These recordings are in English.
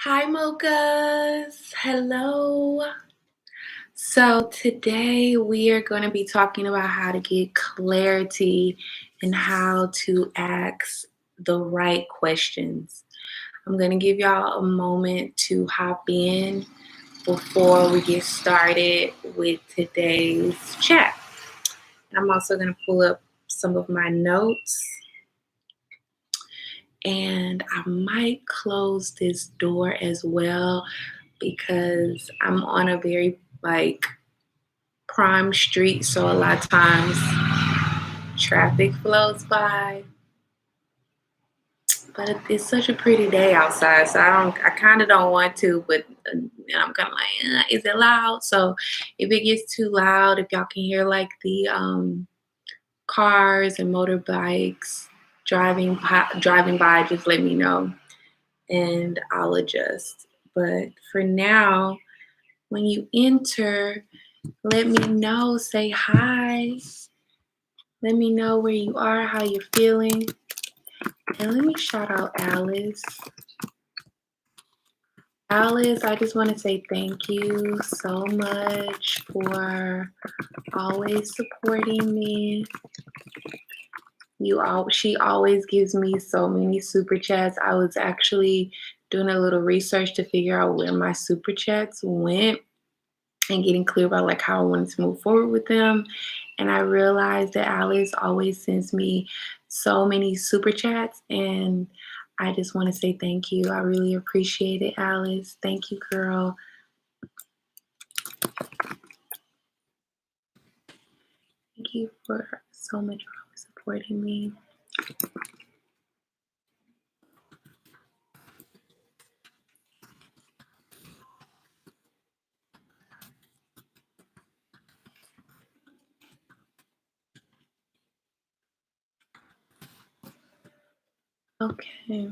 Hi, mochas. Hello. So, today we are going to be talking about how to get clarity and how to ask the right questions. I'm going to give y'all a moment to hop in before we get started with today's chat. I'm also going to pull up some of my notes and I might close this door as well because I'm on a very prime street, so a lot of times traffic flows by. But it's such a pretty day outside, so I kind of don't want to, but I'm kind of like, is it loud? So if it gets too loud, if y'all can hear like the cars and motorbikes driving by, just let me know and I'll adjust. But for now, when you enter, let me know, say hi. Let me know where you are, how you're feeling. And let me shout out Alice. Alice, I just want to say thank you so much for always supporting me. She always gives me so many super chats. I was actually doing a little research to figure out where my super chats went and getting clear about like how I wanted to move forward with them. And I realized that Alice always sends me so many super chats, and I just want to say thank you. I really appreciate it, Alice. Thank you, girl. Thank you for so much for always supporting me. Okay.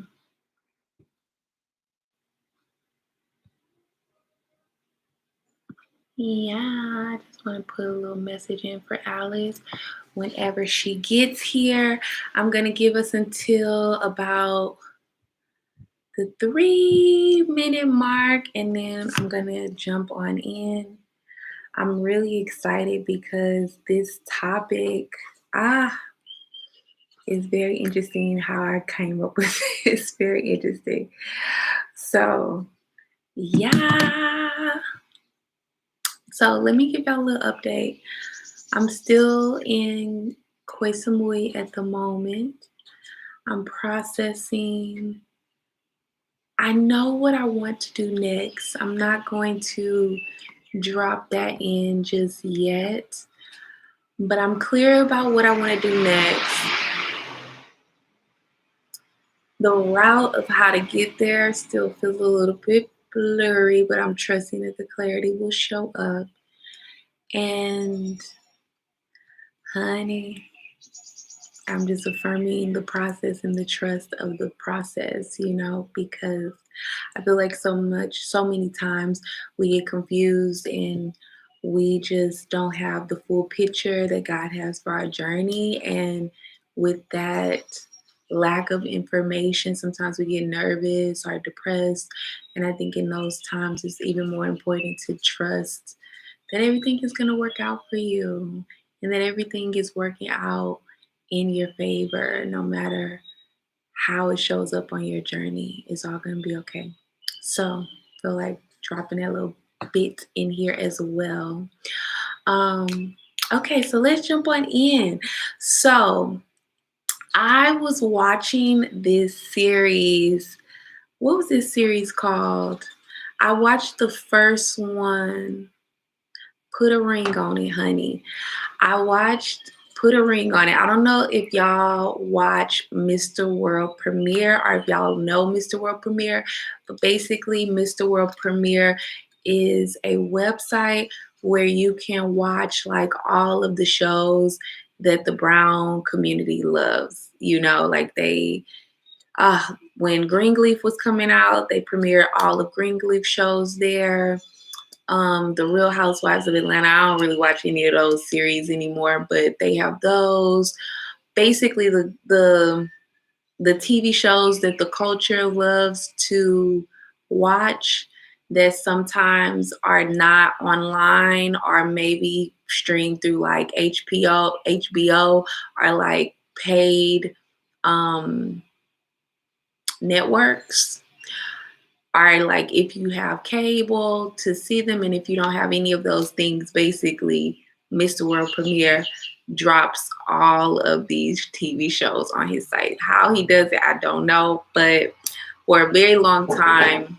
Yeah, I just want to put a little message in for Alice. Whenever she gets here, I'm going to give us until about the 3-minute mark, and then I'm going to jump on in. I'm really excited because this topic is very interesting. How I came up with it is very interesting. So, yeah. So let me give y'all a little update. I'm still in Koh Samui at the moment. I'm processing. I know what I want to do next. I'm not going to drop that in just yet, but I'm clear about what I want to do next. The route of how to get there still feels a little bit blurry, but I'm trusting that the clarity will show up. And honey, I'm just affirming the process and the trust of the process, because I feel like so many times we get confused and we just don't have the full picture that God has for our journey. And with that lack of information, sometimes we get nervous or depressed. And I think in those times, it's even more important to trust that everything is going to work out for you and that everything is working out in your favor, no matter how it shows up on your journey. It's all going to be okay. So I feel like dropping that little bit in here as well. Okay, so let's jump on in. So I was watching this series. What was this series called? I watched the first one. Put a ring on it, honey. I watched Put a Ring on It. I don't know if y'all watch Mr. World Premiere or if y'all know Mr. World Premiere, but basically, Mr. World Premiere is a website where you can watch like all of the shows that the brown community loves. Like when Greenleaf was coming out, they premiered all of Greenleaf shows there. The Real Housewives of Atlanta. I don't really watch any of those series anymore, but they have those. Basically, the TV shows that the culture loves to watch that sometimes are not online or maybe streamed through like HBO or like paid um, networks, are like if you have cable to see them, and if you don't have any of those things, basically Mr. World Premiere drops all of these TV shows on his site. How he does it, I don't know, but for a very long time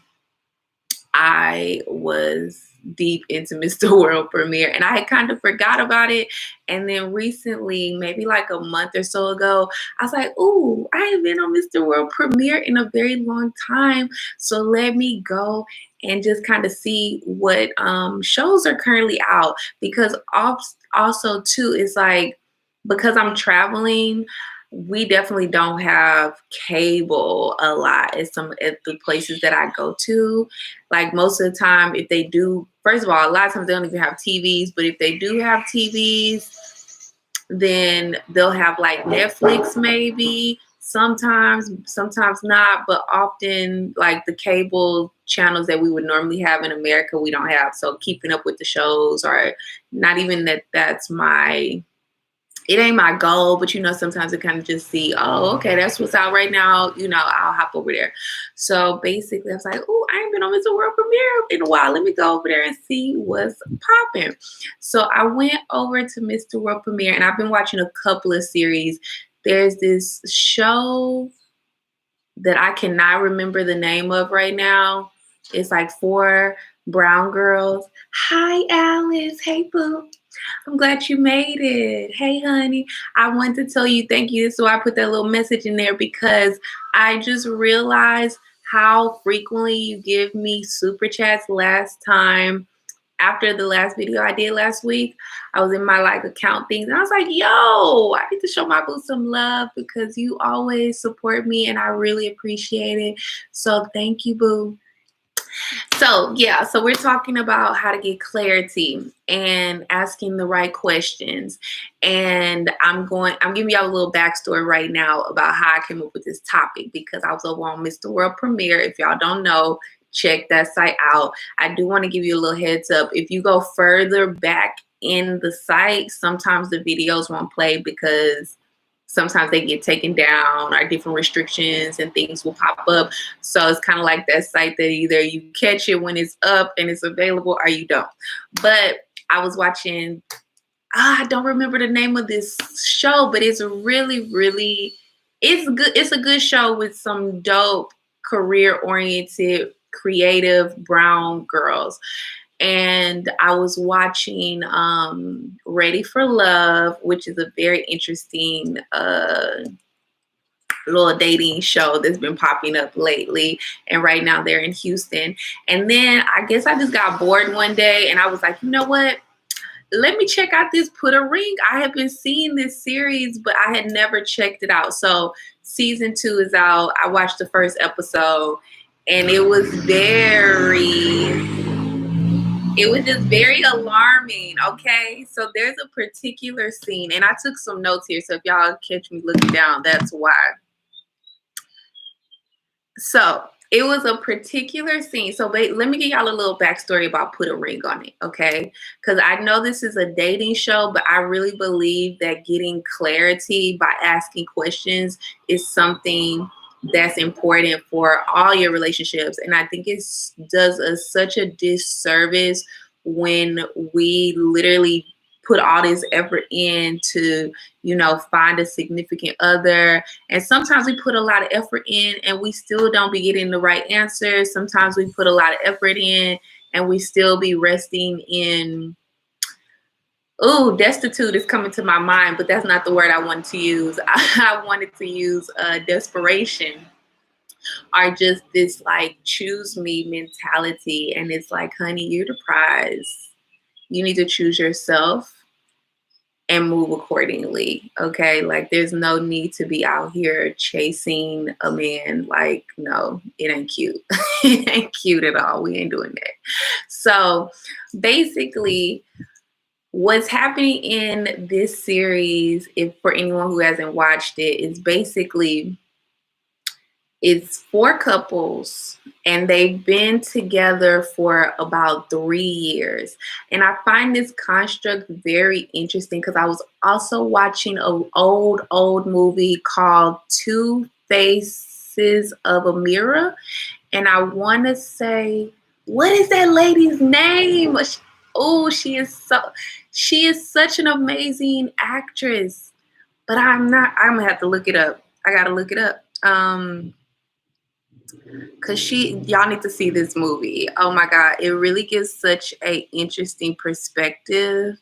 I was deep into Mr. World Premiere, and I had kind of forgot about it. And then recently, maybe like a month or so ago, I was like, ooh, I haven't been on Mr. World Premiere in a very long time. So let me go and just kind of see what shows are currently out. Because also, too, it's like, because I'm traveling, we definitely don't have cable a lot at the places that I go to. Like most of the time, if they do, first of all, a lot of times they don't even have TVs, but if they do have TVs, then they'll have like Netflix maybe, sometimes not, but often like the cable channels that we would normally have in America, we don't have. So keeping up with the shows, or not even that's my, it ain't my goal, but sometimes I kind of just see, oh, okay, that's what's out right now. I'll hop over there. So basically, I was like, oh, I ain't been on Mr. World Premiere in a while. Let me go over there and see what's popping. So I went over to Mr. World Premiere, and I've been watching a couple of series. There's this show that I cannot remember the name of right now. It's like 4 brown girls. Hi, Alice. Hey, boo. I'm glad you made it. Hey, honey. I wanted to tell you thank you. So I put that little message in there because I just realized how frequently you give me super chats. Last time, after the last video I did last week, I was in my like account things, and I was like, yo, I need to show my boo some love because you always support me and I really appreciate it. So thank you, boo. So yeah, so we're talking about how to get clarity and asking the right questions. And I'm giving y'all a little backstory right now about how I came up with this topic, because I was over on Mr. World Premiere. If y'all don't know, check that site out. I do want to give you a little heads up. If you go further back in the site, sometimes the videos won't play because sometimes they get taken down, or different restrictions and things will pop up. So it's kind of like that site that either you catch it when it's up and it's available, or you don't. But I was watching, I don't remember the name of this show, but it's really, really, it's good. It's a good show with some dope, career-oriented, creative brown girls. And I was watching Ready for Love, which is a very interesting little dating show that's been popping up lately. And right now they're in Houston. And then I guess I just got bored one day and I was like, you know what? Let me check out this Put a Ring. I have been seeing this series, but I had never checked it out. So season 2 is out. I watched the first episode and it was just very alarming. Okay, so there's a particular scene, and I took some notes here, so if y'all catch me looking down, that's why. So it was a particular scene. So let me give y'all a little backstory about Put a Ring on It, okay? Because I know this is a dating show, but I really believe that getting clarity by asking questions is something that's important for all your relationships. And I think it does us such a disservice when we literally put all this effort in to, find a significant other. And sometimes we put a lot of effort in and we still don't be getting the right answers. Sometimes we put a lot of effort in and we still be resting in, destitute is coming to my mind, but that's not the word I wanted to use. I wanted to use desperation, or just this like choose me mentality. And it's like, honey, you're the prize. You need to choose yourself and move accordingly. Okay. Like there's no need to be out here chasing a man. Like, no, it ain't cute. It ain't cute at all. We ain't doing that. So basically, what's happening in this series, if for anyone who hasn't watched it, is basically It's four couples, and they've been together for about 3 years. And I find this construct very interesting because I was also watching an old movie called Two Faces of a Mirror. And I want to say, what is that lady's name? Oh, she is such an amazing actress. But I'm not. I'm gonna have to look it up. I gotta look it up. Cause y'all need to see this movie. Oh my god, it really gives such a interesting perspective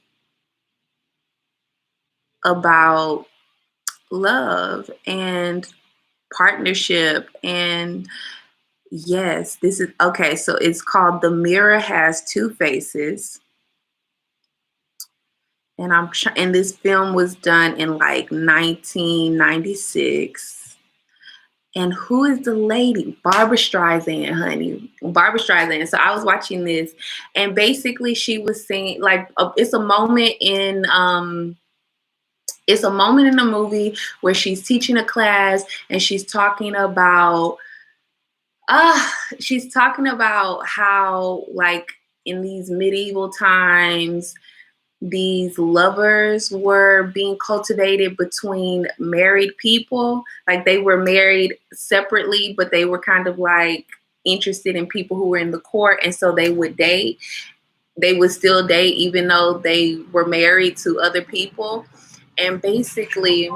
about love and partnership. And yes, this is okay. So it's called The Mirror Has Two Faces. And and this film was done in like 1996. And who is the lady? Barbara Streisand, honey. Barbara Streisand. So I was watching this, and basically she was saying, like, it's a moment in the movie where she's teaching a class, and she's talking about how, like, in these medieval times, these lovers were being cultivated between married people. Like, they were married separately, but they were kind of like interested in people who were in the court. And so they would date. They would still date even though they were married to other people. And basically,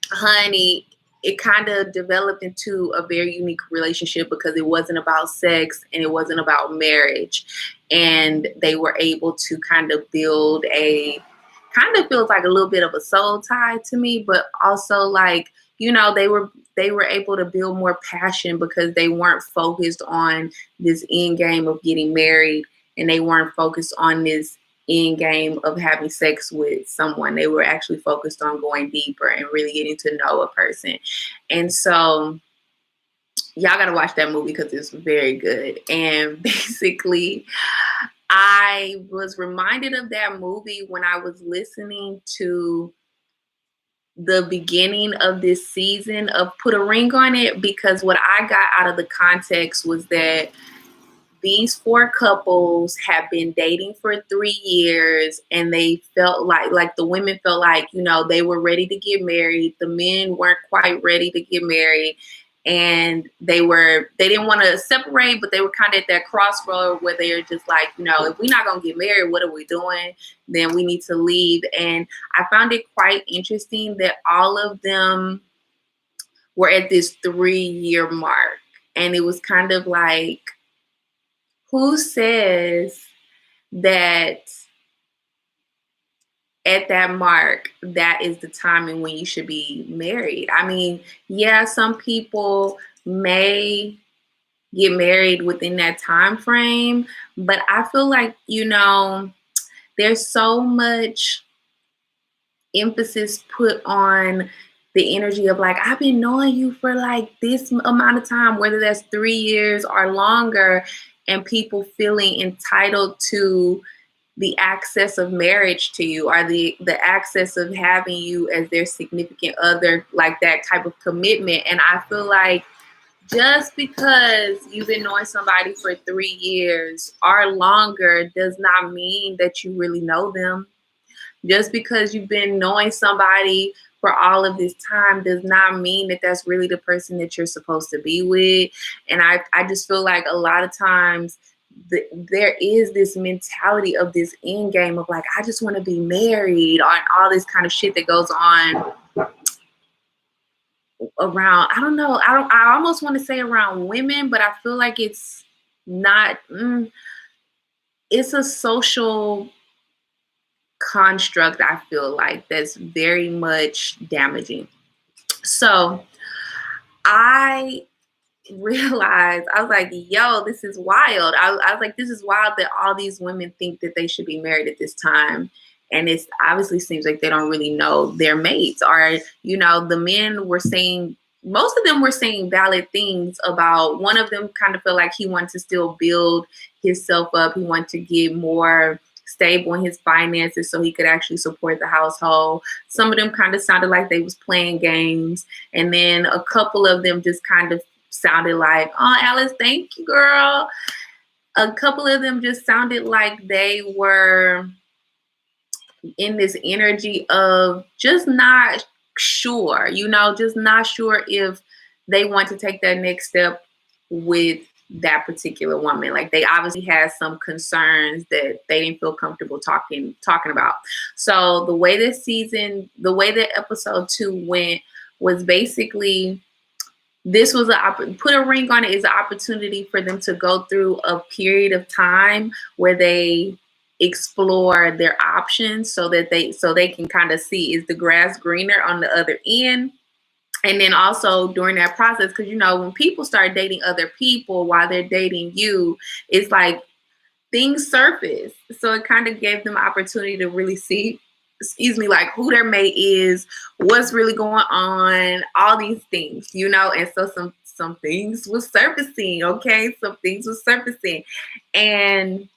honey, it kind of developed into a very unique relationship because it wasn't about sex and it wasn't about marriage. And they were able to kind of feels like a little bit of a soul tie to me, but also, like, they were able to build more passion because they weren't focused on this end game of getting married, and they weren't focused on this end game of having sex with someone. They were actually focused on going deeper and really getting to know a person. And so y'all gotta watch that movie because it's very good. And basically, I was reminded of that movie when I was listening to the beginning of this season of Put a Ring on It, because what I got out of the context was that these four couples have been dating for 3 years, and they felt like the women felt like, they were ready to get married. The men weren't quite ready to get married, and they didn't want to separate, but they were kind of at that crossroad where they're just like, if we're not going to get married, what are we doing? Then we need to leave. And I found it quite interesting that all of them were at this 3-year mark. And it was kind of like, who says that at that mark, that is the timing when you should be married? I mean, yeah, some people may get married within that time frame, but I feel like, there's so much emphasis put on the energy of, like, I've been knowing you for like this amount of time, whether that's 3 years or longer, and people feeling entitled to the access of marriage to you, or the access of having you as their significant other, like that type of commitment. And I feel like just because you've been knowing somebody for 3 years or longer does not mean that you really know them. Just because you've been knowing somebody for all of this time does not mean that that's really the person that you're supposed to be with. And I just feel like a lot of times there is this mentality of this end game of, like, I just want to be married, or all this kind of shit that goes on around, I almost want to say around women, but I feel like it's not, it's a social construct, I feel like, that's very much damaging. So I realized, I was like, yo, this is wild. I was like, this is wild that all these women think that they should be married at this time. And it obviously seems like they don't really know their mates. Or, the men were saying, most of them were saying valid things about, one of them kind of felt like he wanted to still build himself up. He wanted to get more stable in his finances so he could actually support the household. Some of them kind of sounded like they was playing games. And then a couple of them just kind of sounded like, oh, Alice, thank you, girl. A couple of them just sounded like they were in this energy of just not sure, just not sure if they want to take that next step with that particular woman. Like they obviously had some concerns that they didn't feel comfortable talking about. So the way that episode 2 went was basically, this was put a ring on it, is an opportunity for them to go through a period of time where they explore their options so they can kind of see, is the grass greener on the other end. And then also during that process, because when people start dating other people while they're dating you, it's like things surface. So it kind of gave them opportunity to really see, like who their mate is, what's really going on, all these things, and so some things was surfacing, okay? Some things was surfacing. And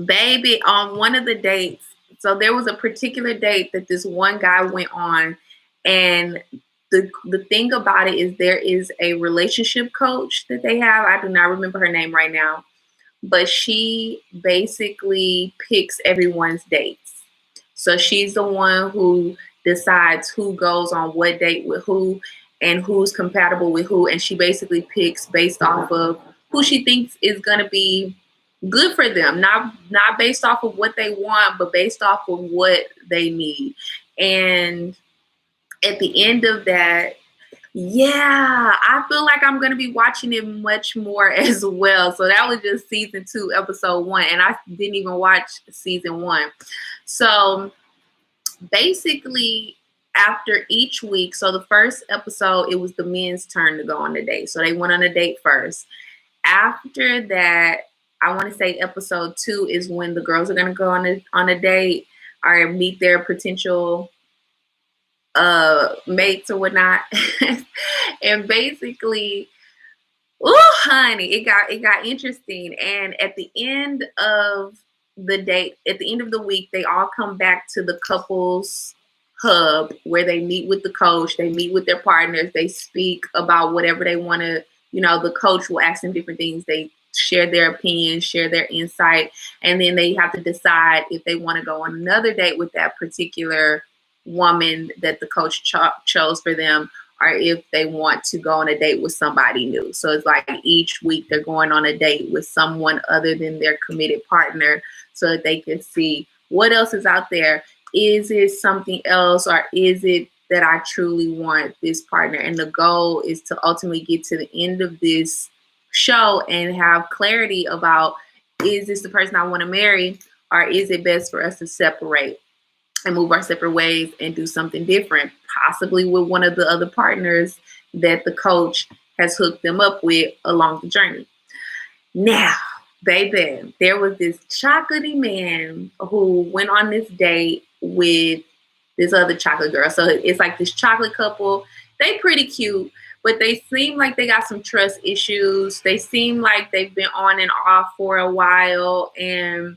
baby, on one of the dates, so there was a particular date that this one guy went on, and the thing about it is there is a relationship coach that they have. I do not remember her name right now, but she basically picks everyone's dates. So she's the one who decides who goes on what date with who and who's compatible with who. And she basically picks based off of who she thinks is going to be good for them, not based off of what they want, but based off of what they need. And at the end of that, yeah, I feel like I'm going to be watching it much more as well. So that was just season 2, episode 1. And I didn't even watch season 1. So basically, after each week, so the first episode, it was the men's turn to go on a date. So they went on a date first. After that, I want to say episode 2 is when the girls are going to go on a date or meet their potential mates or whatnot. And basically, honey, it got interesting. And at the end of the date, at the end of the week, they all come back to the couples hub where they meet with the coach, they meet with their partners, they speak about whatever they want to, the coach will ask them different things. They share their opinions, share their insight, and then they have to decide if they want to go on another date with that particular woman that the coach chose for them, or if they want to go on a date with somebody new. So it's like each week they're going on a date with someone other than their committed partner so that they can see what else is out there. Is it something else, or is it that I truly want this partner? And the goal is to ultimately get to the end of this show and have clarity about, is this the person I want to marry, or is it best for us to separate and move our separate ways and do something different, possibly with one of the other partners that the coach has hooked them up with along the journey. Now, baby, there was this chocolatey man who went on this date with this other chocolate girl. So it's like this chocolate couple. They pretty cute, but they seem like they got some trust issues. They seem like they've been on and off for a while, and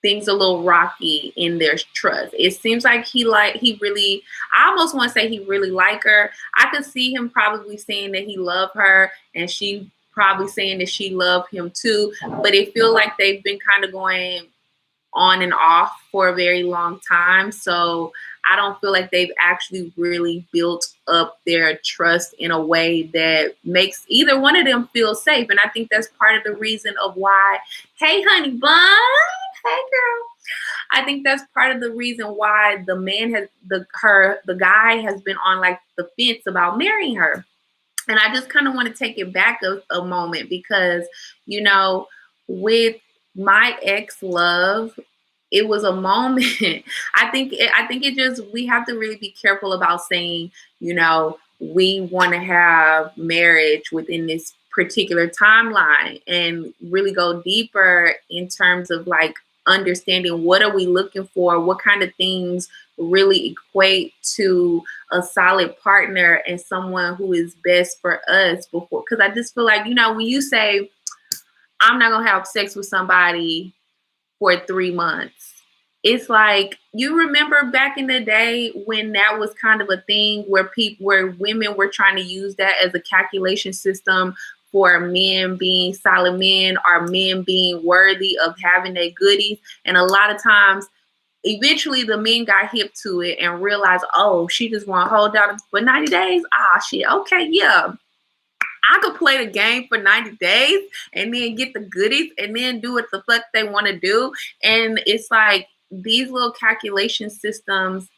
things a little rocky in their trust. It seems like he really, I almost want to say he really like her. I could see him probably saying that he loved her, and she probably saying that she loved him too. But it feels like they've been kind of going on and off for a very long time. So I don't feel like they've actually really built up their trust in a way that makes either one of them feel safe. And I think that's part of the reason of why, hey, honey bun, hey, girl. I think that's part of the reason why the man the guy has been on like the fence about marrying her. And I just kind of want to take it back a moment because, with my ex-love, it was a moment. I think it just, we have to really be careful about saying, we want to have marriage within this particular timeline and really go deeper in terms of like understanding what are we looking for, what kind of things really equate to a solid partner and someone who is best for us before. Because I just feel like, when you say, I'm not going to have sex with somebody for 3 months. It's like, you remember back in the day when that was kind of a thing where women were trying to use that as a calculation system for men being solid men or men being worthy of having their goodies. And a lot of times, eventually the men got hip to it and realized, oh, she just want to hold down for 90 days. Ah, shit. Okay, yeah. I could play the game for 90 days and then get the goodies and then do what the fuck they want to do. And it's like these little calculation systems,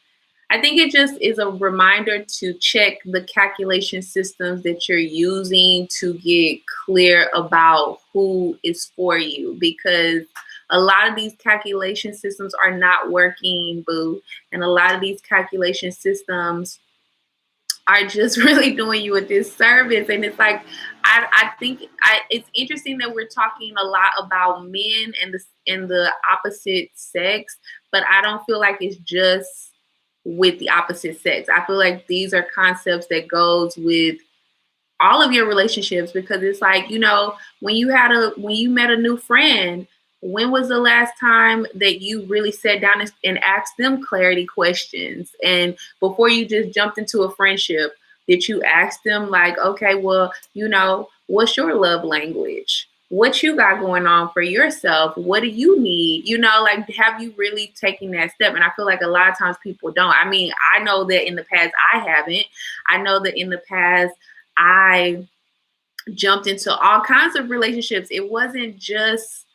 I think it just is a reminder to check the calculation systems that you're using to get clear about who is for you, because a lot of these calculation systems are not working, boo. And a lot of these calculation systems are just really doing you a disservice. And it's like, I think it's interesting that we're talking a lot about men and the opposite sex, but I don't feel like it's just with the opposite sex. I feel like these are concepts that goes with all of your relationships, because it's like, when you met a new friend, when was the last time that you really sat down and asked them clarity questions? And before you just jumped into a friendship, did you ask them like, okay, well, what's your love language? What you got going on for yourself? What do you need? Like, have you really taken that step? And I feel like a lot of times people don't. I mean, I know that in the past I haven't. I know that in the past I jumped into all kinds of relationships. It wasn't just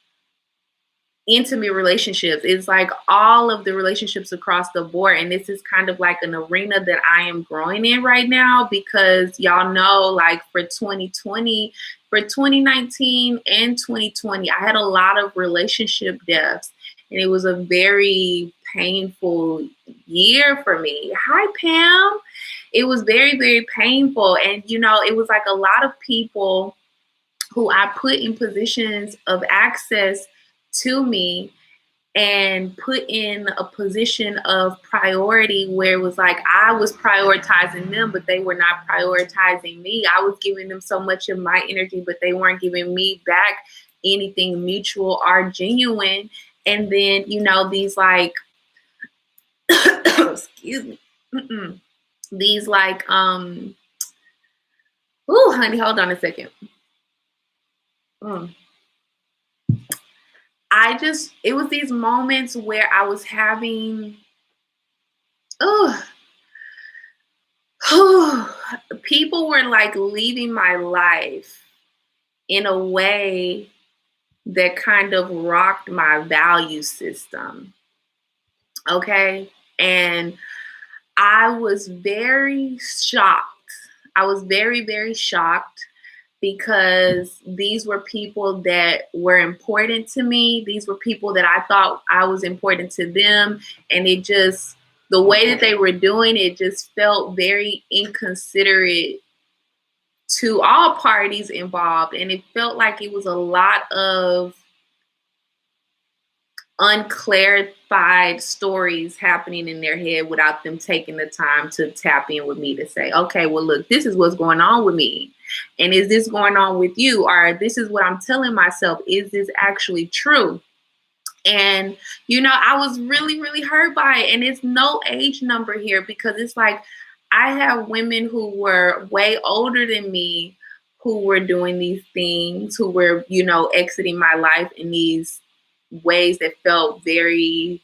intimate relationships. It's like all of the relationships across the board. And this is kind of like an arena that I am growing in right now, because y'all know, like for 2020, for 2019 and 2020, I had a lot of relationship deaths. And it was a very painful year for me. Hi, Pam. It was very, very painful. And, it was like a lot of people who I put in positions of access to me and put in a position of priority where it was like I was prioritizing them, but they were not prioritizing me. I was giving them so much of my energy, but they weren't giving me back anything mutual or genuine. And then, these like, excuse me, these like, honey, hold on a second. It was these moments where I was having, people were like leaving my life in a way that kind of rocked my value system. Okay. And I was very shocked. I was very, very shocked, because these were people that were important to me. These were people that I thought I was important to them. And the way that they were doing it just felt very inconsiderate to all parties involved. And it felt like it was a lot of unclarified stories happening in their head without them taking the time to tap in with me to say, okay, well, look, this is what's going on with me. And is this going on with you? Or this is what I'm telling myself. Is this actually true? And, I was really, really hurt by it. And it's no age number here, because it's like I have women who were way older than me who were doing these things, who were, exiting my life in these ways that felt very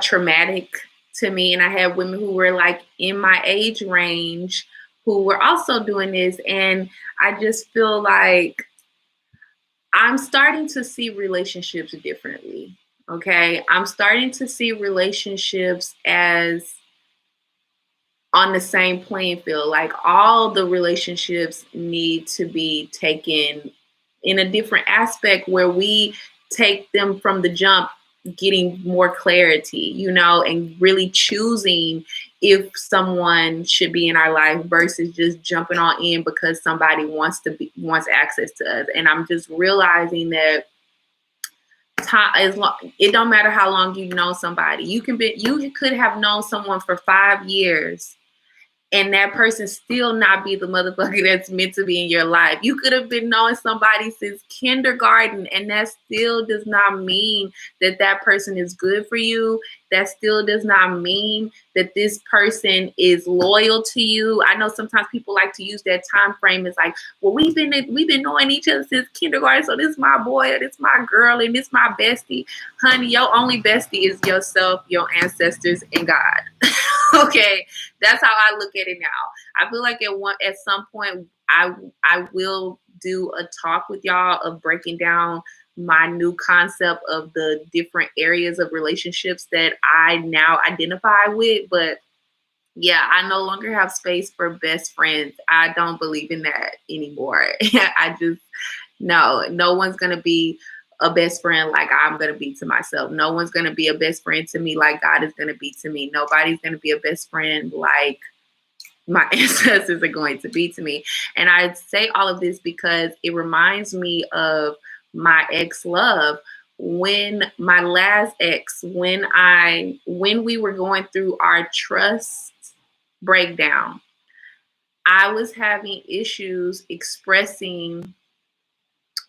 traumatic to me. And I had women who were like in my age range who were also doing this. And I just feel like I'm starting to see relationships differently. Okay. I'm starting to see relationships as on the same playing field. Like all the relationships need to be taken in a different aspect where we take them from the jump, getting more clarity, and really choosing if someone should be in our life versus just jumping on in because somebody wants access to us. And I'm just realizing that it don't matter how long you know somebody. You could have known someone for 5 years and that person still not be the motherfucker that's meant to be in your life. You could have been knowing somebody since kindergarten, and that still does not mean that that person is good for you. That still does not mean that this person is loyal to you. I know sometimes people like to use that time frame as like, well, we've been knowing each other since kindergarten, so this is my boy or this is my girl and this is my bestie. Honey, your only bestie is yourself, your ancestors, and God. Okay, that's how I look at it now. I feel like at some point I will do a talk with y'all of breaking down my new concept of the different areas of relationships that I now identify with. But yeah, I no longer have space for best friends. I don't believe in that anymore. I just, no one's gonna be a best friend like I'm gonna be to myself. No one's gonna be a best friend to me like God is gonna be to me. Nobody's gonna be a best friend like my ancestors are going to be to me. And I say all of this because it reminds me of my ex-love. When my last ex, when we were going through our trust breakdown, I was having issues expressing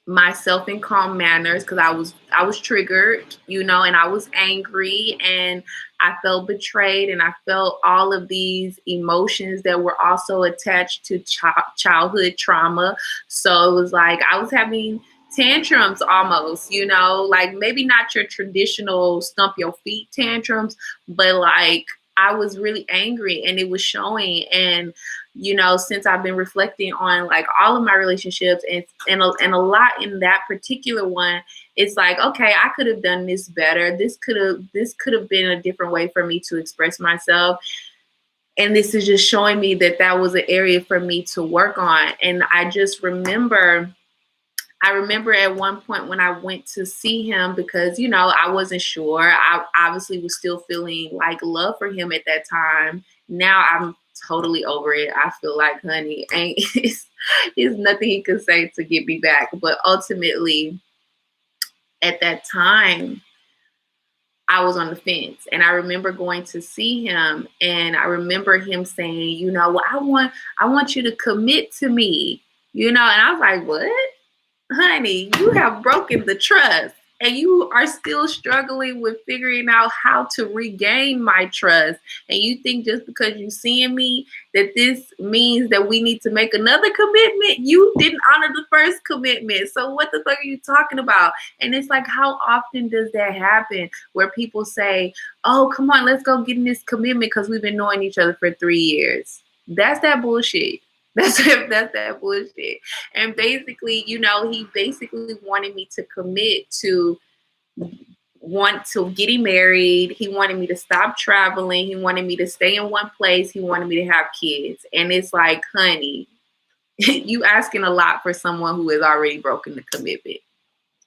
myself in calm manners because I was triggered, and I was angry and I felt betrayed and I felt all of these emotions that were also attached to childhood trauma. So it was like I was having tantrums almost, like maybe not your traditional stump your feet tantrums, but like I was really angry and it was showing. And since I've been reflecting on like all of my relationships and a lot in that particular one, it's like, okay, I could have done this better. This could have been a different way for me to express myself. And this is just showing me that was an area for me to work on. And I remember at one point when I went to see him because, I wasn't sure. I obviously was still feeling like love for him at that time. Now I'm totally over it. I feel like, honey, it's nothing he could say to get me back. But ultimately, at that time, I was on the fence. And I remember going to see him and I remember him saying, well, I want you to commit to me, and I was like, what? Honey, you have broken the trust and you are still struggling with figuring out how to regain my trust. And you think just because you're seeing me that this means that we need to make another commitment? You didn't honor the first commitment. So what the fuck are you talking about? And it's like, how often does that happen where people say, oh, come on, let's go get in this commitment because we've been knowing each other for 3 years. That's that bullshit. That's that bullshit. And basically, he basically wanted me to commit to getting married. He wanted me to stop traveling. He wanted me to stay in one place. He wanted me to have kids. And it's like, honey, you asking a lot for someone who has already broken the commitment.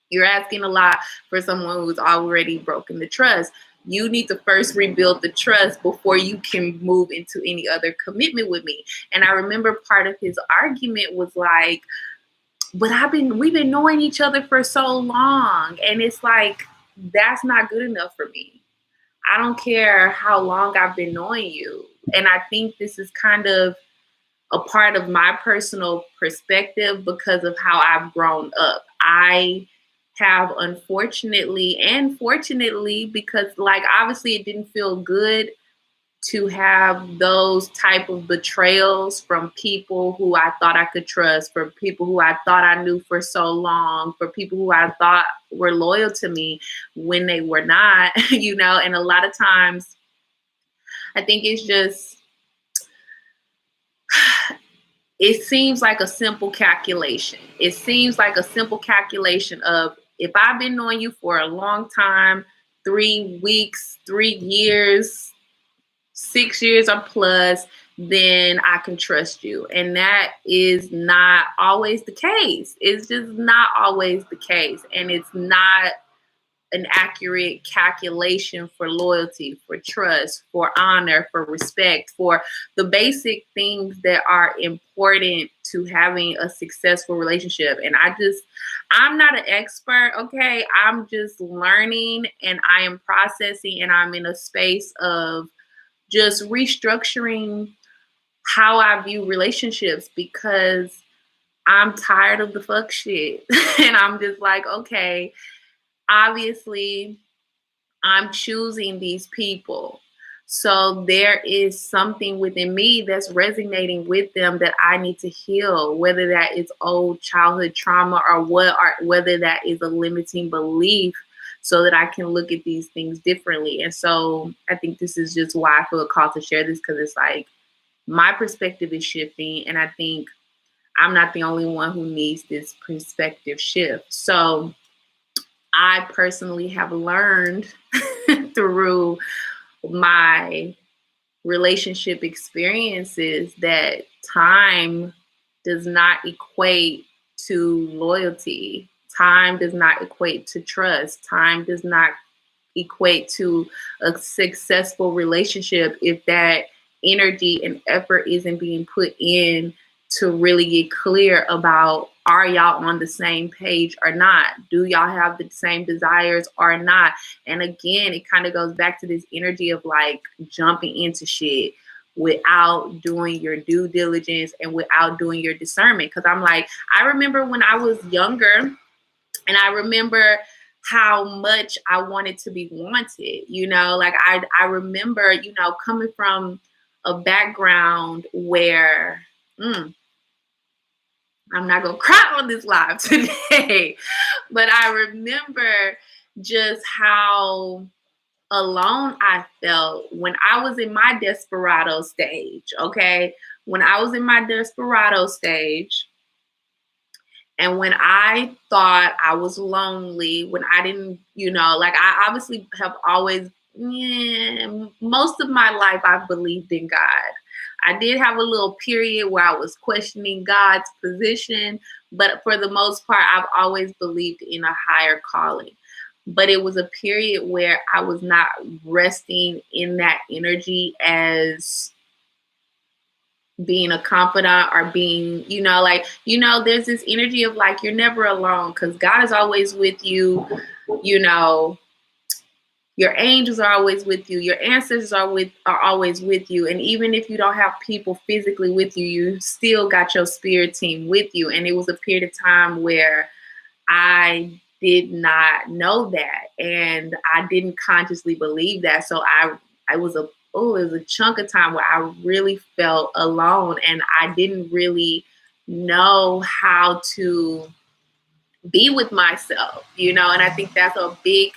You're asking a lot for someone who's already broken the trust. You need to first rebuild the trust before you can move into any other commitment with me. And I remember part of his argument was like, but we've been knowing each other for so long. And it's like, that's not good enough for me. I don't care how long I've been knowing you. And I think this is kind of a part of my personal perspective because of how I've grown up. I have unfortunately and fortunately, because like obviously it didn't feel good to have those type of betrayals from people who I thought I could trust, for people who I thought I knew for so long, for people who I thought were loyal to me when they were not, and a lot of times I think it's just, it seems like a simple calculation. It seems like a simple calculation of, if I've been knowing you for a long time, 3 weeks, 3 years, 6 years or plus, then I can trust you. And that is not always the case. It's just not always the case. And it's not an accurate calculation for loyalty, for trust, for honor, for respect, for the basic things that are important to having a successful relationship. And I'm not an expert, okay? I'm just learning and I am processing and I'm in a space of just restructuring how I view relationships, because I'm tired of the fuck shit. And I'm just like, okay, obviously I'm choosing these people. So there is something within me that's resonating with them that I need to heal, whether that is old childhood trauma or whether that is a limiting belief, so that I can look at these things differently. And so I think this is just why I feel called to share this, because it's like my perspective is shifting, and I think I'm not the only one who needs this perspective shift. So I personally have learned through my relationship experiences that time does not equate to loyalty. Time does not equate to trust. Time does not equate to a successful relationship if that energy and effort isn't being put in to really get clear about, are y'all on the same page or not? Do y'all have the same desires or not? And again, it kind of goes back to this energy of like jumping into shit without doing your due diligence and without doing your discernment. Because I'm like, I remember when I was younger, and I remember how much I wanted to be wanted, like I remember, coming from a background where, I'm not gonna cry on this live today, but I remember just how alone I felt when I was in my desperado stage, okay? When I was in my desperado stage, and when I thought I was lonely, when I didn't, like I obviously have always, most of my life I've believed in God. I did have a little period where I was questioning God's position, but for the most part, I've always believed in a higher calling. But it was a period where I was not resting in that energy as being a confidant or being, there's this energy of like, you're never alone because God is always with you. Your angels are always with you. Your ancestors are always with you. And even if you don't have people physically with you, you still got your spirit team with you. And it was a period of time where I did not know that, and I didn't consciously believe that. So it was a chunk of time where I really felt alone, and I didn't really know how to be with myself, and I think that's a big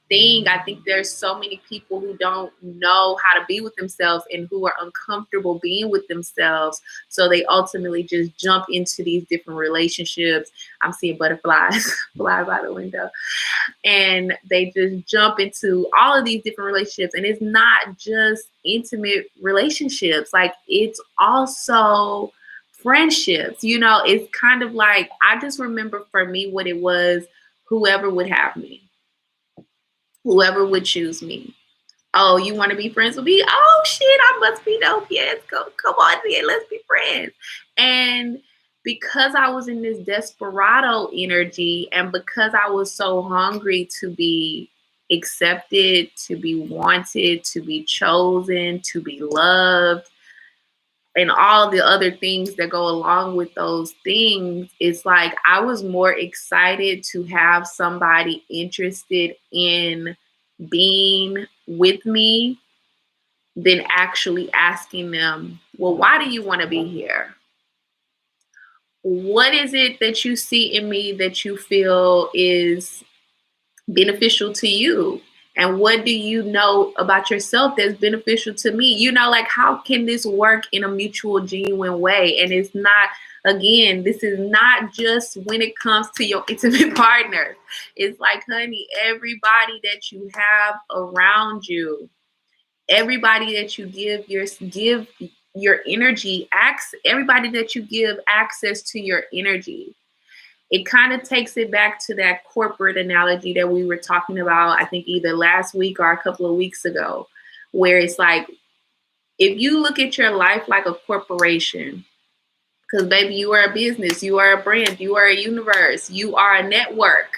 thing. I think there's so many people who don't know how to be with themselves and who are uncomfortable being with themselves. So they ultimately just jump into these different relationships. I'm seeing butterflies fly by the window. And they just jump into all of these different relationships. And it's not just intimate relationships. Like, it's also friendships. It's kind of like, I just remember for me what it was, whoever would have me. Whoever would choose me. Oh, you want to be friends with me? Oh shit, I must be dope. Yes, come on then, let's be friends. And because I was in this desperado energy, and because I was so hungry to be accepted, to be wanted, to be chosen, to be loved, and all the other things that go along with those things, it's like I was more excited to have somebody interested in being with me than actually asking them, well, why do you want to be here? What is it that you see in me that you feel is beneficial to you? And what do you know about yourself that's beneficial to me? Like, how can this work in a mutual, genuine way? And it's not, again, this is not just when it comes to your intimate partner. It's like, honey, everybody that you have around you, everybody that you give your energy, everybody that you give access to your energy. It kind of takes it back to that corporate analogy that we were talking about, I think either last week or a couple of weeks ago, where it's like, if you look at your life like a corporation, because baby, you are a business, you are a brand, you are a universe, you are a network.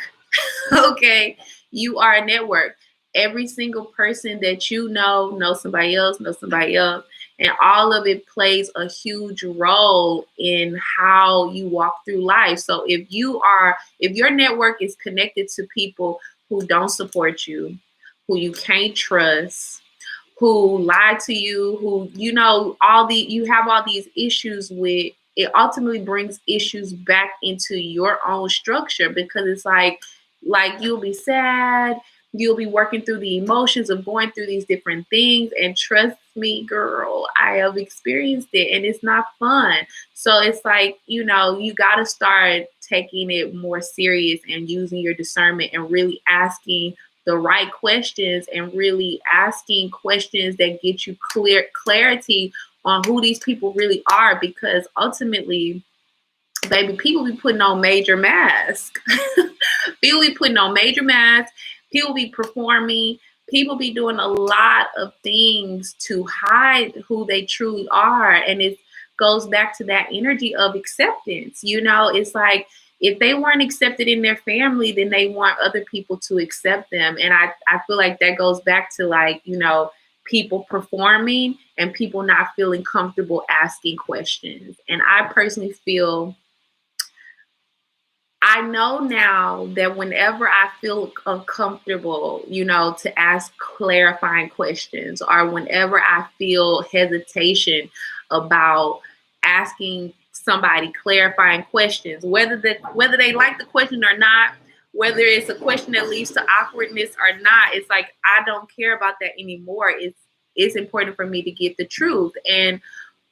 Okay, you are a network. Every single person that knows somebody else, knows somebody else. And all of it plays a huge role in how you walk through life. So if your network is connected to people who don't support you, who you can't trust, who lie to you, who you have all these issues with, it ultimately brings issues back into your own structure, because it's like you'll be sad, you'll be working through the emotions of going through these different things, and trust me, girl, I have experienced it, and it's not fun. So it's like, you got to start taking it more serious and using your discernment and really asking the right questions, and really asking questions that get you clarity on who these people really are. Because ultimately, baby, people be putting on major masks. People be putting on major masks. People be performing. People be doing a lot of things to hide who they truly are. And it goes back to that energy of acceptance. It's like, if they weren't accepted in their family, then they want other people to accept them. And I feel like that goes back to people performing and people not feeling comfortable asking questions. And I personally feel, I know now that whenever I feel uncomfortable, to ask clarifying questions, or whenever I feel hesitation about asking somebody clarifying questions, whether they like the question or not, whether it's a question that leads to awkwardness or not, it's like, I don't care about that anymore. It's important for me to get the truth. And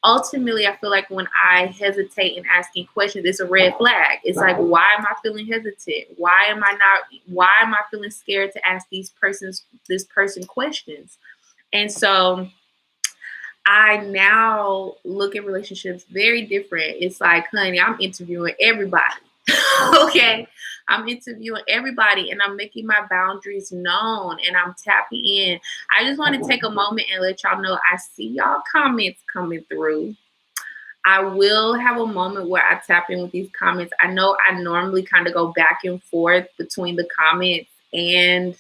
ultimately, I feel like when I hesitate in asking questions, it's a red flag. It's like, why am I feeling hesitant? Why am I feeling scared to ask this person questions? And so I now look at relationships very different. It's like, honey, I'm interviewing everybody. Okay. I'm interviewing everybody, and I'm making my boundaries known, and I'm tapping in. I just want to take a moment and let y'all know I see y'all comments coming through. I will have a moment where I tap in with these comments. I know I normally kind of go back and forth between the comments and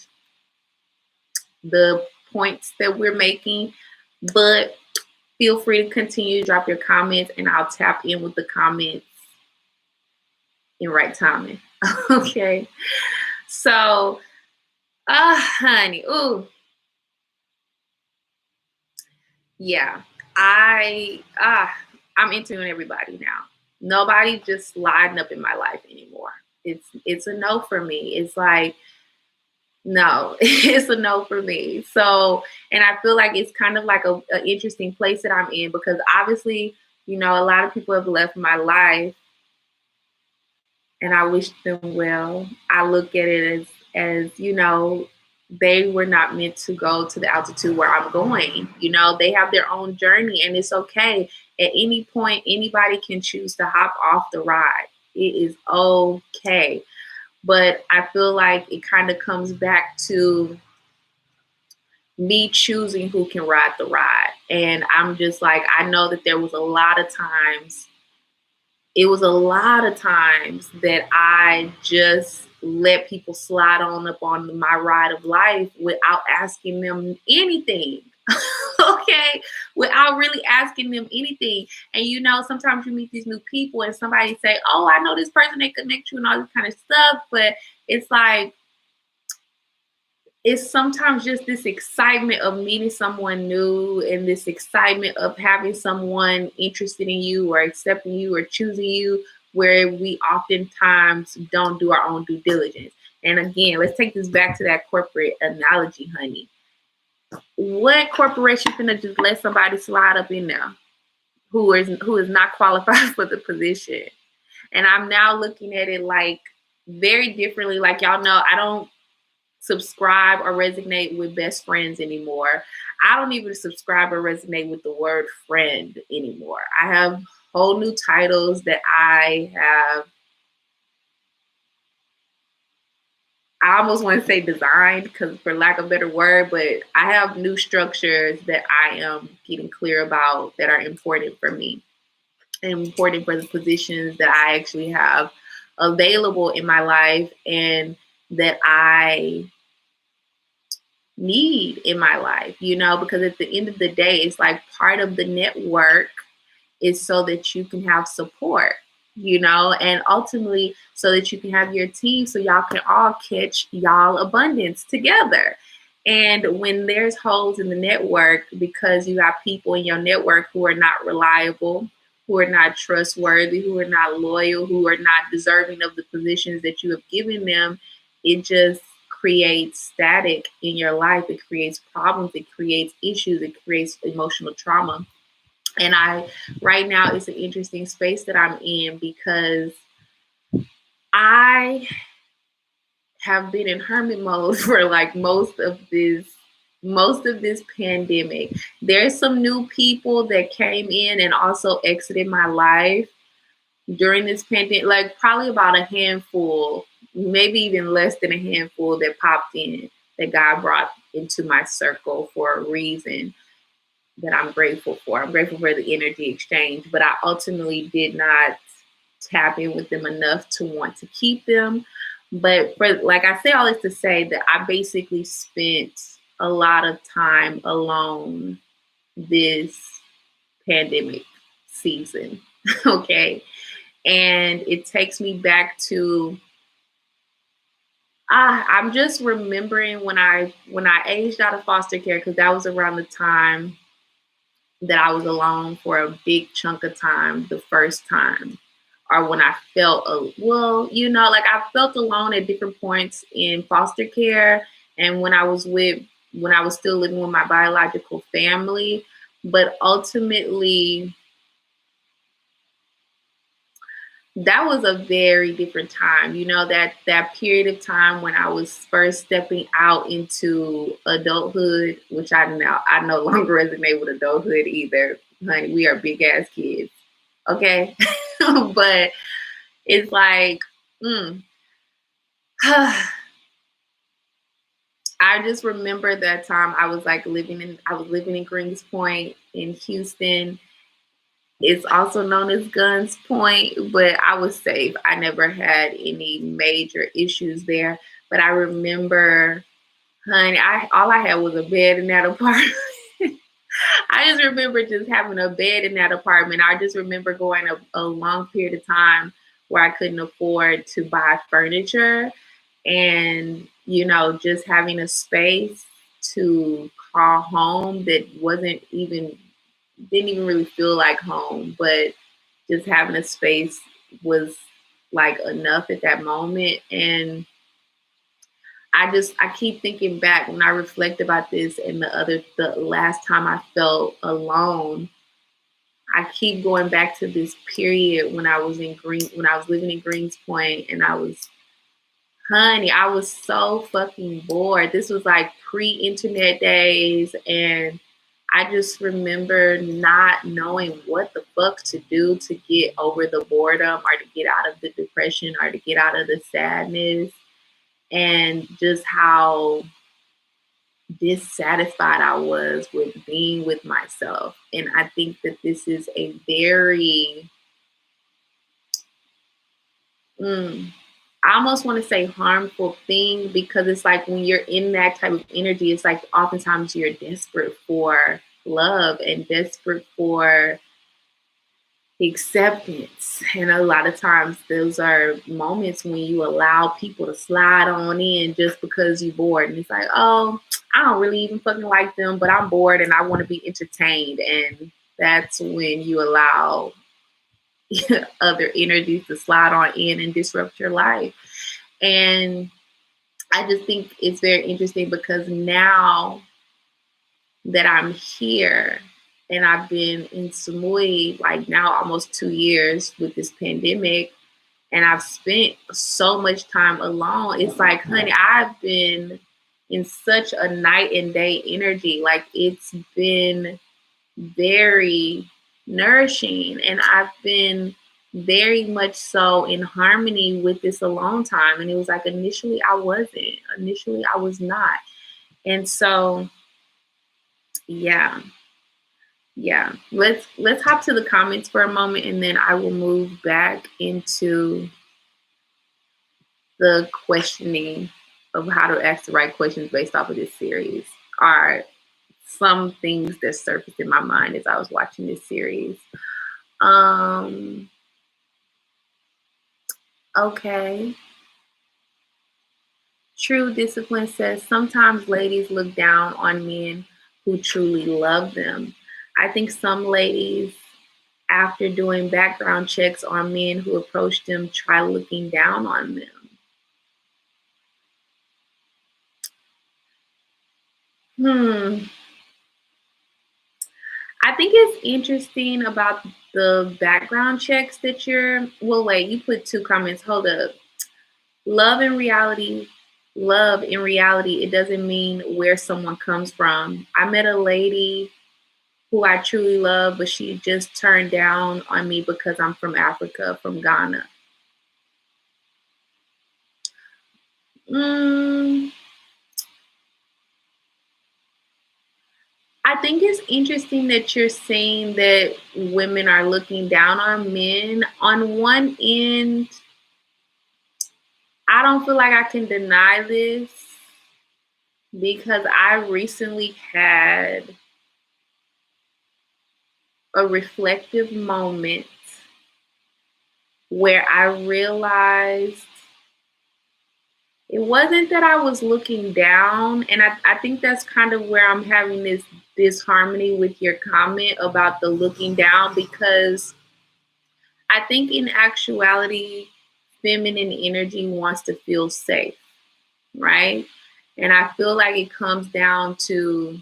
the points that we're making, but feel free to continue to drop your comments, and I'll tap in with the comments in right timing. Okay. So, honey, ooh. Yeah. I'm interviewing everybody now. Nobody just sliding up in my life anymore. It's a no for me. It's like, no, it's a no for me. So, and I feel like it's kind of like an interesting place that I'm in, because obviously, a lot of people have left my life, and I wish them well. I look at it as they were not meant to go to the altitude where I'm going. They have their own journey, and it's okay. At any point, anybody can choose to hop off the ride. It is okay. But I feel like it kind of comes back to me choosing who can ride the ride. And I'm just like, I know that there was a lot of times that I just let people slide on up on my ride of life without asking them anything. Okay, without really asking them anything. And sometimes you meet these new people and somebody say, oh, I know this person, they connect you and all this kind of stuff. But it's like, it's sometimes just this excitement of meeting someone new, and this excitement of having someone interested in you or accepting you or choosing you, where we oftentimes don't do our own due diligence. And again, let's take this back to that corporate analogy, honey. What corporation finna just let somebody slide up in there who is not qualified for the position? And I'm now looking at it like very differently. Like, y'all know, I don't subscribe or resonate with best friends anymore. I don't even subscribe or resonate with the word friend anymore. I have whole new titles that I almost want to say designed, because for lack of a better word, but I have new structures that I am getting clear about that are important for me and important for the positions that I actually have available in my life, and that I need in my life, because at the end of the day, it's like part of the network is so that you can have support, and ultimately so that you can have your team so y'all can all catch y'all abundance together. And when there's holes in the network because you have people in your network who are not reliable, who are not trustworthy, who are not loyal, who are not deserving of the positions that you have given them, it just creates static in your life. It creates problems, it creates issues, it creates emotional trauma. And right now, it's an interesting space that I'm in because I have been in hermit mode for like most of this pandemic. There's some new people that came in and also exited my life during this pandemic, like probably about a handful, maybe even less than a handful that popped in that God brought into my circle for a reason that I'm grateful for. I'm grateful for the energy exchange, but I ultimately did not tap in with them enough to want to keep them. But like I say all this to say that I basically spent a lot of time alone this pandemic season. Okay. And it takes me back to I'm just remembering when I aged out of foster care, because that was around the time that I was alone for a big chunk of time the first time, or when I felt, like I felt alone at different points in foster care and when I was still living with my biological family. But ultimately, that was a very different time, that period of time when I was first stepping out into adulthood, which I no longer resonate with adulthood either. Honey, we are big ass kids. Okay. But it's like, I just remember that time I was living in Greens Point in Houston. It's also known as Guns Point, but I was safe. I never had any major issues there. But I remember, honey, all I had was a bed in that apartment. I just remember just having a bed in that apartment. I just remember going a long period of time where I couldn't afford to buy furniture and, just having a space to call home that didn't even really feel like home, but just having a space was like enough at that moment. And I keep thinking back when I reflect about this and the last time I felt alone, I keep going back to this period when I was living in Greens Point and honey, I was so fucking bored. This was like pre-internet days, and I just remember not knowing what the fuck to do to get over the boredom or to get out of the depression or to get out of the sadness, and just how dissatisfied I was with being with myself. And I think that this is a very, I almost want to say harmful thing, because it's like when you're in that type of energy, it's like oftentimes you're desperate for love and desperate for acceptance. And a lot of times those are moments when you allow people to slide on in just because you're bored. And it's like, oh, I don't really even fucking like them, but I'm bored and I want to be entertained. And that's when you allow other energies to slide on in and disrupt your life. And I just think it's very interesting because now that I'm here and I've been in Samui like now almost 2 years with this pandemic, and I've spent so much time alone. It's like, honey, I've been in such a night and day energy. Like, it's been very nourishing, and I've been very much so in harmony with this alone time. And it was like initially I was not. And so yeah. Let's hop to the comments for a moment, and then I will move back into the questioning. of how to ask the right questions based off of this series are some things that surfaced in my mind as I was watching this series. Okay. True Discipline says sometimes ladies look down on men who truly love them. I think some ladies, after doing background checks on men who approach them, try looking down on them. I think it's interesting about the background checks that well, wait, you put two comments. Hold up. Love in reality, love in reality, it doesn't mean where someone comes from. I met a lady who I truly love, but she just turned down on me because I'm from Africa, from Ghana. Mm, I think it's interesting that you're saying that women are looking down on men. On one end, I don't feel like I can deny this because I recently had a reflective moment where I realized it wasn't that I was looking down. And I think that's kind of where I'm having this disharmony with your comment about the looking down, because I think in actuality, feminine energy wants to feel safe, right? And I feel like it comes down to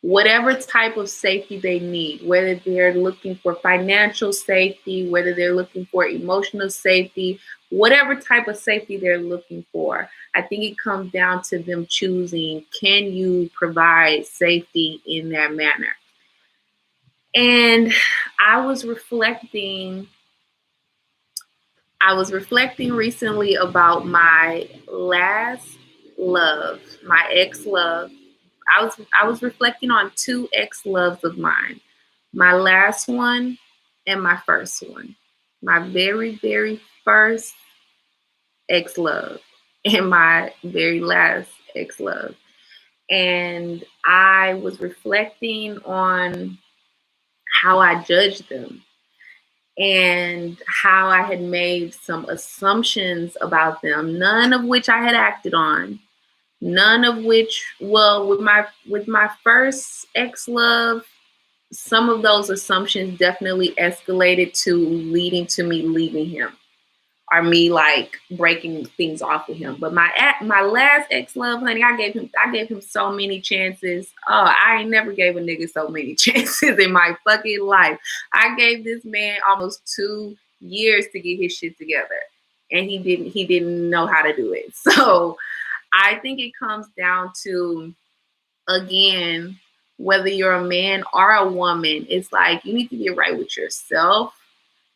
whatever type of safety they need, whether they're looking for financial safety, whether they're looking for emotional safety, whatever type of safety they're looking for. I think it comes down to them choosing, can you provide safety in that manner? And I was reflecting recently about my last love, my ex-love. I was reflecting on two ex-loves of mine. My last one and my first one. My very, very first ex-love and my very last ex-love. And I was reflecting on how I judged them and how I had made some assumptions about them, none of which I had acted on. None of which, well, with my first ex-love, some of those assumptions definitely escalated to leading to me leaving him or me like breaking things off with him. But my last ex-love, honey, I gave him so many chances. Oh, I ain't never gave a nigga so many chances in my fucking life. I gave this man almost 2 years to get his shit together, and he didn't know how to do it. So I think it comes down to, again, whether you're a man or a woman, it's like you need to get right with yourself,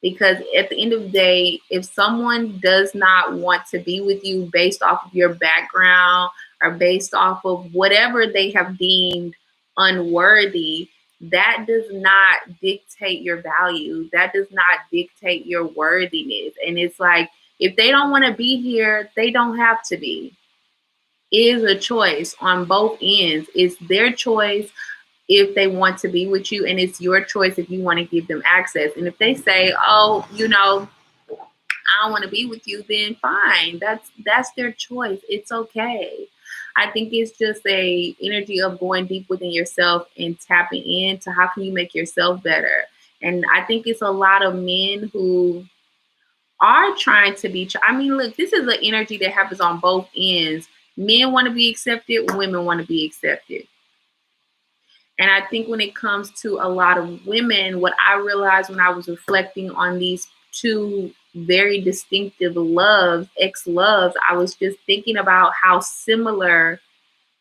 because at the end of the day, if someone does not want to be with you based off of your background or based off of whatever they have deemed unworthy, that does not dictate your value. That does not dictate your worthiness. And it's like, if they don't want to be here, they don't have to be. It is a choice on both ends. It's their choice if they want to be with you, and it's your choice if you want to give them access. And if they say, oh, I don't want to be with you, then fine. That's their choice. It's okay. I think it's just a energy of going deep within yourself and tapping into how can you make yourself better. And I think it's a lot of men who are trying to be, I mean, look, this is an energy that happens on both ends. Men want to be accepted, women want to be accepted. And I think when it comes to a lot of women, what I realized when I was reflecting on these two very distinctive loves, ex-loves, I was just thinking about how similar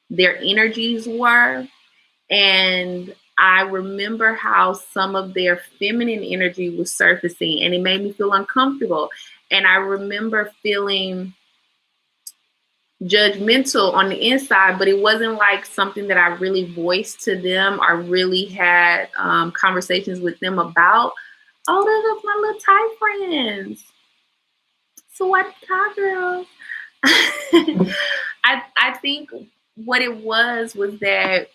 their energies were. And I remember how some of their feminine energy was surfacing, and it made me feel uncomfortable. And I remember feeling judgmental on the inside, but it wasn't like something that I really voiced to them or really had conversations with them about. Oh, those are my little Thai friends. So what Thai girls? I think what it was that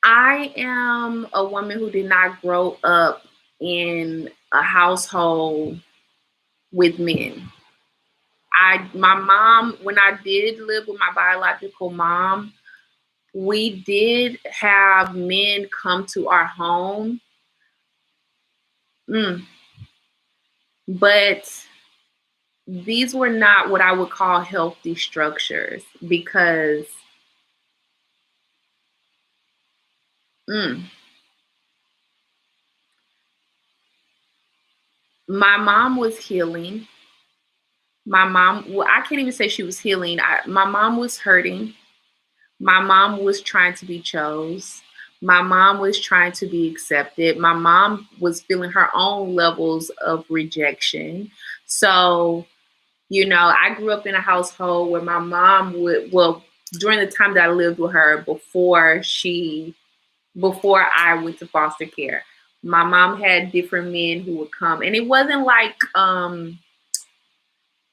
I am a woman who did not grow up in a household with men. My mom, when I did live with my biological mom, we did have men come to our home. But these were not what I would call healthy structures because my mom was healing. Well, I can't even say she was healing. My mom was hurting. My mom was trying to be chose. My mom was trying to be accepted. My mom was feeling her own levels of rejection. So, I grew up in a household where my mom during the time that I lived with her before I went to foster care, my mom had different men who would come. And it wasn't like,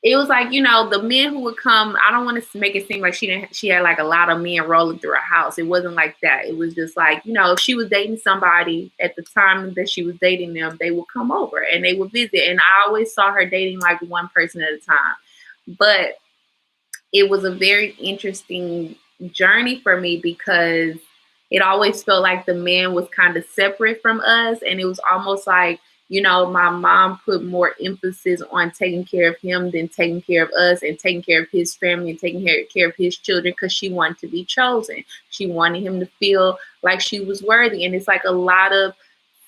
it was like, the men who would come, I don't want to make it seem like she had like a lot of men rolling through her house. It wasn't like that. It was just like, if she was dating somebody at the time that she was dating them, they would come over and they would visit. And I always saw her dating like one person at a time. But it was a very interesting journey for me because it always felt like the man was kind of separate from us. And it was almost like, my mom put more emphasis on taking care of him than taking care of us and taking care of his family and taking care of his children because she wanted to be chosen. She wanted him to feel like she was worthy. And it's like a lot of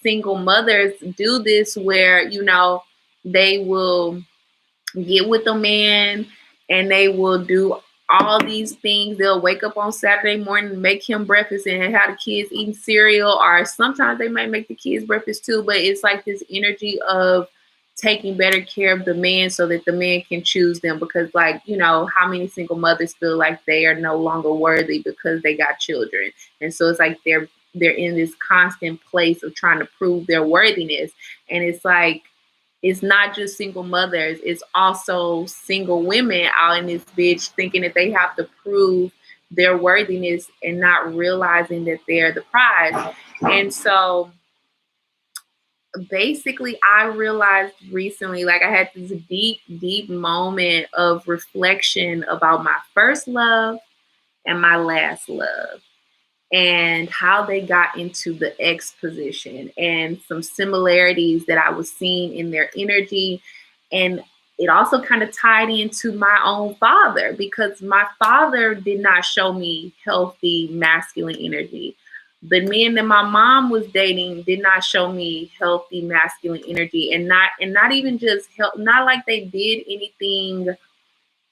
single mothers do this where, they will get with a man and they will do all these things. They'll wake up on Saturday morning, make him breakfast and have the kids eating cereal, or sometimes they might make the kids breakfast too, but it's like this energy of taking better care of the man so that the man can choose them because how many single mothers feel like they are no longer worthy because they got children. And so it's like they're in this constant place of trying to prove their worthiness. And it's like, it's not just single mothers, it's also single women out in this bitch thinking that they have to prove their worthiness and not realizing that they're the prize. And so basically I realized recently, like I had this deep, deep moment of reflection about my first love and my last love and how they got into the X position and some similarities that I was seeing in their energy. And it also kind of tied into my own father because my father did not show me healthy masculine energy. The men that my mom was dating did not show me healthy masculine energy, and not even just not like they did anything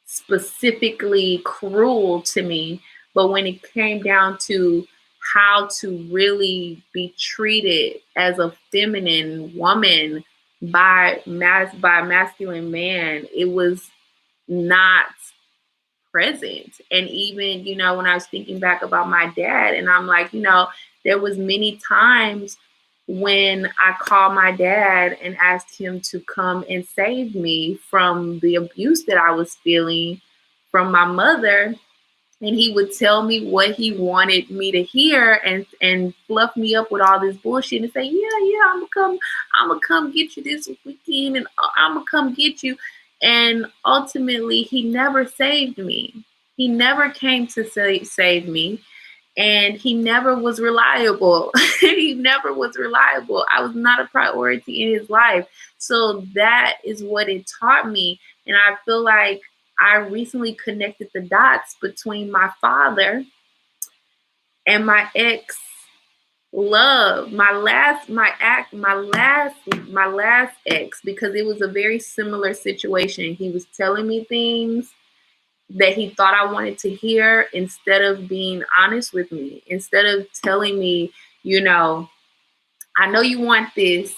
specifically cruel to me, but when it came down to how to really be treated as a feminine woman by a masculine man, it was not present. And even, when I was thinking back about my dad, and I'm like, there was many times when I called my dad and asked him to come and save me from the abuse that I was feeling from my mother. And he would tell me what he wanted me to hear and fluff me up with all this bullshit and say, yeah, I'm gonna come get you this weekend and I'm gonna come get you. And ultimately he never saved me. He never came to save me. And he never was reliable. He never was reliable. I was not a priority in his life. So that is what it taught me. And I feel like I recently connected the dots between my father and my ex love, my last ex, because it was a very similar situation. He was telling me things that he thought I wanted to hear instead of being honest with me, instead of telling me, I know you want this,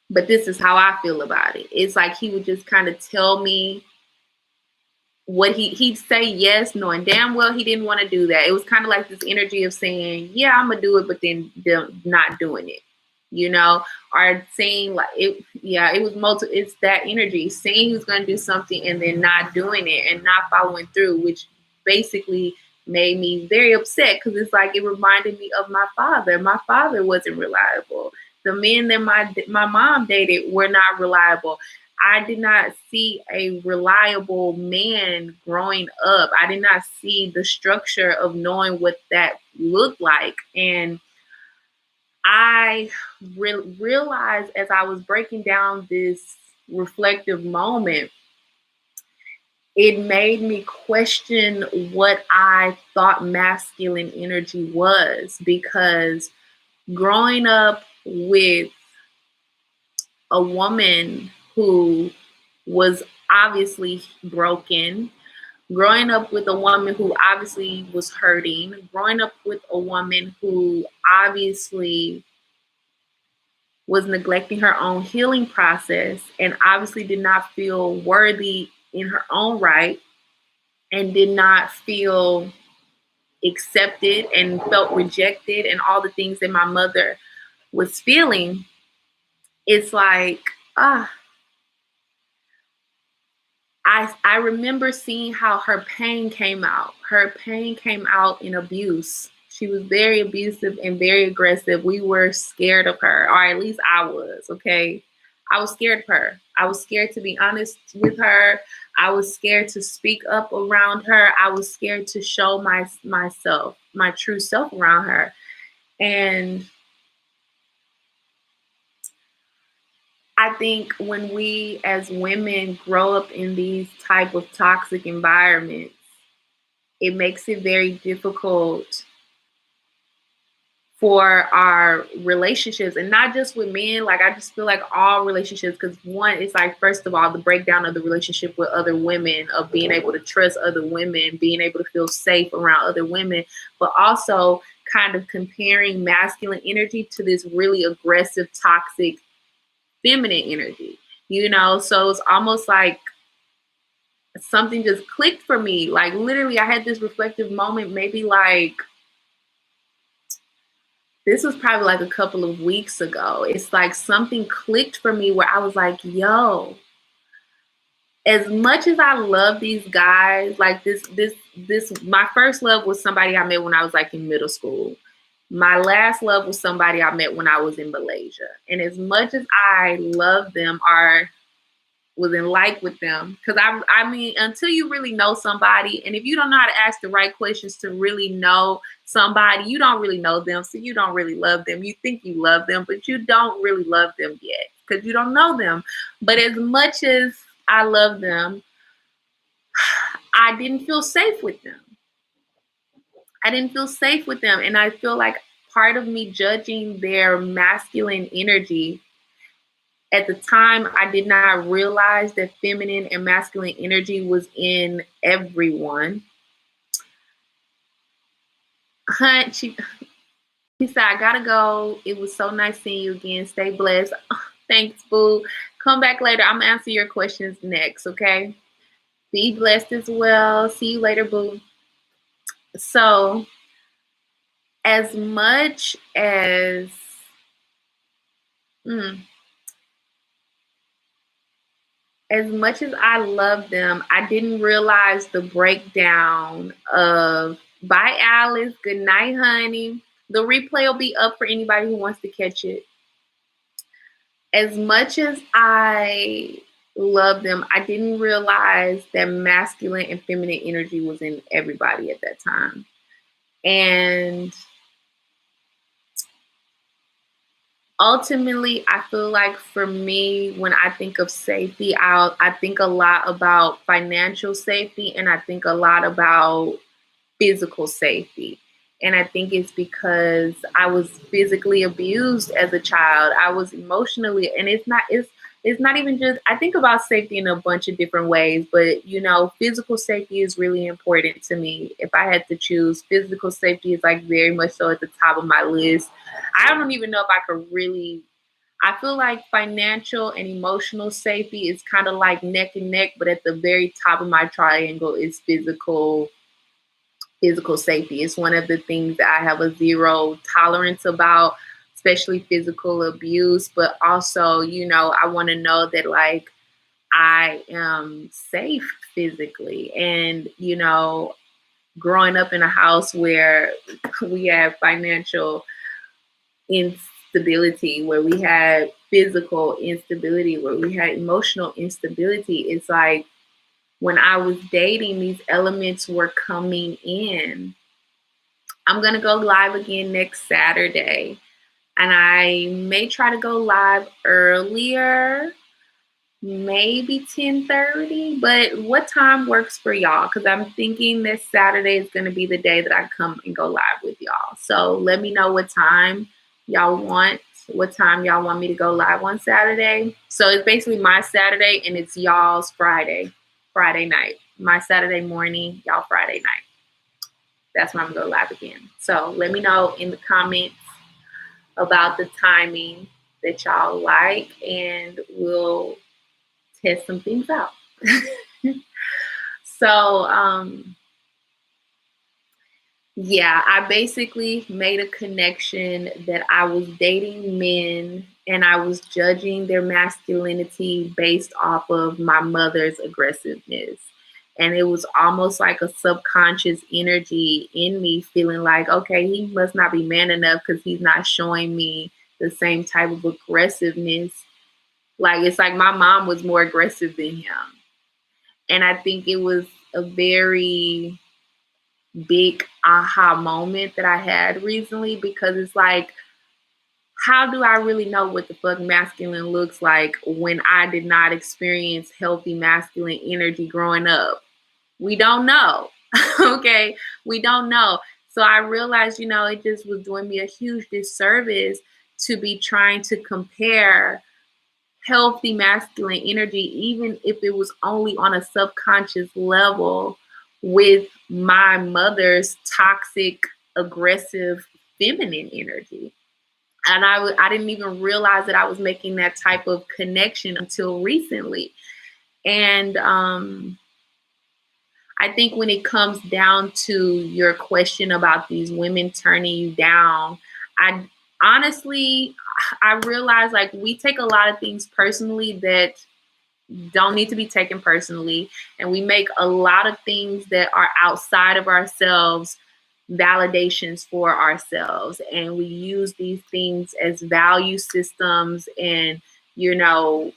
but this is how I feel about it. It's like he would just kind of tell me what he'd say yes, knowing damn well he didn't want to do that. It was kind of like this energy of saying, yeah, I'm gonna do it, but then not doing it. or saying like it. Yeah, it was multiple. It's that energy, saying he was going to do something and then not doing it and not following through, which basically made me very upset because it's like it reminded me of my father. My father wasn't reliable. The men that my mom dated were not reliable. I did not see a reliable man growing up. I did not see the structure of knowing what that looked like. And I realized as I was breaking down this reflective moment, it made me question what I thought masculine energy was, because growing up with a woman who was obviously broken, growing up with a woman who obviously was hurting, growing up with a woman who obviously was neglecting her own healing process and obviously did not feel worthy in her own right and did not feel accepted and felt rejected and all the things that my mother was feeling. It's like, I remember seeing how her pain came out. Her pain came out in abuse. She was very abusive and very aggressive. We were scared of her, or at least I was, okay? I was scared of her. I was scared to be honest with her. I was scared to speak up around her. I was scared to show myself, my true self around her. And I think when we as women grow up in these type of toxic environments, it makes it very difficult for our relationships, and not just with men. Like, I just feel like all relationships, because one, it's like, first of all, the breakdown of the relationship with other women, of being able to trust other women, being able to feel safe around other women, but also kind of comparing masculine energy to this really aggressive, toxic, feminine energy, So it's almost like something just clicked for me. Like, literally, I had this reflective moment, maybe like, this was probably like a couple of weeks ago. It's like something clicked for me where I was like, yo, as much as I love these guys, like my first love was somebody I met when I was like in middle school. My last love was somebody I met when I was in Malaysia. And as much as I love them, or was in like with them, because I mean, until you really know somebody, and if you don't know how to ask the right questions to really know somebody, you don't really know them, so you don't really love them. You think you love them, but you don't really love them yet because you don't know them. But as much as I love them, I didn't feel safe with them. And I feel like part of me judging their masculine energy at the time, I did not realize that feminine and masculine energy was in everyone. Hunt, she said, I gotta go. It was so nice seeing you again. Stay blessed. Thanks, boo. Come back later. I'm gonna answer your questions next, okay? Be blessed as well. See you later, boo. So, as much as I love them, I didn't realize the breakdown of, bye, Alice. Good night, honey. The replay will be up for anybody who wants to catch it. As much as I love them, I didn't realize that masculine and feminine energy was in everybody at that time. And ultimately, I feel like for me, when I think of safety, I think a lot about financial safety, and I think a lot about physical safety. And I think it's because I was physically abused as a child. I was emotionally, and it's not even just, I think about safety in a bunch of different ways, but physical safety is really important to me. If I had to choose, physical safety is like very much so at the top of my list. I don't even know if I could really, I feel like financial and emotional safety is kind of like neck and neck, but at the very top of my triangle is physical safety. Is one of the things that I have a zero tolerance about. especially physical abuse, but also, I want to know that like I am safe physically. And, growing up in a house where we have financial instability, where we had physical instability, where we had emotional instability, it's like when I was dating, these elements were coming in. I'm going to go live again next Saturday, and I may try to go live earlier, maybe 10:30, but what time works for y'all? Because I'm thinking this Saturday is going to be the day that I come and go live with y'all. So let me know what time y'all want, me to go live on Saturday. So it's basically my Saturday and it's y'all's Friday night. My Saturday morning, y'all Friday night. That's when I'm going to go live again. So let me know in the comments about the timing that y'all like, and we'll test some things out. So, yeah, I basically made a connection that I was dating men and I was judging their masculinity based off of my mother's aggressiveness. And it was almost like a subconscious energy in me feeling like, okay, he must not be man enough because he's not showing me the same type of aggressiveness. Like, it's like my mom was more aggressive than him. And I think it was a very big aha moment that I had recently, because it's like, how do I really know what the fuck masculine looks like when I did not experience healthy masculine energy growing up? We don't know. Okay, we don't know. So I realized, it just was doing me a huge disservice to be trying to compare healthy masculine energy, even if it was only on a subconscious level, with my mother's toxic, aggressive, feminine energy. And I didn't even realize that I was making that type of connection until recently. And I think when it comes down to your question about these women turning you down, I honestly, I realize like we take a lot of things personally that don't need to be taken personally. And we make a lot of things that are outside of ourselves validations for ourselves. And we use these things as value systems and,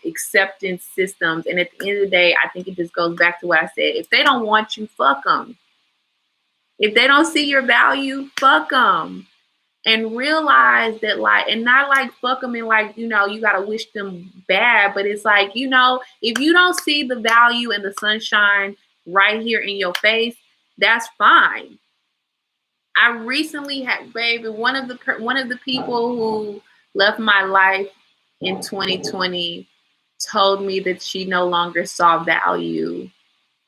acceptance systems. And at the end of the day, I think it just goes back to what I said. If they don't want you, fuck them. If they don't see your value, fuck them. And realize that, like, and not like fuck them and like, you got to wish them bad, but it's like, if you don't see the value and the sunshine right here in your face, that's fine. I recently had, baby, one of the people who left my life in 2020 told me that she no longer saw value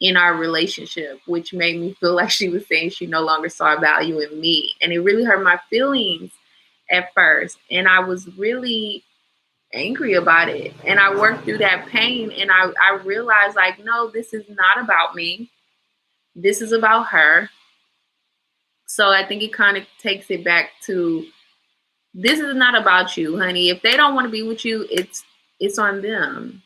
in our relationship, which made me feel like she was saying she no longer saw value in me. And it really hurt my feelings at first. And I was really angry about it. And I worked through that pain and I realized like, no, this is not about me. This is about her. So I think it kind of takes it back to, this is not about you, honey. If they don't want to be with you, it's on them.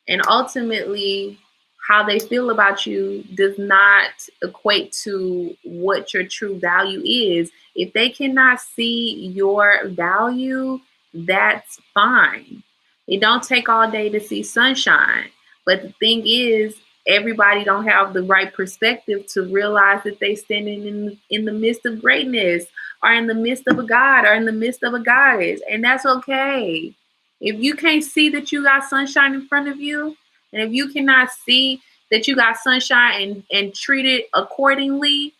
And ultimately, how they feel about you does not equate to what your true value is. If they cannot see your value, that's fine. It don't take all day to see sunshine. But the thing is, everybody don't have the right perspective to realize that they standing in the midst of greatness, or in the midst of a God, or in the midst of a goddess. And that's okay. If you can't see that you got sunshine in front of you, and if you cannot see that you got sunshine and treat it accordingly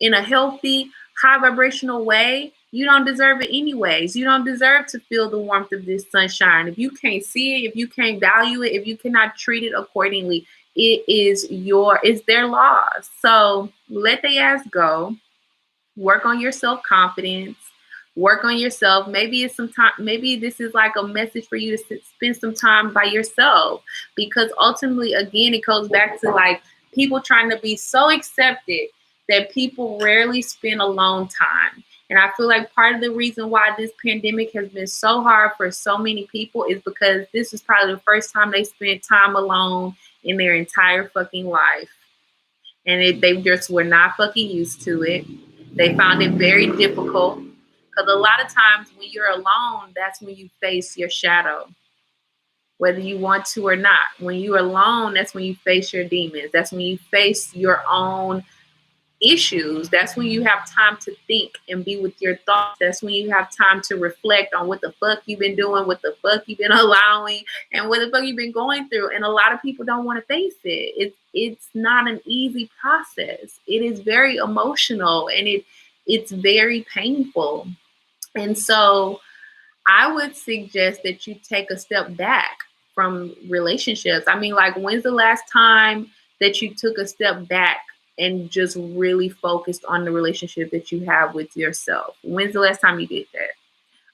in a healthy, high vibrational way, you don't deserve it anyways. You don't deserve to feel the warmth of this sunshine. If you can't see it, if you can't value it, if you cannot treat it accordingly, it's their loss. So let their ass go. Work on your self-confidence. Work on yourself. Maybe it's some time. Maybe this is like a message for you to spend some time by yourself, because ultimately, again, it goes back to like people trying to be so accepted that people rarely spend alone time. And I feel like part of the reason why this pandemic has been so hard for so many people is because this is probably the first time they spent time alone in their entire fucking life. And they just were not fucking used to it. They found it very difficult because a lot of times when you're alone, that's when you face your shadow, whether you want to or not. When you're alone, that's when you face your demons. That's when you face your own issues. That's when you have time to think and be with your thoughts. That's when you have time to reflect on what the fuck you've been doing, what the fuck you've been allowing, and what the fuck you've been going through. And a lot of people don't want to face it. It's not an easy process. It is very emotional and it's very painful. And so I would suggest that you take a step back from relationships. I mean, like, when's the last time that you took a step back and just really focused on the relationship that you have with yourself? When's the last time you did that?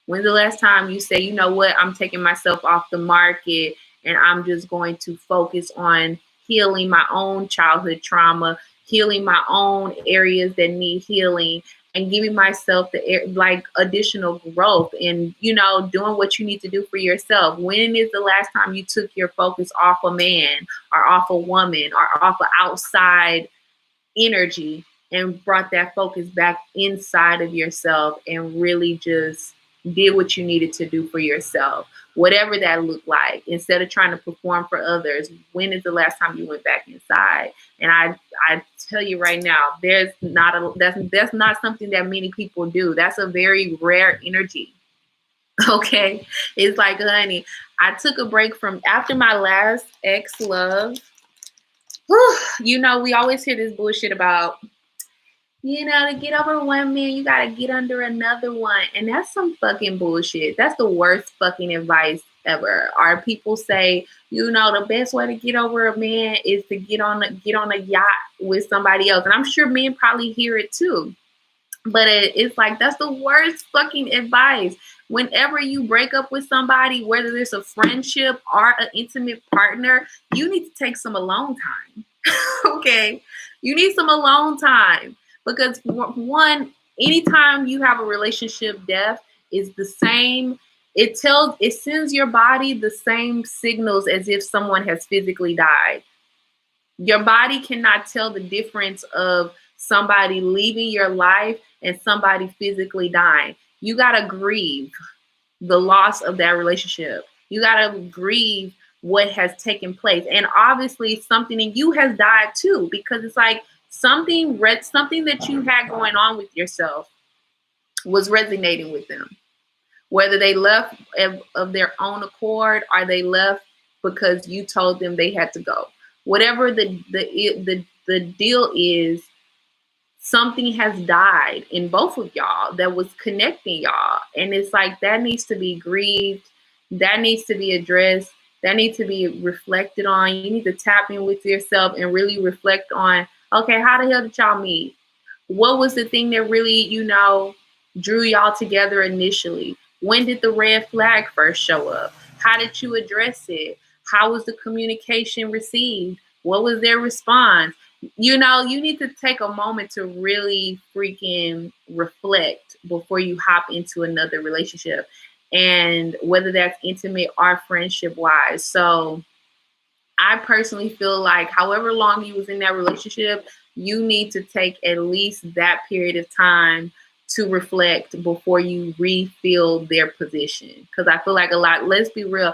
When's the last time you say, you know what, I'm taking myself off the market and I'm just going to focus on healing my own childhood trauma, healing my own areas that need healing, and giving myself the additional growth and, doing what you need to do for yourself? When is the last time you took your focus off a man or off a woman or off an outside energy and brought that focus back inside of yourself and really just did what you needed to do for yourself, whatever that looked like, instead of trying to perform for others? When is the last time you went back inside? And I tell you right now, that's not something that many people do. That's a very rare energy. Okay. It's like, honey, I took a break from after my last ex-love. We always hear this bullshit about, to get over one man, you got to get under another one. And that's some fucking bullshit. That's the worst fucking advice ever. Or people say, the best way to get over a man is to get on a yacht with somebody else. And I'm sure men probably hear it too. But it's like, that's the worst fucking advice. Whenever you break up with somebody, whether it's a friendship or an intimate partner, you need to take some alone time. Okay? You need some alone time. Because one, anytime you have a relationship death is the same. It sends your body the same signals as if someone has physically died. Your body cannot tell the difference of somebody leaving your life and somebody physically dying. You got to grieve the loss of that relationship. You got to grieve what has taken place. And obviously something in you has died too, because it's like something that you had going on with yourself was resonating with them. Whether they left of their own accord or they left because you told them they had to go. Whatever the deal is, something has died in both of y'all that was connecting y'all. And it's like, that needs to be grieved. That needs to be addressed. That needs to be reflected on. You need to tap in with yourself and really reflect on, okay, how the hell did y'all meet? What was the thing that really, drew y'all together initially? When did the red flag first show up? How did you address it? How was the communication received? What was their response? You need to take a moment to really freaking reflect before you hop into another relationship. And whether that's intimate or friendship wise. So I personally feel like however long you was in that relationship, you need to take at least that period of time to reflect before you refill their position. Because I feel like let's be real,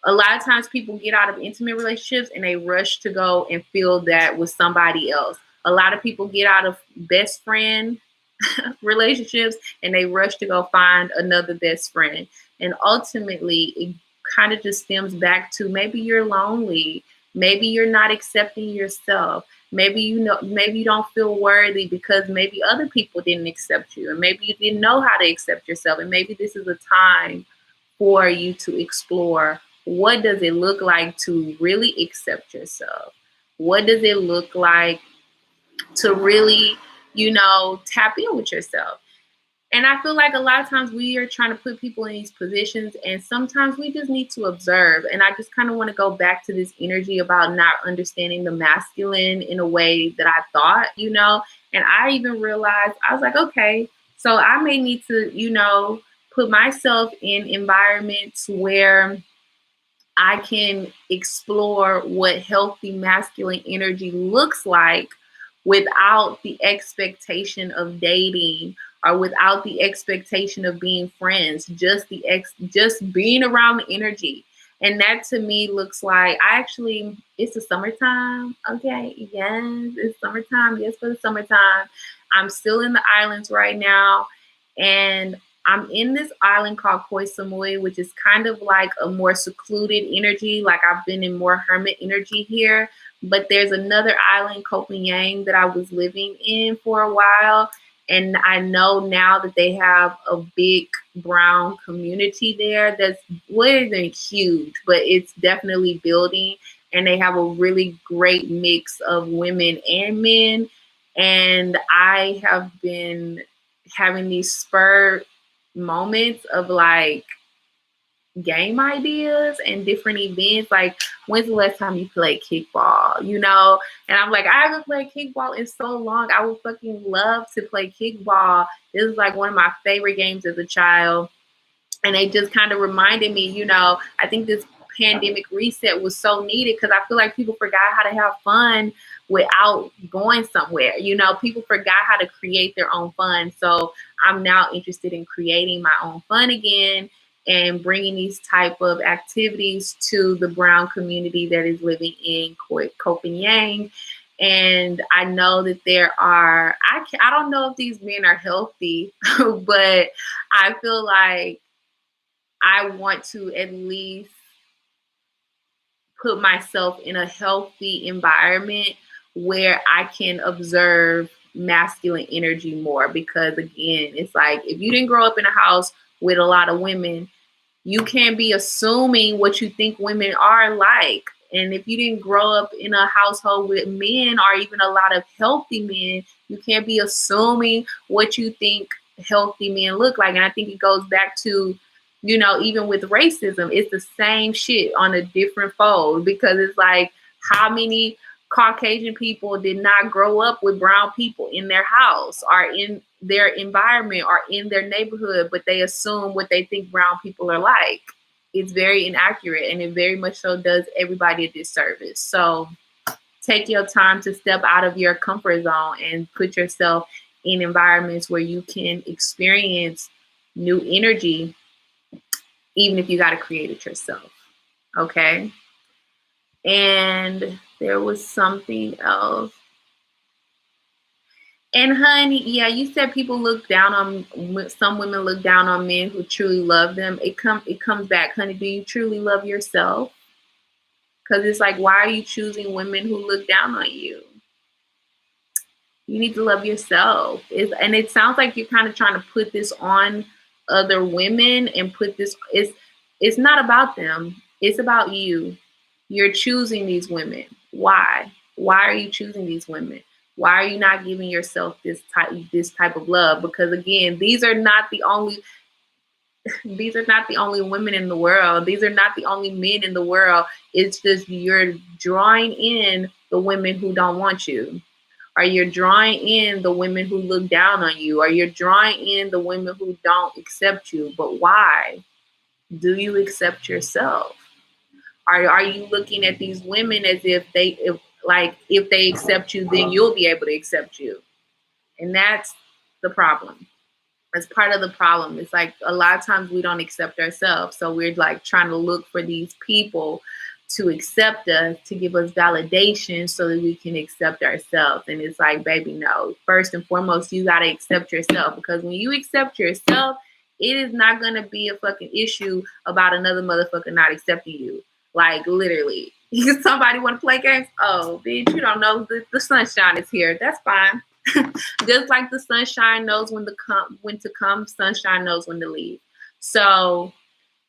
a lot of times people get out of intimate relationships and they rush to go and fill that with somebody else. A lot of people get out of best friend relationships and they rush to go find another best friend. And ultimately, it kind of just stems back to maybe you're lonely. Maybe you're not accepting yourself. Maybe you don't feel worthy because maybe other people didn't accept you, and maybe you didn't know how to accept yourself. And maybe this is a time for you to explore, what does it look like to really accept yourself? What does it look like to really, tap in with yourself? And I feel like a lot of times we are trying to put people in these positions, and sometimes we just need to observe. And I just kind of want to go back to this energy about not understanding the masculine in a way that I thought, And I even realized, I was like, okay, So I may need to, put myself in environments where I can explore what healthy masculine energy looks like without the expectation of dating or without the expectation of being friends, just being around the energy. And that to me looks like it's the summertime. Okay. Yes, it's summertime. Yes, for the summertime. I'm still in the islands right now. And I'm in this island called Koh Samui, which is kind of like a more secluded energy. Like I've been in more hermit energy here. But there's another island, Koh Yang, that I was living in for a while. And I know now that they have a big brown community there that's wasn't huge, but it's definitely building. And they have a really great mix of women and men. And I have been having these spur moments of like game ideas and different events. Like, when's the last time you played kickball? And I'm like, I haven't played kickball in so long. I would fucking love to play kickball. This is like one of my favorite games as a child. And they just kind of reminded me, I think this pandemic reset was so needed because I feel like people forgot how to have fun without going somewhere. People forgot how to create their own fun. So I'm now interested in creating my own fun again and bringing these type of activities to the brown community that is living in Koh Yang. And I know that I don't know if these men are healthy, but I feel like I want to at least put myself in a healthy environment where I can observe masculine energy more. Because again, it's like if you didn't grow up in a house with a lot of women, you can't be assuming what you think women are like. And if you didn't grow up in a household with men or even a lot of healthy men, you can't be assuming what you think healthy men look like. And I think it goes back to, even with racism, it's the same shit on a different fold, because it's like, how many Caucasian people did not grow up with brown people in their house or in their environment or in their neighborhood, but they assume what they think brown people are like. It's very inaccurate, and it very much so does everybody a disservice. So take your time to step out of your comfort zone and put yourself in environments where you can experience new energy, even if you got to create it yourself. Okay. And there was something else. And honey, yeah, you said people look down on, some women look down on men who truly love them. It comes back, honey. Do you truly love yourself? Because it's like, why are you choosing women who look down on you? You need to love yourself. And it sounds like you're kind of trying to put this on other women and it's not about them. It's about you. You're choosing these women. Why? Why are you choosing these women? Why are you not giving yourself this type of love? Because again, these are not the only women in the world. These are not the only men in the world. It's just you're drawing in the women who don't want you. Or you're drawing in the women who look down on you. Or you're drawing in the women who don't accept you. But why? Do you accept yourself? Are you looking at these women as if they accept you, then you'll be able to accept you? And that's the problem. That's part of the problem. It's like a lot of times we don't accept ourselves. So we're like trying to look for these people to accept us, to give us validation so that we can accept ourselves. And it's like, baby, no. First and foremost, you got to accept yourself, because when you accept yourself, it is not going to be a fucking issue about another motherfucker not accepting you. Like, literally. Somebody want to play games? Oh, bitch, you don't know the sunshine is here. That's fine. Just like the sunshine knows when to come, sunshine knows when to leave. So,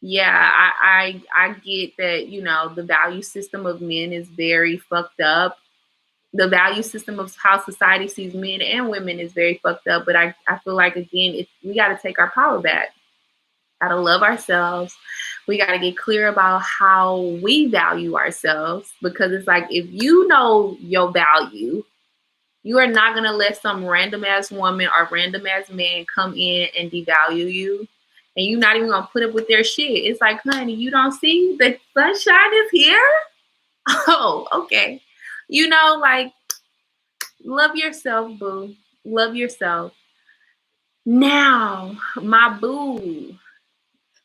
yeah, I get that, the value system of men is very fucked up. The value system of how society sees men and women is very fucked up. But I feel like, again, we got to take our power back. Got to love ourselves. We got to get clear about how we value ourselves, because it's like, if you know your value, You are not going to let some random ass woman or random ass man come in and devalue you. And you're not even going to put up with their shit. It's like, honey, you don't see the sunshine is here? Oh, okay. Like, love yourself, boo. Love yourself. Now, my boo,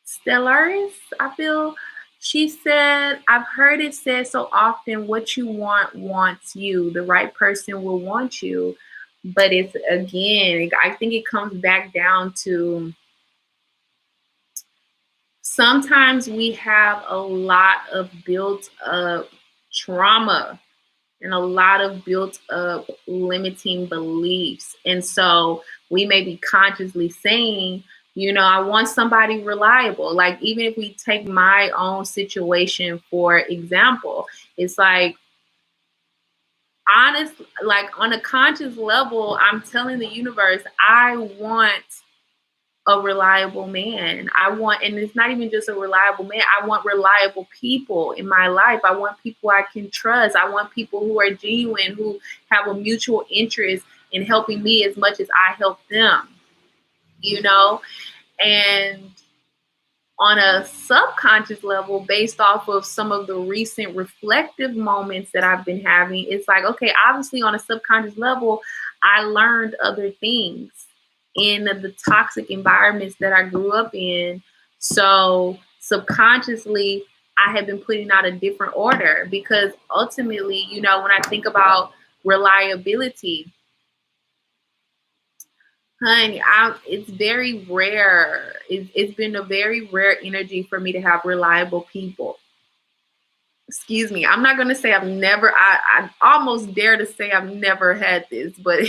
Stellaris, I feel she said, I've heard it said so often, what you want wants you. The right person will want you. But it's, again, I think it comes back down to sometimes we have a lot of built up trauma and a lot of built up limiting beliefs. And so we may be consciously saying, I want somebody reliable. Like, even if we take my own situation, for example, it's like, honest, like on a conscious level, I'm telling the universe, I want a reliable man. And it's not even just a reliable man. I want reliable people in my life. I want people I can trust. I want people who are genuine, who have a mutual interest in helping me as much as I help them, and on a subconscious level, based off of some of the recent reflective moments that I've been having, it's like, okay, obviously on a subconscious level, I learned other things in the toxic environments that I grew up in. So subconsciously, I have been putting out a different order, because ultimately, when I think about reliability, honey, it's very rare. It's been a very rare energy for me to have reliable people. Excuse me. I'm not going to say I almost dare to say I've never had this, but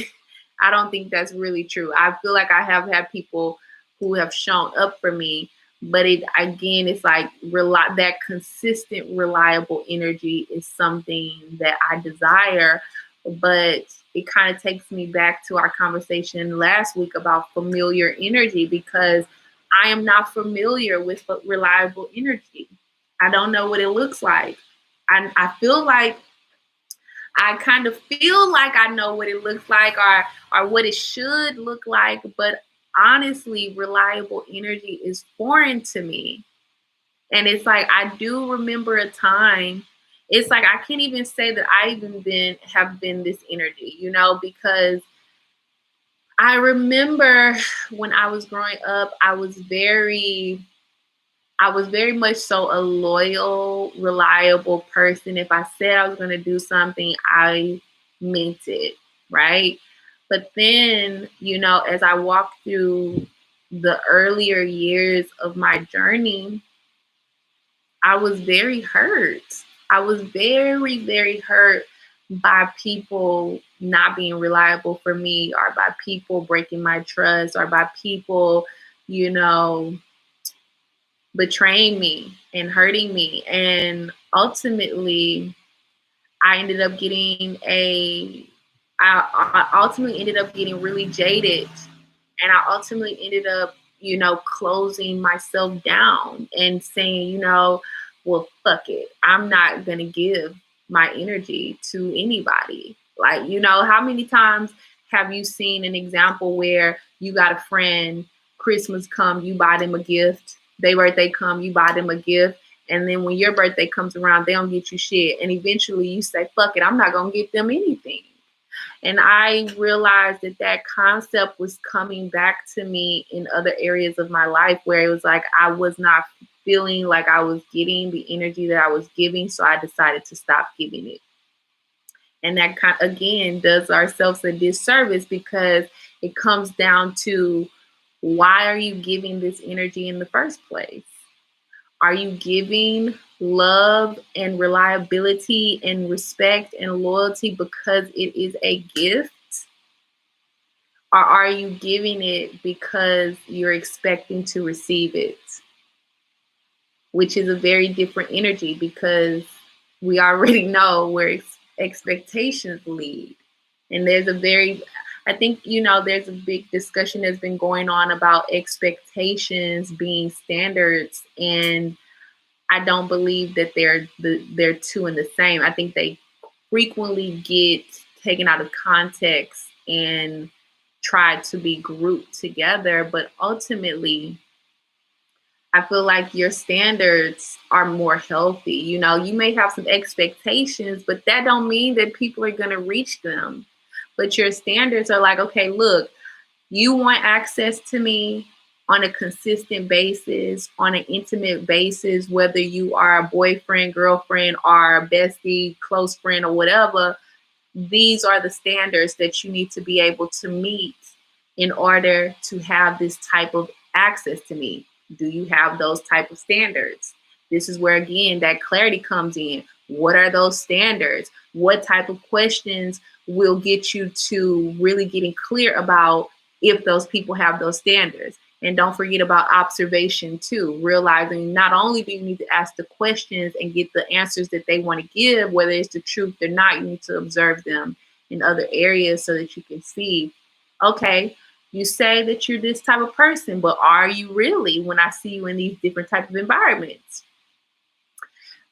I don't think that's really true. I feel like I have had people who have shown up for me, but it's like that consistent, reliable energy is something that I desire. But it kind of takes me back to our conversation last week about familiar energy, because I am not familiar with reliable energy. I don't know what it looks like. I feel like I kind of feel like I know what it looks like, or what it should look like, but honestly, reliable energy is foreign to me. And it's like, I do remember a time, it's like, I can't even say that have been this energy, because I remember when I was growing up, I was very much so a loyal, reliable person. If I said I was going to do something, I meant it, right? But then, as I walked through the earlier years of my journey, I was very hurt. I was very, very hurt by people not being reliable for me, or by people breaking my trust, or by people, betraying me and hurting me. And ultimately, I ended up getting I ultimately ended up getting really jaded. And I ultimately ended up, closing myself down and saying, well, fuck it. I'm not going to give my energy to anybody. Like, how many times have you seen an example where you got a friend, Christmas come, you buy them a gift, their birthday come, you buy them a gift, and then when your birthday comes around, they don't get you shit. And eventually you say, fuck it, I'm not going to get them anything. And I realized that concept was coming back to me in other areas of my life, where it was like I was not feeling like I was getting the energy that I was giving. So I decided to stop giving it. And that again does ourselves a disservice, because it comes down to, why are you giving this energy in the first place? Are you giving love and reliability and respect and loyalty because it is a gift? Or are you giving it because you're expecting to receive it? Which is a very different energy, because we already know where expectations lead. And there's there's a big discussion that's been going on about expectations being standards. And I don't believe that they're two in the same. I think they frequently get taken out of context and tried to be grouped together. But ultimately, I feel like your standards are more healthy. You know, you may have some expectations, but that don't mean that people are going to reach them. But your standards are like, okay, look, you want access to me on a consistent basis, on an intimate basis, whether you are a boyfriend, girlfriend, or a bestie, close friend, or whatever. These are the standards that you need to be able to meet in order to have this type of access to me. Do you have those type of standards? This is where, again, that clarity comes in. What are those standards? What type of questions will get you to really getting clear about if those people have those standards? And don't forget about observation too, realizing not only do you need to ask the questions and get the answers that they want to give, whether it's the truth or not, you need to observe them in other areas so that you can see, okay, you say that you're this type of person, but are you really when I see you in these different type of environments?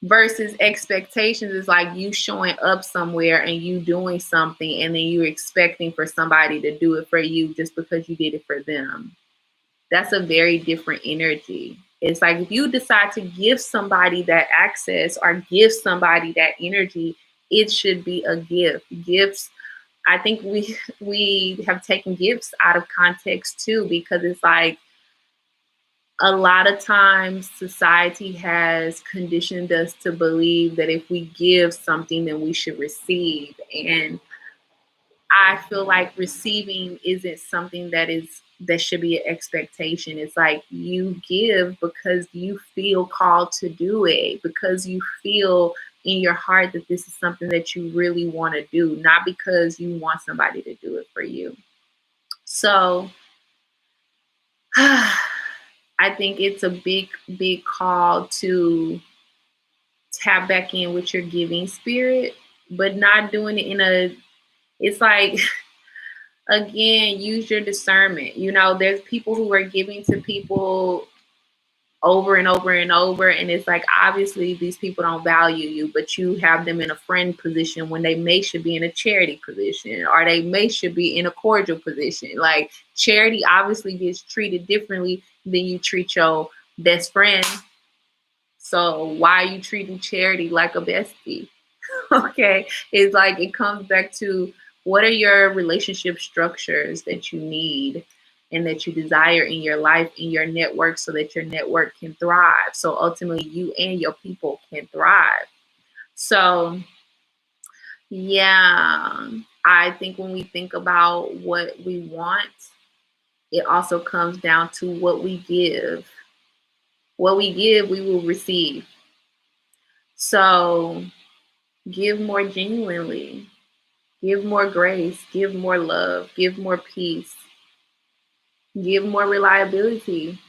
Versus expectations is like you showing up somewhere and you doing something and then you're expecting for somebody to do it for you just because you did it for them. That's a very different energy. It's like if you decide to give somebody that access or give somebody that energy, it should be a gift. Gifts, I think we have taken gifts out of context too, because it's like a lot of times society has conditioned us to believe that if we give something, then we should receive. And I feel like receiving isn't something that should be an expectation. It's like you give because you feel called to do it, because you feel in your heart that this is something that you really want to do, not because you want somebody to do it for you. So I think it's a big call to tap back in with your giving spirit, but not doing it it's like, again, use your discernment. You know, there's people who are giving to people over and over and over, and it's like obviously these people don't value you, but you have them in a friend position when they may should be in a charity position, or they may should be in a cordial position. Like charity obviously gets treated differently than you treat your best friend. So why are you treating charity like a bestie? Okay, it's like it comes back to what are your relationship structures that you need and that you desire in your life, in your network, so that your network can thrive. So ultimately, you and your people can thrive. So, yeah, I think when we think about what we want, it also comes down to what we give. What we give, we will receive. So, give more genuinely. Give more grace, give more love, give more peace, give more reliability.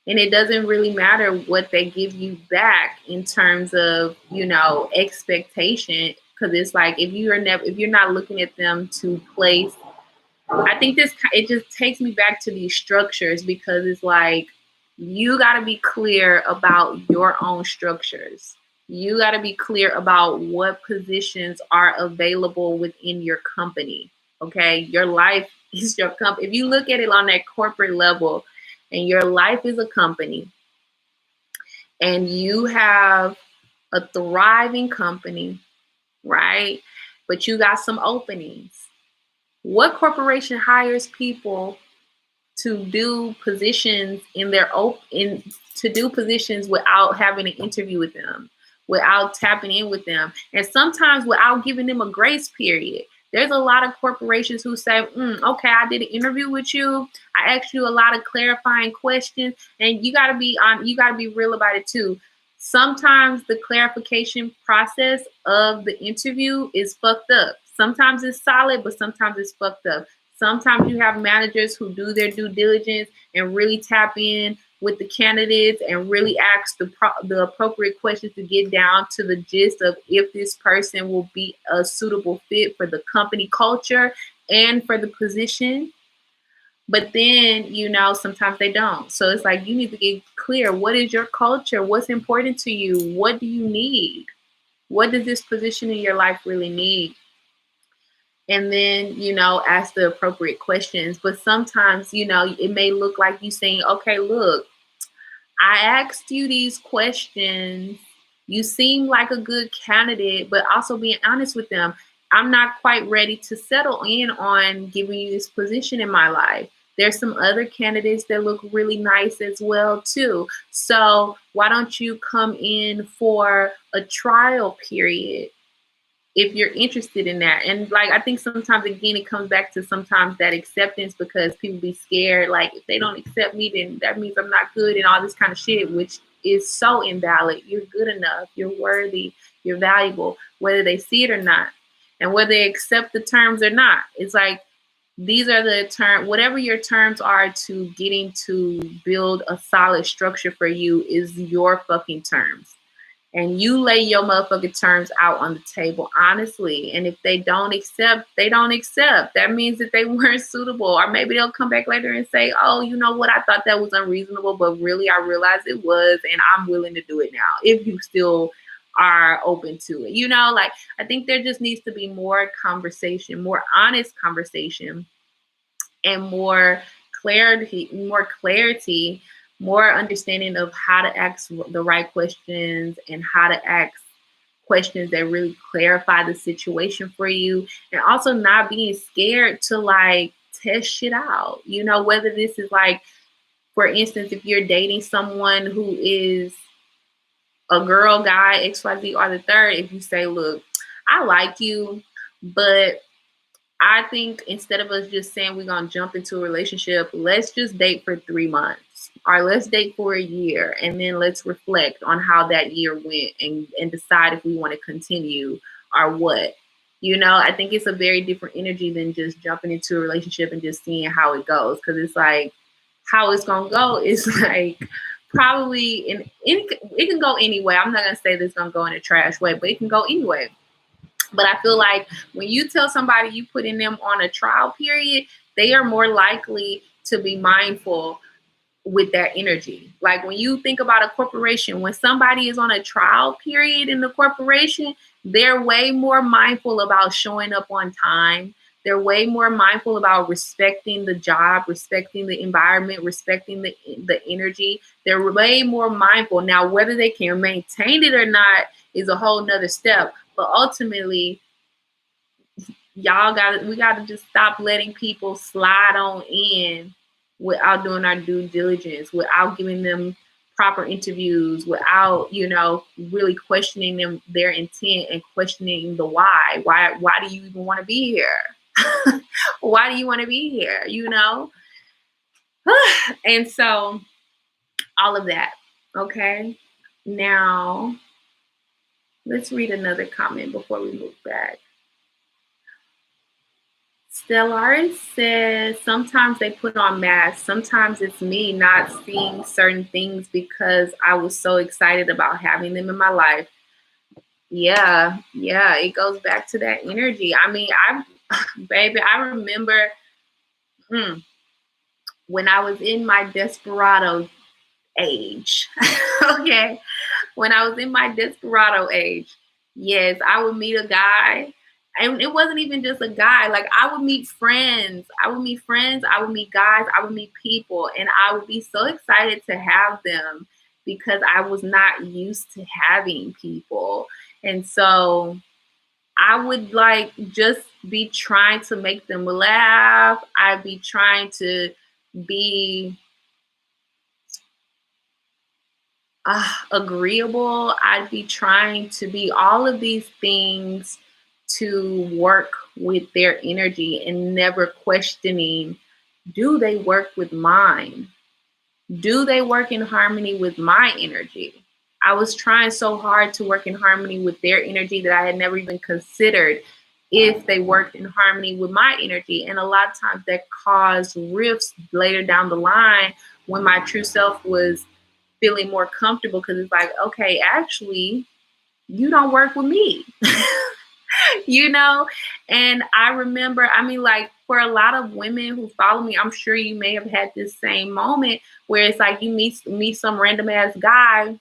And it doesn't really matter what they give you back in terms of, expectation. Because it's like if you're not looking at them to place, I think it just takes me back to these structures, because it's like you got to be clear about your own structures. You got to be clear about what positions are available within your company. Okay. Your life is your company. If you look at it on that corporate level and your life is a company and you have a thriving company, right? But you got some openings. What corporation hires people to do positions to do positions without having an interview with them, without tapping in with them, and sometimes without giving them a grace period? There's a lot of corporations who say, okay, I did an interview with you. I asked you a lot of clarifying questions, and you gotta be real about it too. Sometimes the clarification process of the interview is fucked up. Sometimes it's solid, but sometimes it's fucked up. Sometimes you have managers who do their due diligence and really tap in with the candidates and really ask the appropriate questions to get down to the gist of if this person will be a suitable fit for the company culture and for the position. But then, sometimes they don't. So it's like you need to get clear. What is your culture? What's important to you? What do you need? What does this position in your life really need? And then, ask the appropriate questions. But sometimes, it may look like you saying, okay, look, I asked you these questions. You seem like a good candidate, but also being honest with them. I'm not quite ready to settle in on giving you this position in my life. There's some other candidates that look really nice as well too. So why don't you come in for a trial period if you're interested in that? And like, I think sometimes again it comes back to sometimes that acceptance, because people be scared, like if they don't accept me then that means I'm not good and all this kind of shit, which is so invalid. You're good enough, you're worthy, you're valuable, whether they see it or not, and whether they accept the terms or not. It's like, these are the term, whatever your terms are to getting to build a solid structure for you is your fucking terms. And you lay your motherfucking terms out on the table honestly. And if they don't accept, they don't accept. That means that they weren't suitable. Or maybe they'll come back later and say, oh, you know what? I thought that was unreasonable, but really I realized it was, and I'm willing to do it now. If you still are open to it. Like, I think there just needs to be more conversation, more honest conversation, and more clarity, more understanding of how to ask the right questions and how to ask questions that really clarify the situation for you, and also not being scared to like test shit out. Whether this is like, for instance, if you're dating someone who is a girl, guy, XYZ, or the third, if you say, look, I like you, but I think instead of us just saying we're going to jump into a relationship, let's just date for 3 months, or let's date for a year, and then let's reflect on how that year went and decide if we want to continue or what. I think it's a very different energy than just jumping into a relationship and just seeing how it goes. Because it's like, how it's going to go is like, probably, it can go anyway. I'm not going to say this going to go in a trash way, but it can go anyway. But I feel like when you tell somebody you putting them on a trial period, they are more likely to be mindful with that energy. Like when you think about a corporation, when somebody is on a trial period in the corporation, they're way more mindful about showing up on time. They're way more mindful about respecting the job, respecting the environment, respecting the energy. They're way more mindful. Now, whether they can maintain it or not is a whole nother step. But ultimately, we gotta just stop letting people slide on in without doing our due diligence, without giving them proper interviews, without, really questioning their intent and questioning the why. Why do you even want to be here? Why do you want to be here? And so all of that. Okay. Now let's read another comment before we move back. Stellaris says, sometimes they put on masks. Sometimes it's me not seeing certain things because I was so excited about having them in my life. Yeah, it goes back to that energy. I mean, I remember when I was in my desperado age. Okay. When I was in my desperado age, yes, I would meet a guy. And it wasn't even just a guy. Like, I would meet friends. I would meet guys. I would meet people. And I would be so excited to have them because I was not used to having people. And so I would like just be trying to make them laugh. I'd be trying to be agreeable. I'd be trying to be all of these things to work with their energy and never questioning, do they work with mine? Do they work in harmony with my energy? I was trying so hard to work in harmony with their energy that I had never even considered if they worked in harmony with my energy. And a lot of times that caused rifts later down the line when my true self was feeling more comfortable, because it's like, okay, actually, you don't work with me. And I remember, like, for a lot of women who follow me, I'm sure you may have had this same moment where it's like you meet some random ass guy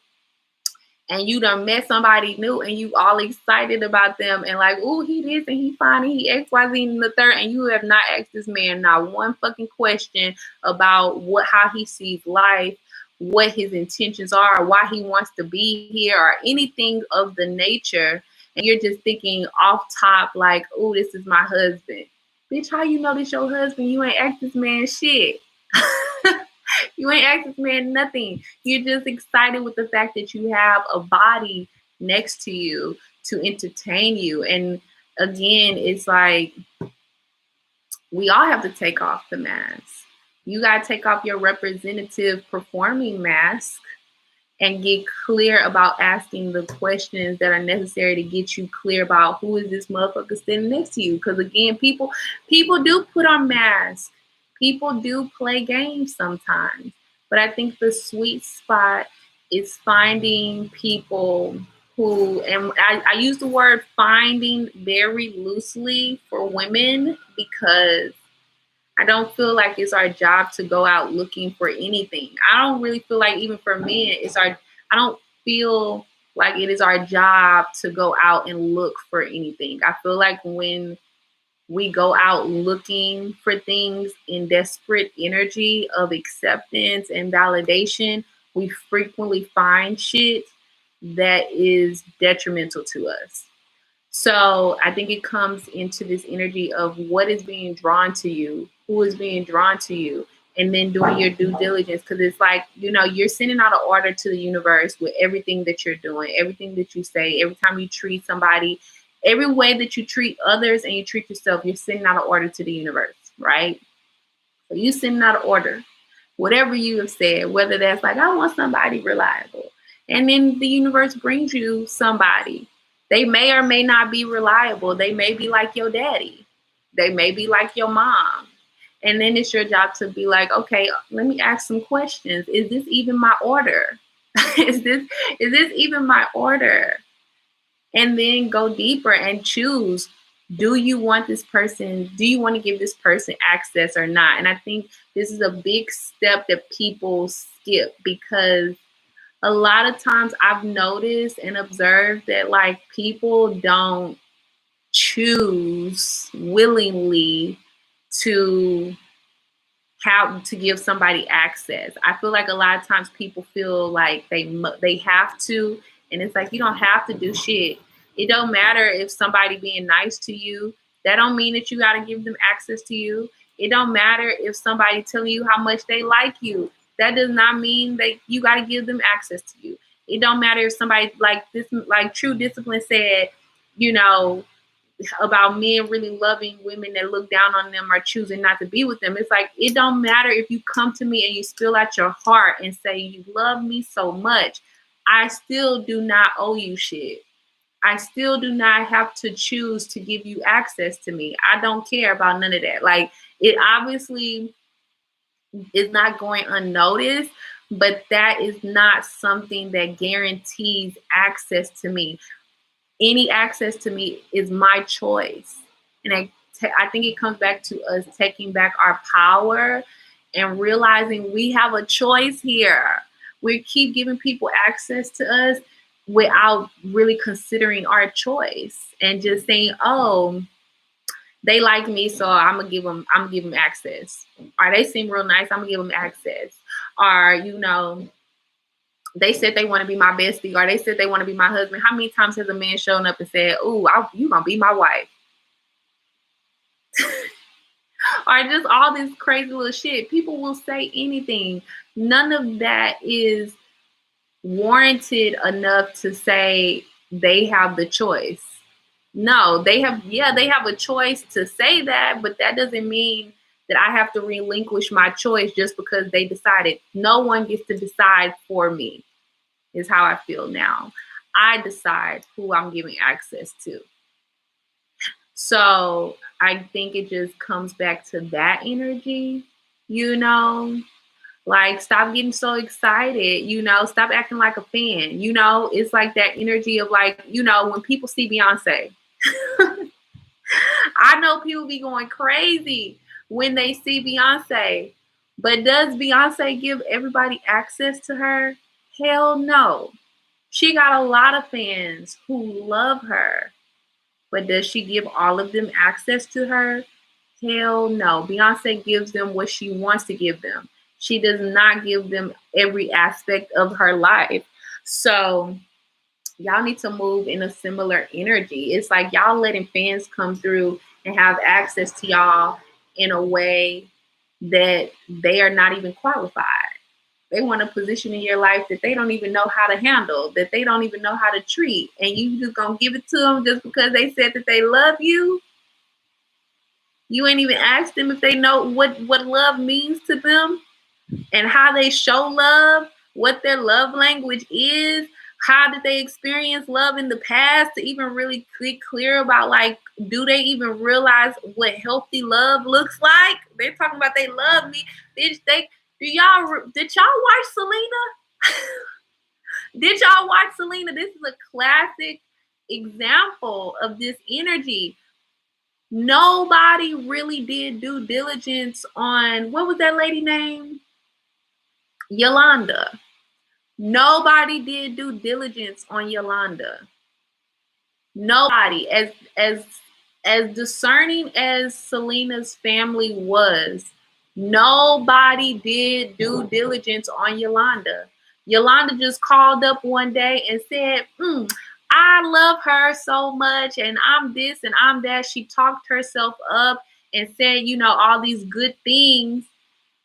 and you done met somebody new and you all excited about them and like, ooh, he this and he fine and he XYZ and the third, and you have not asked this man not one fucking question about how he sees life, what his intentions are, why he wants to be here, or anything of the nature. And you're just thinking off top like, ooh, this is my husband. Bitch, how you know this your husband? You ain't asked this man shit. You ain't asked this man nothing. You're just excited with the fact that you have a body next to you to entertain you. And again, it's like we all have to take off the mask. You got to take off your representative performing mask and get clear about asking the questions that are necessary to get you clear about who is this motherfucker standing next to you. Because again, people do put on masks. People do play games sometimes. But I think the sweet spot is finding people who, and I use the word finding very loosely for women, because I don't feel like it's our job to go out looking for anything. I don't really feel like even for men, I don't feel like it is our job to go out and look for anything. I feel like when we go out looking for things in desperate energy of acceptance and validation, we frequently find shit that is detrimental to us. So I think it comes into this energy of what is being drawn to you, who is being drawn to you, and then doing your due diligence. Because it's like, you're sending out an order to the universe with everything that you're doing, everything that you say, every time you treat somebody, every way that you treat others and you treat yourself, you're sending out an order to the universe, right? So you sending out an order, whatever you have said, whether that's like, I want somebody reliable. And then the universe brings you somebody. They may or may not be reliable. They may be like your daddy. They may be like your mom. And then it's your job to be like, okay, let me ask some questions. Is this even my order? is this even my order? And then go deeper and choose. Do you want this person? Do you want to give this person access or not? And I think this is a big step that people skip, because a lot of times I've noticed and observed that like people don't choose willingly to have to give somebody access. I feel like a lot of times people feel like they have to, and it's like, you don't have to do shit. It don't matter if somebody being nice to you. That don't mean that you got to give them access to you. It don't matter if somebody telling you how much they like you. That does not mean that you got to give them access to you. It don't matter if somebody like True Discipline said, about men really loving women that look down on them or choosing not to be with them. It's like, it don't matter if you come to me and you spill out your heart and say you love me so much. I still do not owe you shit. I still do not have to choose to give you access to me. I don't care about none of that. Like, it obviously is not going unnoticed, but that is not something that guarantees access to me. Any access to me is my choice. And I think it comes back to us taking back our power and realizing we have a choice here. We keep giving people access to us without really considering our choice and just saying, oh, they like me, so I'm gonna give them access. Or they seem real nice, I'm gonna give them access. Or, they said they want to be my bestie, or they said they want to be my husband. How many times has a man shown up and said, "Ooh, you gonna be my wife?" Or just all this crazy little shit. People will say anything. None of that is warranted enough to say they have the choice. No, they have a choice to say that, but that doesn't mean that I have to relinquish my choice just because they decided. No one gets to decide for me, is how I feel now. I decide who I'm giving access to. So I think it just comes back to that energy, like, stop getting so excited, stop acting like a fan, it's like that energy of like, when people see Beyonce, I know people be going crazy when they see Beyonce, but does Beyonce give everybody access to her? Hell no. She got a lot of fans who love her. But does she give all of them access to her? Hell no. Beyonce gives them what she wants to give them. She does not give them every aspect of her life. So y'all need to move in a similar energy. It's like y'all letting fans come through and have access to y'all in a way that they are not even qualified. They want a position in your life that they don't even know how to handle, that they don't even know how to treat. And you just gonna give it to them just because they said that they love you? You ain't even asked them if they know what love means to them and how they show love, what their love language is. How did they experience love in the past to even really get clear about, like, do they even realize what healthy love looks like? They're talking about they love me. Did y'all watch Selena? Did y'all watch Selena? This is a classic example of this energy. Nobody really did due diligence on, what was that lady name? Yolanda. Nobody did due diligence on Yolanda. Nobody. As discerning as Selena's family was, nobody did due diligence on Yolanda. Yolanda just called up one day and said, I love her so much, and I'm this and I'm that. She talked herself up and said, all these good things,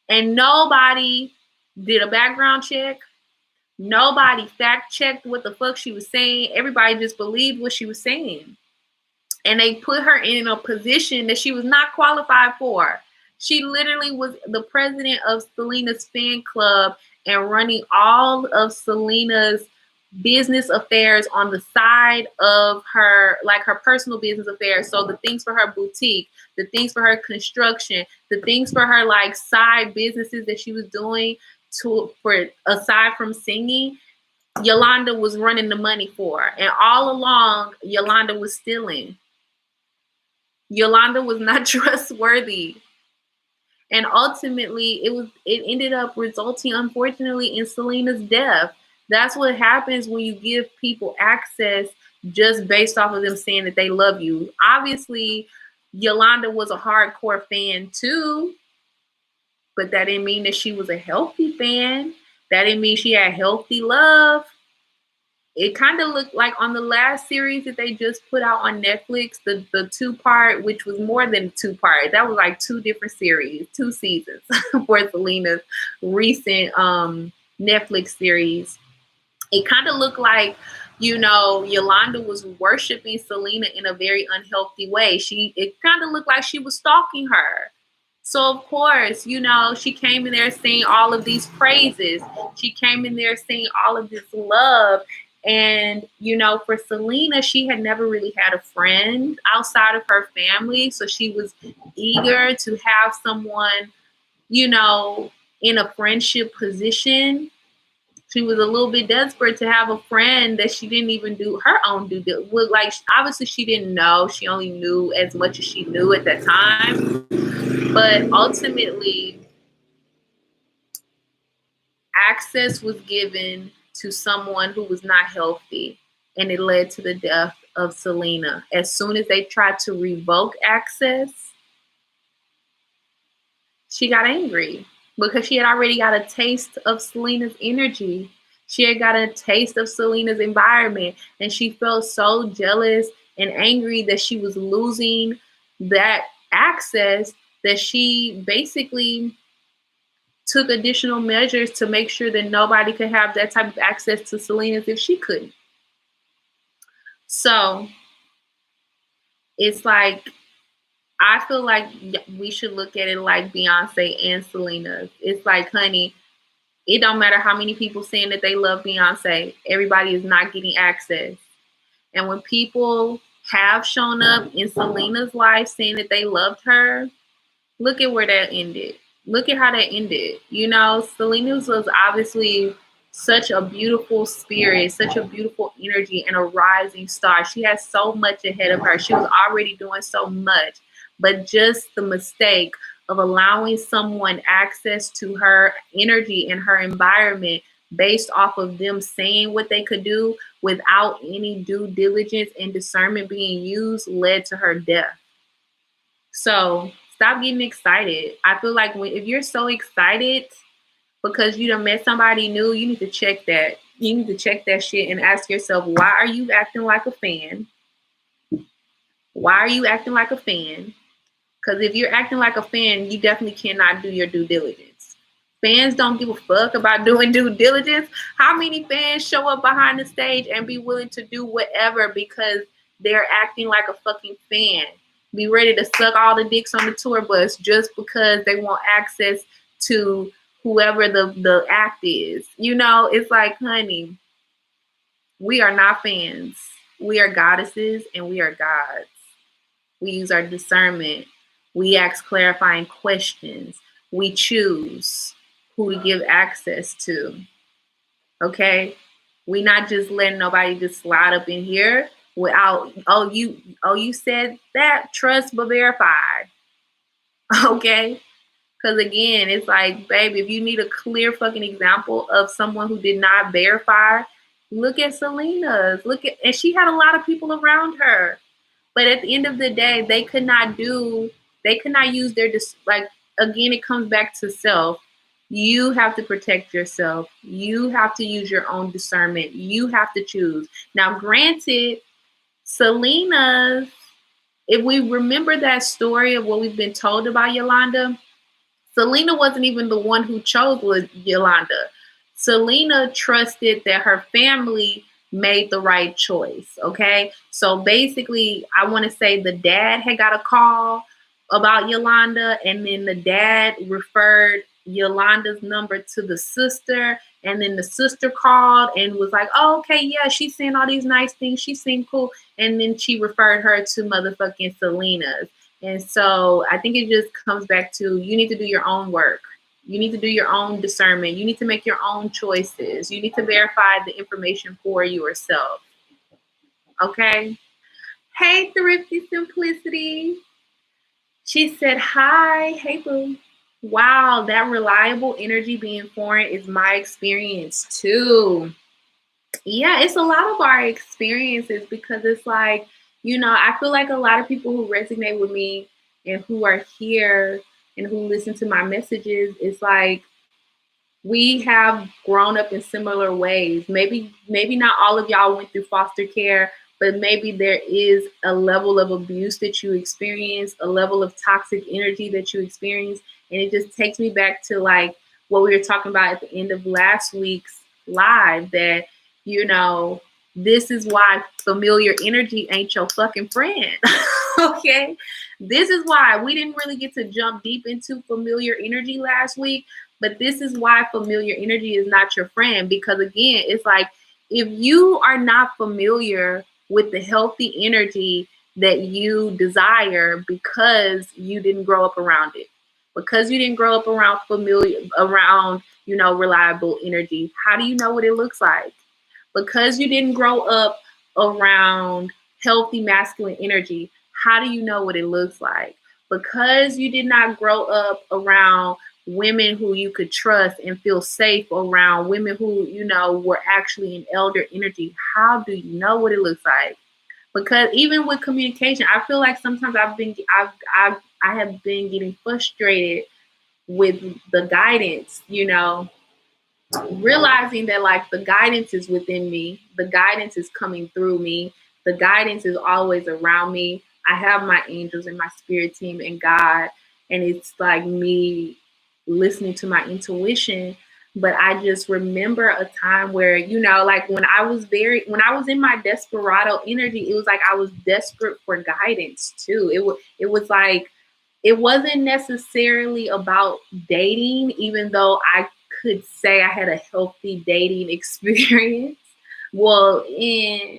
and nobody did a background check. Nobody fact checked what the fuck she was saying. Everybody just believed what she was saying. And they put her in a position that she was not qualified for. She literally was the president of Selena's fan club and running all of Selena's business affairs on the side of her, like her personal business affairs. So the things for her boutique, the things for her construction, the things for her like side businesses that she was doing for aside from singing, Yolanda was running the money for. And all along, Yolanda was stealing. Yolanda was not trustworthy. And ultimately, it ended up resulting, unfortunately, in Selena's death. That's what happens when you give people access just based off of them saying that they love you. Obviously, Yolanda was a hardcore fan too, but that didn't mean that she was a healthy fan. That didn't mean she had healthy love. It kind of looked like on the last series that they just put out on Netflix, the 2-part, which was more than 2-part. That was like 2 different series, 2 seasons for Selena's recent Netflix series. It kind of looked like, Yolanda was worshiping Selena in a very unhealthy way. It kind of looked like she was stalking her. So, of course, she came in there saying all of these praises. She came in there saying all of this love. And, for Selena, she had never really had a friend outside of her family. So she was eager to have someone, in a friendship position. She was a little bit desperate to have a friend that she didn't even do her own due diligence. Like, obviously, she didn't know. She only knew as much as she knew at that time. But ultimately, access was given to someone who was not healthy, and it led to the death of Selena. As soon as they tried to revoke access, she got angry because she had already got a taste of Selena's energy. She had got a taste of Selena's environment, and she felt so jealous and angry that she was losing that access that she basically took additional measures to make sure that nobody could have that type of access to Selena if she couldn't. So it's like, I feel like we should look at it like Beyonce and Selena. It's like, honey, it don't matter how many people saying that they love Beyonce. Everybody is not getting access. And when people have shown up in Selena's life saying that they loved her, look at where that ended. Look at how that ended. Selena's was obviously such a beautiful spirit, such a beautiful energy, and a rising star. She has so much ahead of her. She was already doing so much, but just the mistake of allowing someone access to her energy and her environment based off of them saying what they could do without any due diligence and discernment being used led to her death. So stop getting excited. I feel like if you're so excited because you done met somebody new, you need to check that. You need to check that shit and ask yourself, why are you acting like a fan? Why are you acting like a fan? Because if you're acting like a fan, you definitely cannot do your due diligence. Fans don't give a fuck about doing due diligence. How many fans show up behind the stage and be willing to do whatever because they're acting like a fucking fan? Be ready to suck all the dicks on the tour bus just because they want access to whoever the act is. You know, it's like, honey, we are not fans. We are goddesses and we are gods. We use our discernment. We ask clarifying questions. We choose who we give access to. Okay? We not just letting nobody just slide up in here without, you said that, trust but verify. Okay? Because again, it's like, baby, if you need a clear fucking example of someone who did not verify, look at Selena's. And she had a lot of people around her. But at the end of the day, they could not use their, again, it comes back to self. You have to protect yourself. You have to use your own discernment. You have to choose. Now, granted, Selena's, if we remember that story of what we've been told about Yolanda, Selena wasn't even the one who chose Yolanda. Selena trusted that her family made the right choice. Okay. So basically, I want to say the dad had got a call about Yolanda, and then the dad referred Yolanda's number to the sister, and then the sister called and was like, oh, okay, yeah, she's saying all these nice things. She seemed cool. And then she referred her to motherfucking Selena's. And so I think it just comes back to, you need to do your own work. You need to do your own discernment. You need to make your own choices. You need to verify the information for yourself. Okay? Hey, Thrifty Simplicity. She said, hi. Hey, boo. Wow, that reliable energy being foreign is my experience too. Yeah, it's a lot of our experiences because it's like, I feel like a lot of people who resonate with me and who are here and who listen to my messages, it's like we have grown up in similar ways. Maybe not all of y'all went through foster care, but maybe there is a level of abuse that you experience, a level of toxic energy that you experience. And it just takes me back to like what we were talking about at the end of last week's live, that, this is why familiar energy ain't your fucking friend. Okay? This is why we didn't really get to jump deep into familiar energy last week, but this is why familiar energy is not your friend. Because again, it's like, if you are not familiar with the healthy energy that you desire because you didn't grow up around it, because you didn't grow up around reliable energy, how do you know what it looks like? Because you didn't grow up around healthy masculine energy, how do you know what it looks like? Because you did not grow up around women who you could trust and feel safe around, women who, were actually in elder energy, how do you know what it looks like? Because even with communication, I feel like sometimes I have been getting frustrated with the guidance, realizing that like the guidance is within me, the guidance is coming through me, the guidance is always around me. I have my angels and my spirit team and God, and it's like me listening to my intuition. But I just remember a time where, like when I was in my desperado energy, it was like I was desperate for guidance too. It was like, it wasn't necessarily about dating, even though I could say I had a healthy dating experience. Well,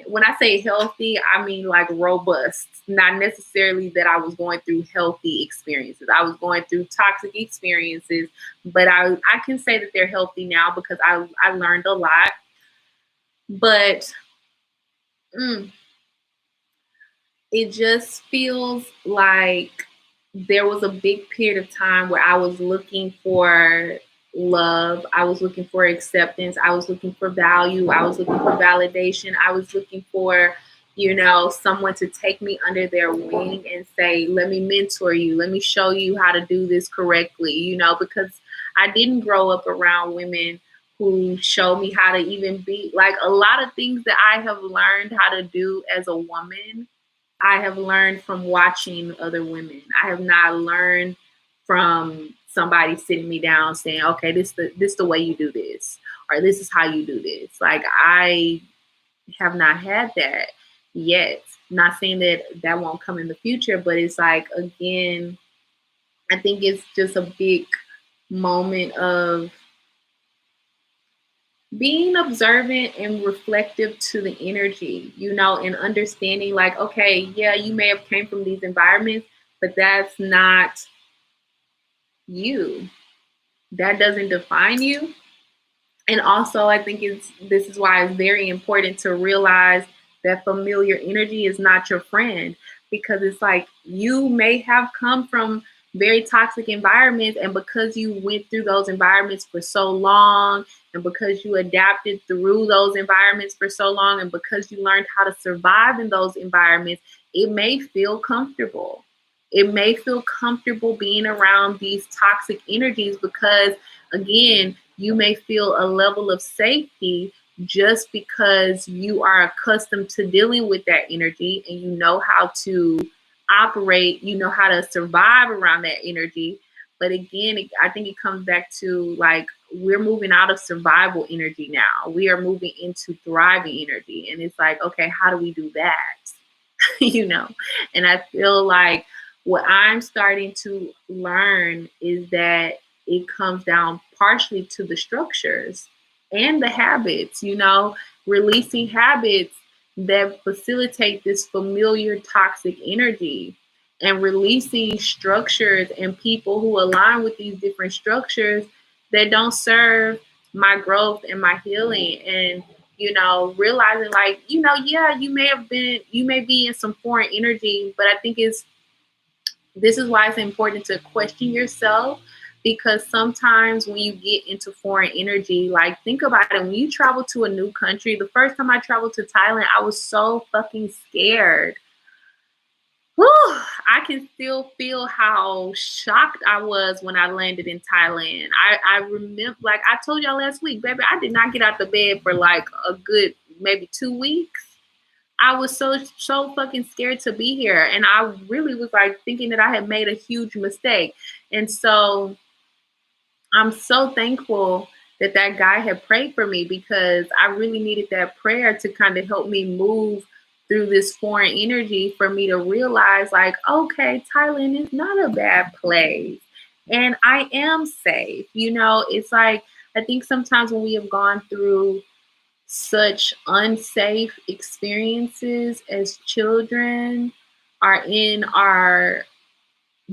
when I say healthy, I mean like robust, not necessarily that I was going through healthy experiences. I was going through toxic experiences, but I can say that they're healthy now because I learned a lot. But it just feels like there was a big period of time where I was looking for love. I was looking for acceptance. I was looking for value. I was looking for validation. I was looking for, someone to take me under their wing and say, let me mentor you. Let me show you how to do this correctly, because I didn't grow up around women who showed me how to even be like a lot of things that I have learned how to do as a woman. I have learned from watching other women. I have not learned from somebody sitting me down saying, okay, this the way you do this, or this is how you do this. Like, I have not had that yet. Not saying that that won't come in the future, but it's like, again, I think it's just a big moment of being observant and reflective to the energy, and understanding like, okay, yeah, you may have came from these environments, but that's not you. That doesn't define you. And also, I think this is why it's very important to realize that familiar energy is not your friend, because it's like you may have come from very toxic environments, and because you went through those environments for so long, and because you adapted through those environments for so long, and because you learned how to survive in those environments, it may feel comfortable. It may feel comfortable being around these toxic energies because, again, you may feel a level of safety just because you are accustomed to dealing with that energy and you know how to operate, you know how to survive around that energy. But again, I think it comes back to like, we're moving out of survival energy now. We are moving into thriving energy. And it's like, okay, how do we do that? And I feel like what I'm starting to learn is that it comes down partially to the structures and the habits, releasing habits that facilitate this familiar toxic energy, and releasing structures and people who align with these different structures that don't serve my growth and my healing. And realizing like, yeah, you may be in some foreign energy, but I think this is why it's important to question yourself, because sometimes when you get into foreign energy, like, think about it. When you travel to a new country, the first time I traveled to Thailand, I was so fucking scared. Whew, I can still feel how shocked I was when I landed in Thailand. I remember, like I told y'all last week, baby, I did not get out the bed for like a good maybe 2 weeks. I was so fucking scared to be here. And I really was like thinking that I had made a huge mistake. And so I'm so thankful that that guy had prayed for me, because I really needed that prayer to kind of help me move through this foreign energy, for me to realize like, okay, Thailand is not a bad place and I am safe. It's like, I think sometimes when we have gone through such unsafe experiences as children, are in our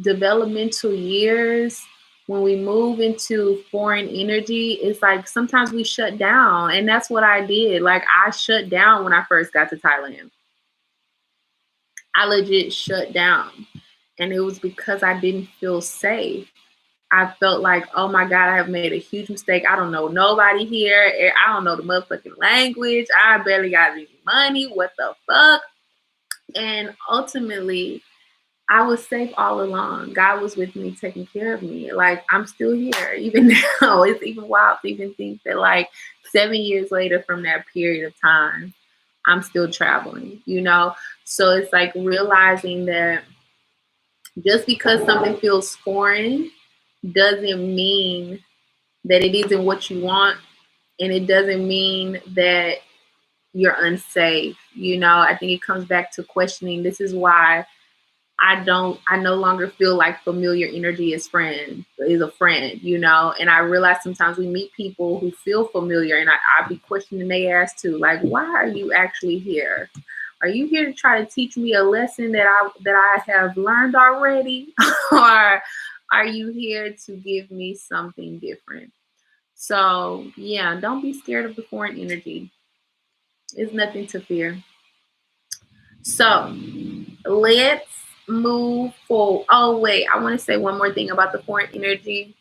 developmental years, when we move into foreign energy, it's like sometimes we shut down. And that's what I did. Like, I shut down when I first got to Thailand. I legit shut down. And it was because I didn't feel safe. I felt like, oh my God, I have made a huge mistake. I don't know nobody here. I don't know the motherfucking language. I barely got any money. What the fuck? And ultimately, I was safe all along. God was with me, taking care of me. Like, I'm still here. Even now, it's even wild to even think that like 7 years later from that period of time, I'm still traveling, So it's like realizing that just because something feels foreign doesn't mean that it isn't what you want. And it doesn't mean that you're unsafe. I think it comes back to questioning. This is why I no longer feel like familiar energy is a friend, and I realize sometimes we meet people who feel familiar, and I be questioning their ass too. Like, why are you actually here? Are you here to try to teach me a lesson that I have learned already? Or are you here to give me something different? So yeah, don't be scared of the foreign energy. It's nothing to fear. So let's move forward. Oh wait, I want to say one more thing about the foreign energy.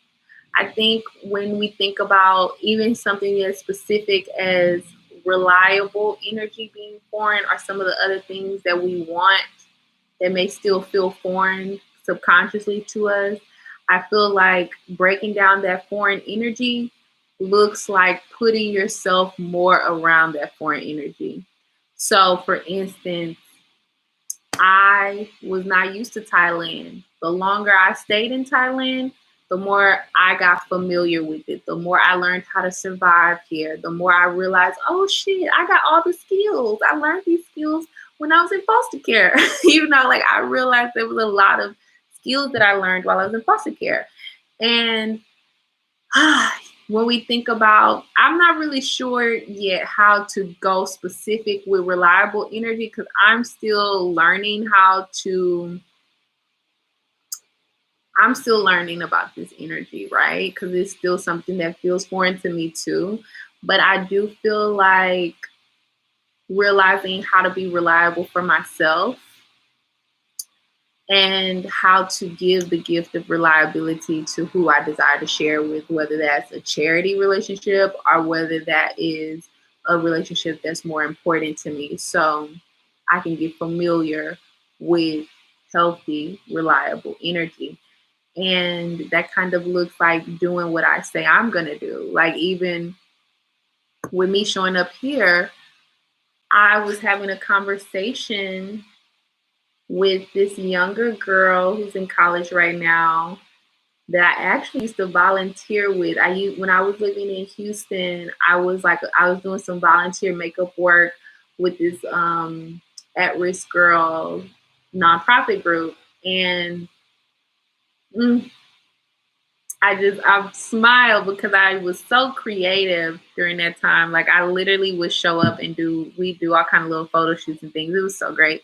I think when we think about even something as specific as reliable energy being foreign, or some of the other things that we want that may still feel foreign subconsciously to us, I feel like breaking down that foreign energy looks like putting yourself more around that foreign energy. So, for instance, I was not used to Thailand. The longer I stayed in Thailand, the more I got familiar with it, the more I learned how to survive here, the more I realized, oh shit, I got all the skills. I learned these skills when I was in foster care. Like I realized there was a lot of skills that I learned while I was in foster care. And when we think about, I'm not really sure yet how to go specific with reliable energy because I'm still learning I'm still learning about this energy, right? Because it's still something that feels foreign to me too. But I do feel like realizing how to be reliable for myself and how to give the gift of reliability to who I desire to share with, whether that's a charity relationship or whether that is a relationship that's more important to me. So I can get familiar with healthy, reliable energy. And that kind of looks like doing what I say I'm going to do. Like, even with me showing up here, I was having a conversation with this younger girl who's in college right now that I actually used to volunteer with. When I was living in Houston, I was doing some volunteer makeup work with this at-risk girl nonprofit group, and I smiled because I was so creative during that time. Like, I literally would show up and we do all kind of little photo shoots and things. It was so great.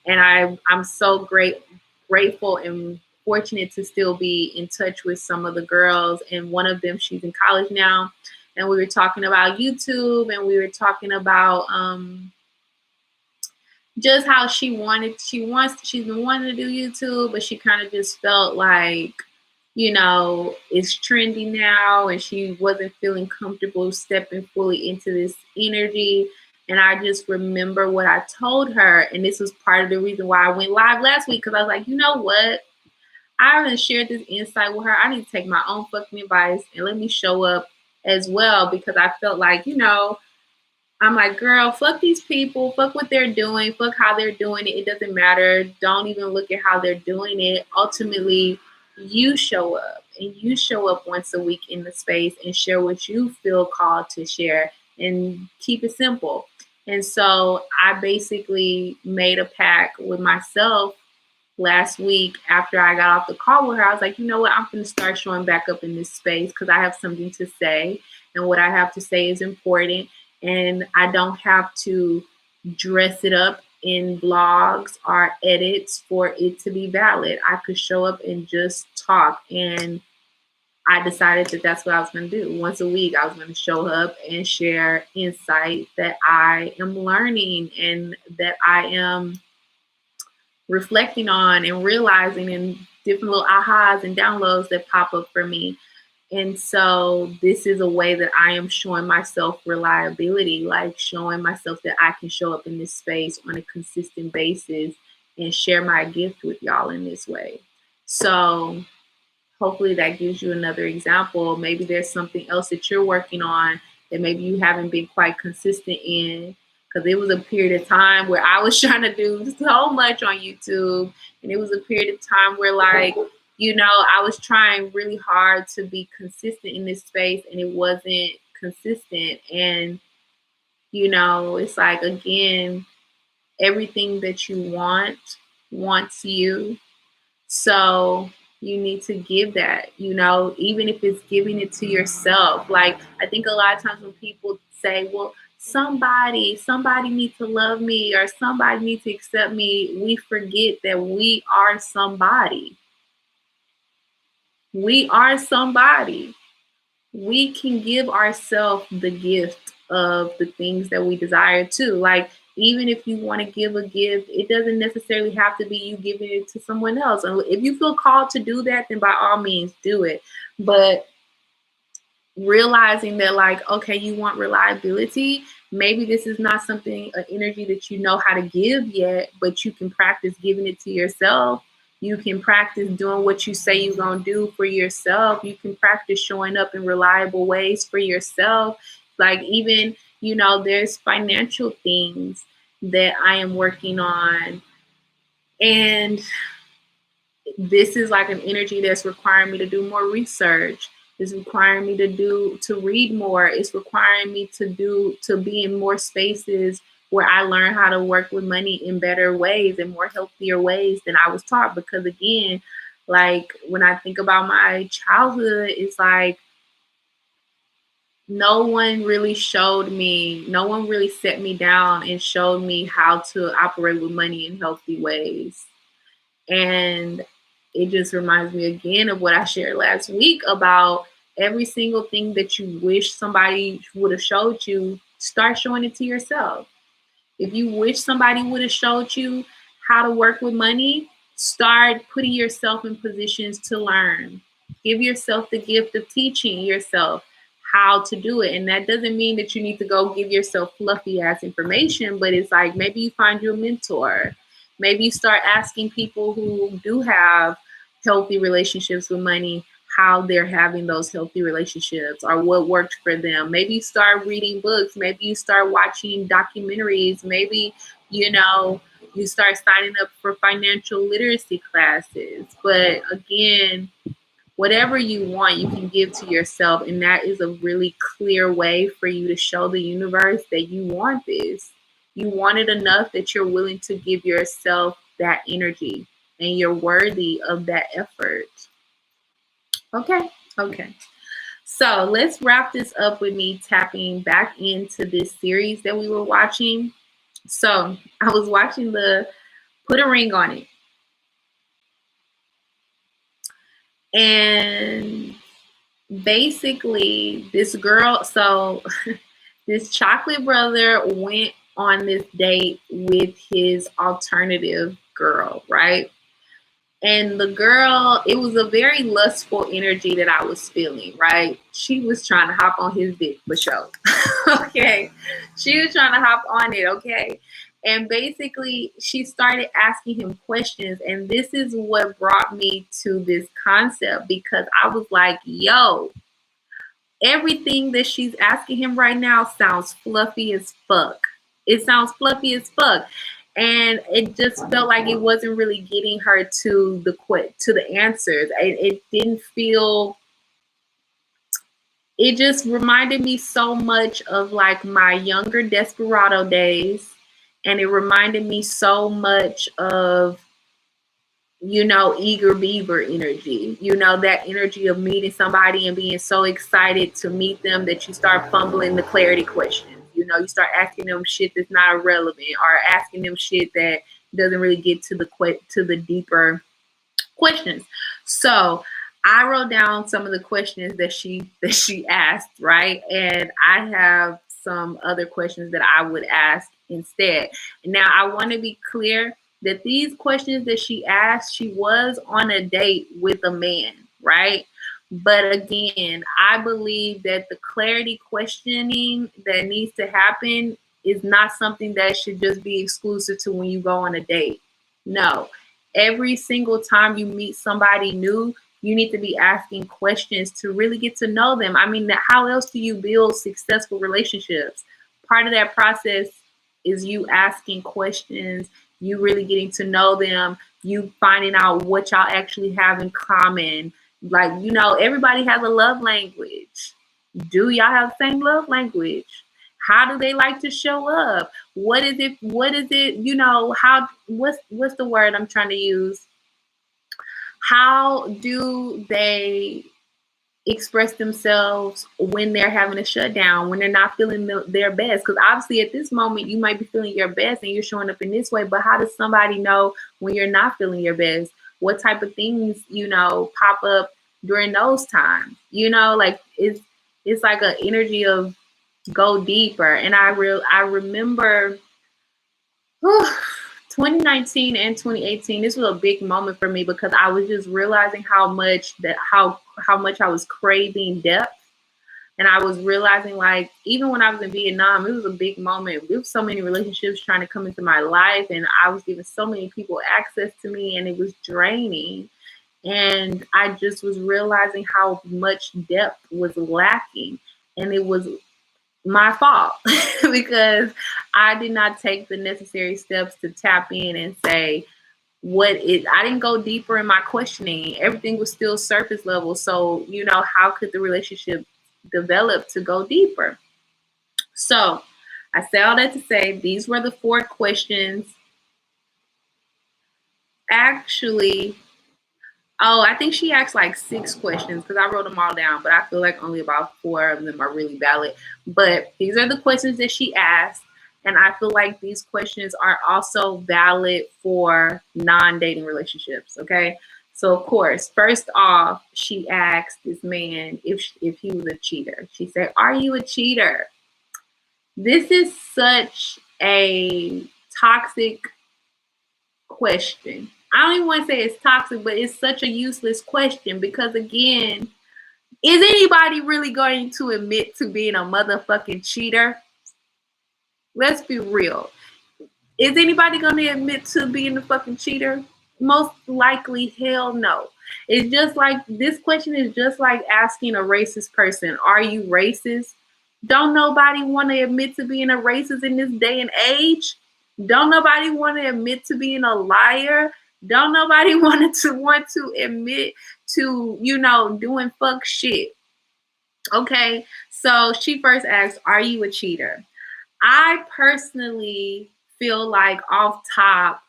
And I'm so grateful and fortunate to still be in touch with some of the girls. And one of them, she's in college now. And we were talking about YouTube, and we were talking about just how she's been wanting to do YouTube, but she kind of just felt like, it's trendy now, and she wasn't feeling comfortable stepping fully into this energy. And I just remember what I told her, and this was part of the reason why I went live last week, because I was like, you know what? I already shared this insight with her. I need to take my own fucking advice and let me show up as well, because I felt like, I'm like, girl, fuck these people, fuck what they're doing, fuck how they're doing it. It doesn't matter. Don't even look at how they're doing it. Ultimately, you show up, and you show up once a week in the space and share what you feel called to share, and keep it simple. And so I basically made a pact with myself last week after I got off the call with her. I was like, you know what? I'm going to start showing back up in this space because I have something to say, and what I have to say is important. And I don't have to dress it up in blogs or edits for it to be valid. I could show up and just talk. And I decided that that's what I was going to do. Once a week, I was going to show up and share insight that I am learning and that I am reflecting on and realizing, and different little ahas and downloads that pop up for me. And so this is a way that I am showing myself reliability, like showing myself that I can show up in this space on a consistent basis and share my gift with y'all in this way. So hopefully that gives you another example. Maybe there's something else that you're working on that maybe you haven't been quite consistent in. Because it was a period of time where I was trying to do so much on YouTube. And it was a period of time where, like, I was trying really hard to be consistent in this space, and it wasn't consistent. And, it's like, again, everything that you wants you. So you need to give that, even if it's giving it to yourself. Like, I think a lot of times when people say, well, somebody needs to love me, or somebody needs to accept me, we forget that we are somebody. We are somebody. We can give ourselves the gift of the things that we desire too. Like, even if you want to give a gift, it doesn't necessarily have to be you giving it to someone else. And if you feel called to do that, then by all means do it. But realizing that, like, okay, you want reliability. Maybe this is not something, an energy that you know how to give yet, but you can practice giving it to yourself. You can practice doing what you say you're going to do for yourself. You can practice showing up in reliable ways for yourself. Like, even, there's financial things that I am working on. And this is like an energy that's requiring me to do more research. It's requiring me to read more. It's requiring me to be in more spaces where I learn how to work with money in better ways and more healthier ways than I was taught. Because again, like, when I think about my childhood, it's like no one really set me down and showed me how to operate with money in healthy ways. And it just reminds me again of what I shared last week about every single thing that you wish somebody would have showed you, start showing it to yourself. If you wish somebody would have showed you how to work with money, start putting yourself in positions to learn. Give yourself the gift of teaching yourself how to do it. And that doesn't mean that you need to go give yourself fluffy ass information, but it's like maybe you find you a mentor. Maybe you start asking people who do have healthy relationships with money how they're having those healthy relationships or what worked for them. Maybe you start reading books. Maybe you start watching documentaries. Maybe, you start signing up for financial literacy classes. But again, whatever you want, you can give to yourself. And that is a really clear way for you to show the universe that you want this. You want it enough that you're willing to give yourself that energy and you're worthy of that effort. Okay. So let's wrap this up with me tapping back into this series that we were watching. So I was watching the Put a Ring on It. And basically this girl, so this chocolate brother went on this date with his alternative girl, right? And the girl, it was a very lustful energy that I was feeling, right? She was trying to hop on his dick for sure. Okay. She was trying to hop on it, okay? And basically, she started asking him questions. And this is what brought me to this concept because I was like, yo, everything that she's asking him right now sounds fluffy as fuck. It sounds fluffy as fuck. And it just felt like it wasn't really getting her to the answers. It didn't feel. It just reminded me so much of like my younger Desperado days, and it reminded me so much of eager beaver energy, that energy of meeting somebody and being so excited to meet them that you start fumbling the clarity questions. You start asking them shit that's not irrelevant or asking them shit that doesn't really get to the deeper questions. So I wrote down some of the questions that she asked, right? And I have some other questions that I would ask instead. Now I want to be clear that these questions that she asked, she was on a date with a man, right? But again, I believe that the clarity questioning that needs to happen is not something that should just be exclusive to when you go on a date. No, every single time you meet somebody new, you need to be asking questions to really get to know them. I mean, how else do you build successful relationships? Part of that process is you asking questions, you really getting to know them, you finding out what y'all actually have in common. Like, everybody has a love language. Do y'all have the same love language? How do they like to show up? What is it? What's the word I'm trying to use? How do they express themselves when they're having a shutdown, when they're not feeling their best? Because obviously at this moment, you might be feeling your best and you're showing up in this way, but how does somebody know when you're not feeling your best? What type of things, pop up during those times? Like it's like an energy of go deeper. And I remember 2019 and 2018, this was a big moment for me because I was just realizing how much I was craving depth. And I was realizing, like, even when I was in Vietnam, it was a big moment. There was so many relationships trying to come into my life, and I was giving so many people access to me, and it was draining. And I just was realizing how much depth was lacking. And it was my fault because I did not take the necessary steps to tap in and say, I didn't go deeper in my questioning. Everything was still surface level. So, how could the relationship develop to go deeper? So I say all that to say these were the 4 questions. Actually, I think she asked like 6 questions because I wrote them all down, but I feel like only about 4 of them are really valid. But these are the questions that she asked. And I feel like these questions are also valid for non-dating relationships. Okay. So of course, first off, she asked this man if he was a cheater. She said, "Are you a cheater?" This is such a toxic question. I don't even want to say it's toxic, but it's such a useless question because, again, is anybody really going to admit to being a motherfucking cheater? Let's be real. Is anybody going to admit to being a fucking cheater? Most likely, hell no. It's just like, this question is just like asking a racist person, are you racist? Don't nobody want to admit to being a racist in this day and age. Don't nobody want to admit to being a liar. Don't nobody want to admit to, doing fuck shit. Okay. So she first asked, are you a cheater? I personally feel like off top,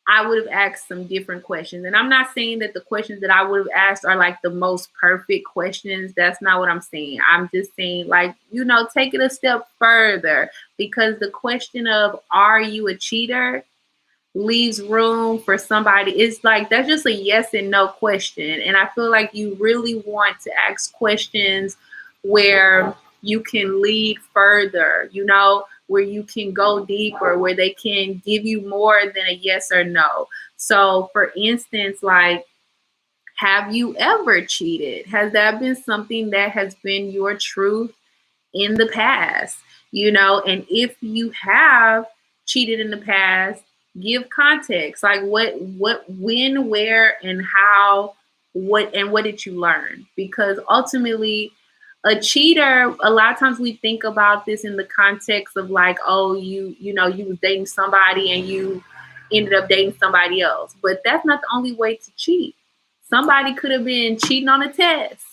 I would have asked some different questions. And I'm not saying that the questions that I would have asked are like the most perfect questions. That's not what I'm saying. I'm just saying, like, take it a step further, because the question of, are you a cheater, leaves room for somebody. It's like, that's just a yes and no question. And I feel like you really want to ask questions where you can lead further, where you can go deeper, where they can give you more than a yes or no. So for instance, like, have you ever cheated? Has that been something that has been your truth in the past? And if you have cheated in the past, give context. Like, when, where, and how, what did you learn? Because ultimately, a cheater, a lot of times we think about this in the context of like, oh, you was dating somebody and you ended up dating somebody else. But that's not the only way to cheat. Somebody could have been cheating on a test.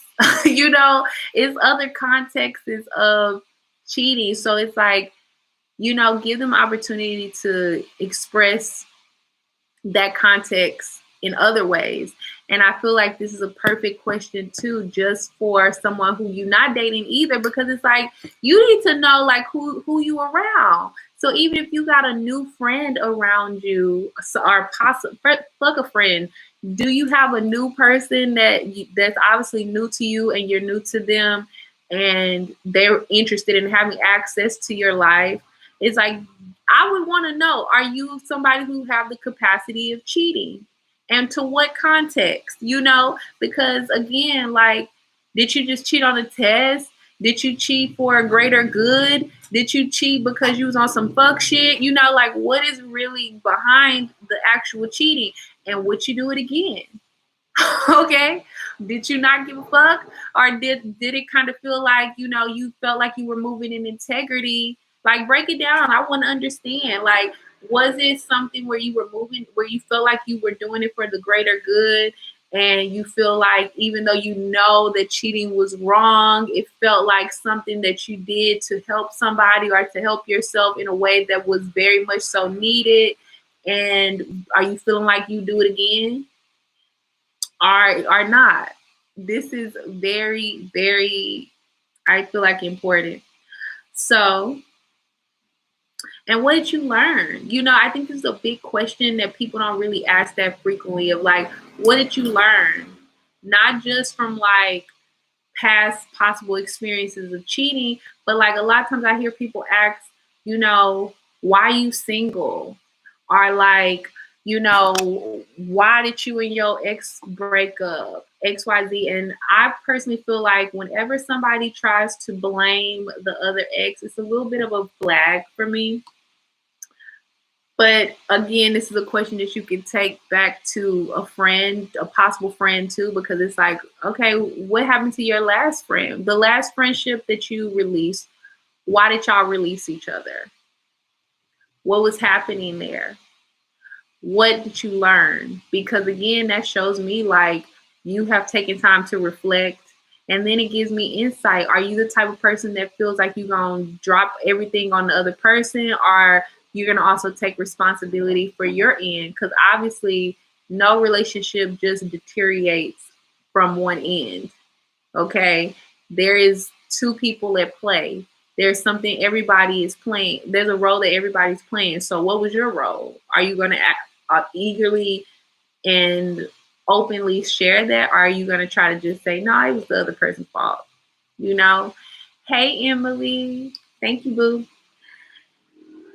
It's other contexts of cheating. So it's like, give them opportunity to express that context in other ways. And I feel like this is a perfect question too, just for someone who you're not dating either, because it's like, you need to know like who you around. So even if you got a new friend around you, or possible fuck a friend, do you have a new person that's obviously new to you and you're new to them, and they're interested in having access to your life? It's like, I would want to know, are you somebody who have the capacity of cheating? And to what context? Because again, like, did you just cheat on a test? Did you cheat for a greater good? Did you cheat because you was on some fuck shit? Like, what is really behind the actual cheating? And would you do it again? Okay. Did you not give a fuck? Or did it kind of feel like, you felt like you were moving in integrity? Like, break it down. I want to understand. Like, was it something where you were moving, where you felt like you were doing it for the greater good? And you feel like, even though you know that cheating was wrong, it felt like something that you did to help somebody or to help yourself in a way that was very much so needed. And are you feeling like you do it again? Are not? This is very, very, I feel like, important. So, and what did you learn? I think this is a big question that people don't really ask that frequently, of like, what did you learn? Not just from like past possible experiences of cheating, but like a lot of times I hear people ask, why you single? Or like, why did you and your ex break up? XYZ. And I personally feel like whenever somebody tries to blame the other ex, it's a little bit of a flag for me. But again, this is a question that you can take back to a friend, a possible friend too, because it's like, okay, what happened to your last friend? The last friendship that you released, why did y'all release each other? What was happening there? What did you learn? Because again, that shows me like you have taken time to reflect, and then it gives me insight. Are you the type of person that feels like you're going to drop everything on the other person, or you're going to also take responsibility for your end? Because obviously, no relationship just deteriorates from one end. Okay. There is two people at play. There's something everybody is playing. There's a role that everybody's playing. So what was your role? Are you going to act eagerly and openly share that? Or are you going to try to just say, no, it was the other person's fault? You know? Hey, Emily. Thank you, boo.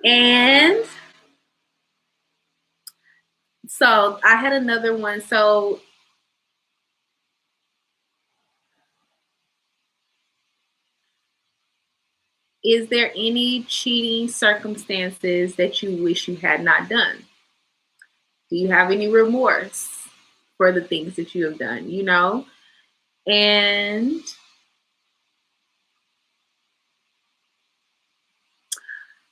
And so I had another one. So is there any cheating circumstances that you wish you had not done? Do you have any remorse for the things that you have done? You know? And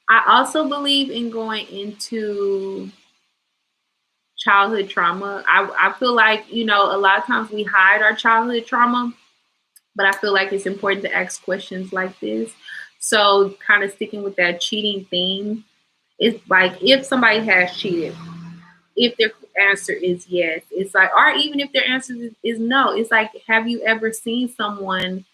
I also believe in going into childhood trauma. I feel like, you know, a lot of times we hide our childhood trauma, but I feel like it's important to ask questions like this. So, kind of sticking with that cheating theme, it's like if somebody has cheated, if their answer is yes, it's like, or even if their answer is no, it's like, have you ever seen someone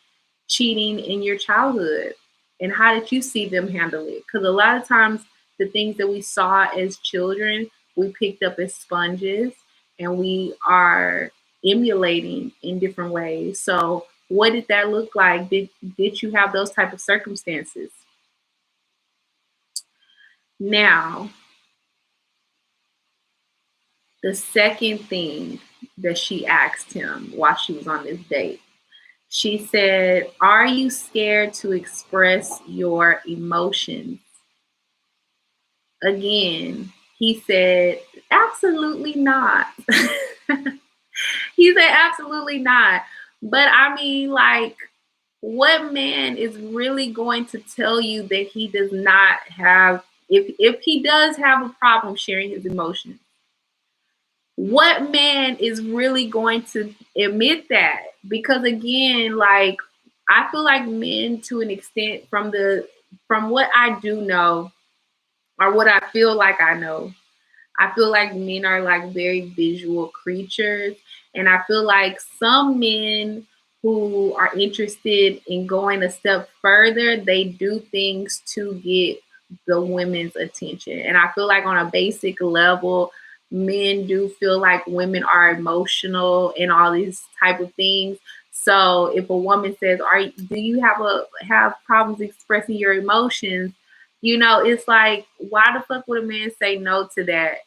cheating in your childhood? And how did you see them handle it? Because a lot of times, the things that we saw as children, we picked up as sponges and we are emulating in different ways. So, what did that look like? Did you have those type of circumstances? Now, the second thing that she asked him while she was on this date, she said, are you scared to express your emotions? Again, he said, absolutely not. He said, absolutely not. But I mean, like, what man is really going to tell you that he does not have, if he does have a problem sharing his emotions? What man is really going to admit that? Because again, like, I feel like men, to an extent, from what I do know, or what I feel like I know, I feel like men are like very visual creatures. And I feel like some men who are interested in going a step further, they do things to get the women's attention. And I feel like on a basic level, men do feel like women are emotional and all these type of things. So if a woman says, do you have problems expressing your emotions? You know, it's like, why the fuck would a man say no to that,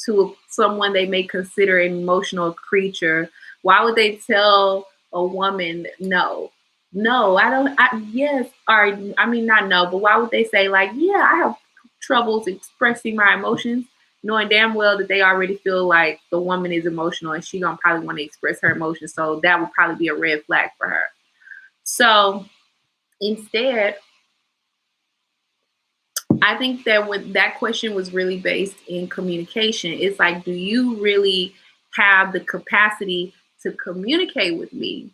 to someone they may consider an emotional creature? Why would they tell a woman no? No, I don't. Yes, or I mean, not no, but why would they say, like, yeah, I have troubles expressing my emotions, knowing damn well that they already feel like the woman is emotional and she gonna probably want to express her emotions, so that would probably be a red flag for her. So instead, I think that when that question was really based in communication, it's like, do you really have the capacity to communicate with me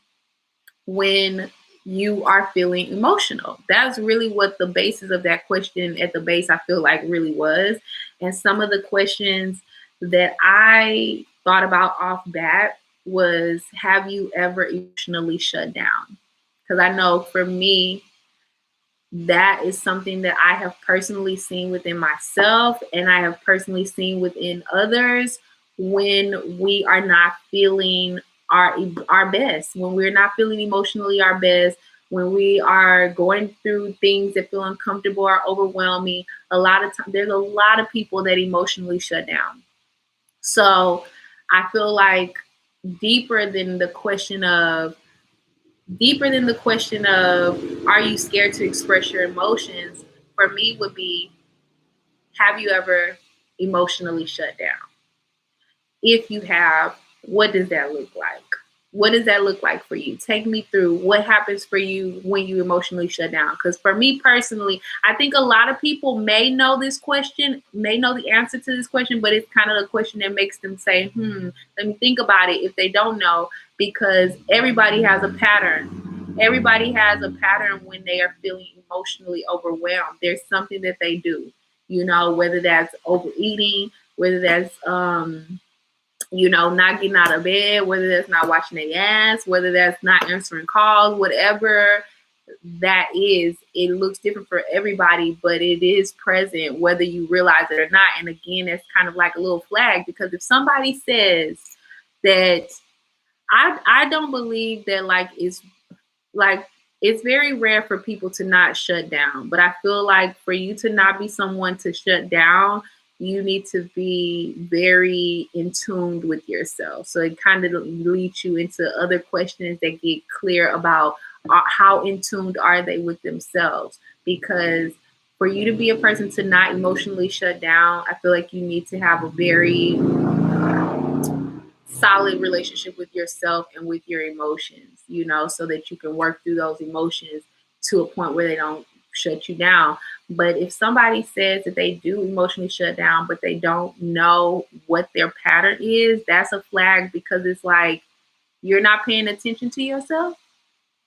when you are feeling emotional? That's really what the basis of that question at the base, I feel like, really was. And some of the questions that I thought about off bat was, have you ever emotionally shut down? Because I know for me, that is something that I have personally seen within myself, and I have personally seen within others when we are not feeling our best, when we're not feeling emotionally our best, when we are going through things that feel uncomfortable or overwhelming. A lot of times, there's a lot of people that emotionally shut down. So I feel like deeper than the question of are you scared to express your emotions, for me would be, have you ever emotionally shut down? If you have, what does that look like? What does that look like for you? Take me through what happens for you when you emotionally shut down. Because for me personally, I think a lot of people may know this question, may know the answer to this question, but it's kind of the question that makes them say, let me think about it if they don't know, because everybody has a pattern. Everybody has a pattern when they are feeling emotionally overwhelmed. There's something that they do, whether that's overeating, whether that's, not getting out of bed, whether that's not watching their ass, whether that's not answering calls, whatever that is, it looks different for everybody, but it is present whether you realize it or not. And again, that's kind of like a little flag, because if somebody says that, I don't believe that, like it's very rare for people to not shut down, but I feel like for you to not be someone to shut down, you need to be very in tune with yourself. So it kind of leads you into other questions that get clear about how in tuned are they with themselves. Because for you to be a person to not emotionally shut down, I feel like you need to have a very solid relationship with yourself and with your emotions, so that you can work through those emotions to a point where they don't shut you down. But if somebody says that they do emotionally shut down, but they don't know what their pattern is, that's a flag, because it's like you're not paying attention to yourself.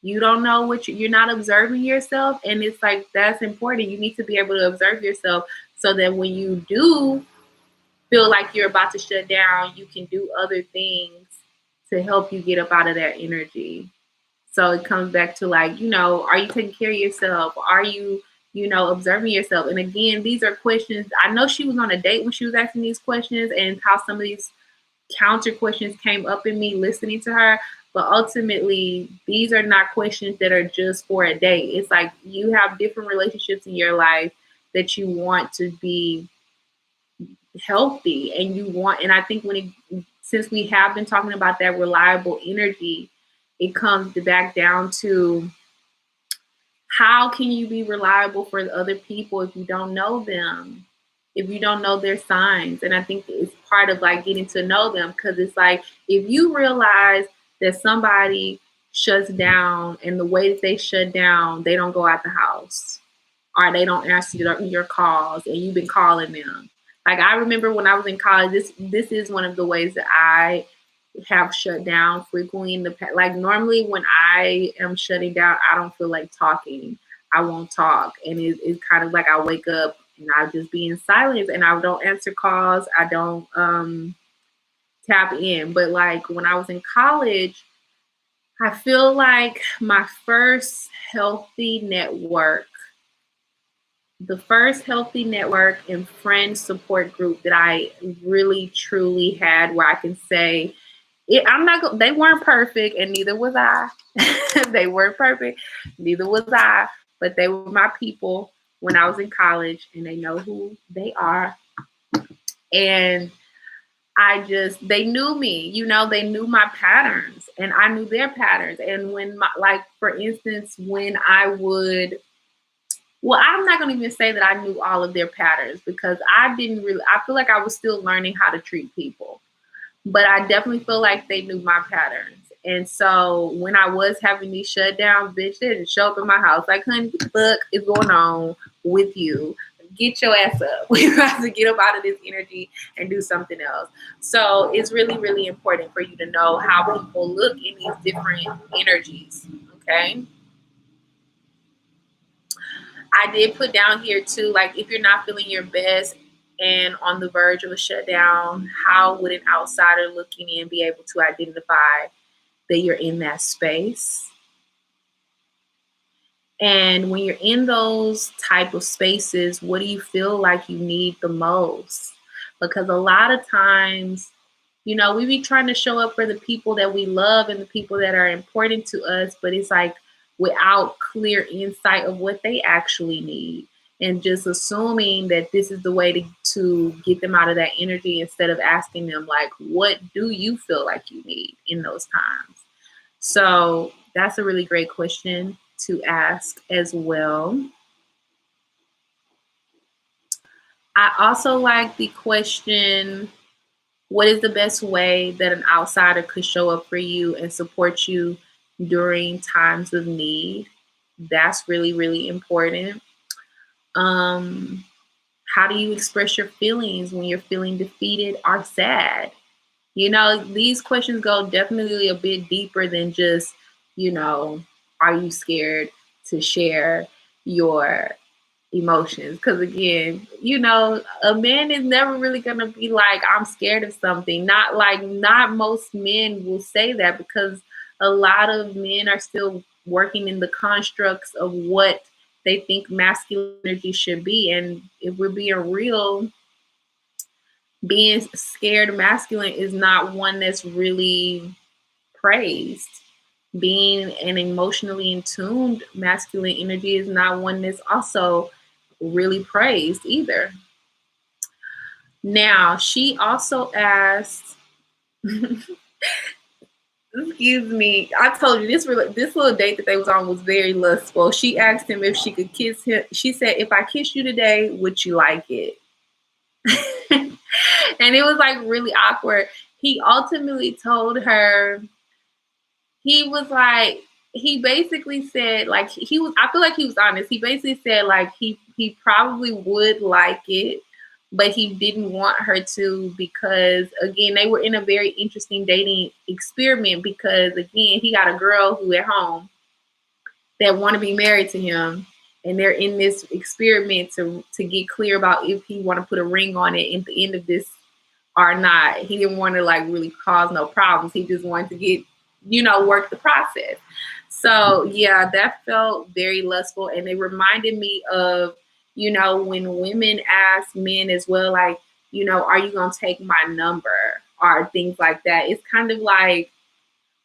You don't know what you're not observing yourself. And it's like, that's important. You need to be able to observe yourself so that when you do feel like you're about to shut down, you can do other things to help you get up out of that energy. So it comes back to like, are you taking care of yourself? Are you, observing yourself? And again, these are questions. I know she was on a date when she was asking these questions, and how some of these counter questions came up in me listening to her. But ultimately, these are not questions that are just for a date. It's like you have different relationships in your life that you want to be healthy, and I think since we have been talking about that reliable energy, it comes back down to, how can you be reliable for other people if you don't know them, if you don't know their signs? And I think it's part of like getting to know them, because it's like, if you realize that somebody shuts down, and the way that they shut down, they don't go out the house, or they don't answer your calls, and you've been calling them. Like, I remember when I was in college, this is one of the ways that I have shut down frequently in the past. Like, normally when I am shutting down, I don't feel like talking. I won't talk. And it's kind of like I wake up and I just be in silence, and I don't answer calls. I don't tap in. But like when I was in college, I feel like my first healthy network the first healthy network and friend support group that I really truly had, where I can say, they weren't perfect, and neither was I. They weren't perfect, neither was I, but they were my people when I was in college, and they know who they are. And they knew me, they knew my patterns, and I knew their patterns. And for instance, when I'm not going to even say that I knew all of their patterns, because I feel like I was still learning how to treat people, but I definitely feel like they knew my patterns. And so when I was having these shutdowns, bitch, they didn't show up in my house. Like, honey, what the fuck is going on with you? Get your ass up. We have to get up out of this energy and do something else. So it's really, really important for you to know how people look in these different energies. Okay. I did put down here too, like, if you're not feeling your best and on the verge of a shutdown, how would an outsider looking in be able to identify that you're in that space? And when you're in those type of spaces, what do you feel like you need the most? Because a lot of times, we be trying to show up for the people that we love and the people that are important to us, but it's like without clear insight of what they actually need, and just assuming that this is the way to get them out of that energy instead of asking them, like, what do you feel like you need in those times? So that's a really great question to ask as well. I also like the question, what is the best way that an outsider could show up for you and support you during times of need? That's really, really important. Um, how do you express your feelings when you're feeling defeated or sad? You know, these questions go definitely a bit deeper than just, you know, are you scared to share your emotions? Because again, you know, a man is never really gonna be like, I'm scared of something. Not most men will say that, because a lot of men are still working in the constructs of what they think masculine energy should be. And if we're being real, being scared masculine is not one that's really praised. Being an emotionally in tuned masculine energy is not one that's also really praised either. Now, she also asked, excuse me, I told you this little date that they was on was very lustful. She asked him if she could kiss him. She said, if I kiss you today, would you like it? And it was like really awkward. He ultimately told her, he was like, he basically said, like, he was, I feel like he was honest. He basically said, like, he probably would like it, but he didn't want her to, because again, they were in a very interesting dating experiment, because again, he got a girl who at home that want to be married to him, and they're in this experiment to get clear about if he want to put a ring on it at the end of this or not. He didn't want to like really cause no problems. He just wanted to get, you know, work the process. So yeah, that felt very lustful. And it reminded me of, you know, when women ask men as well, like, you know, are you going to take my number or things like that? It's kind of like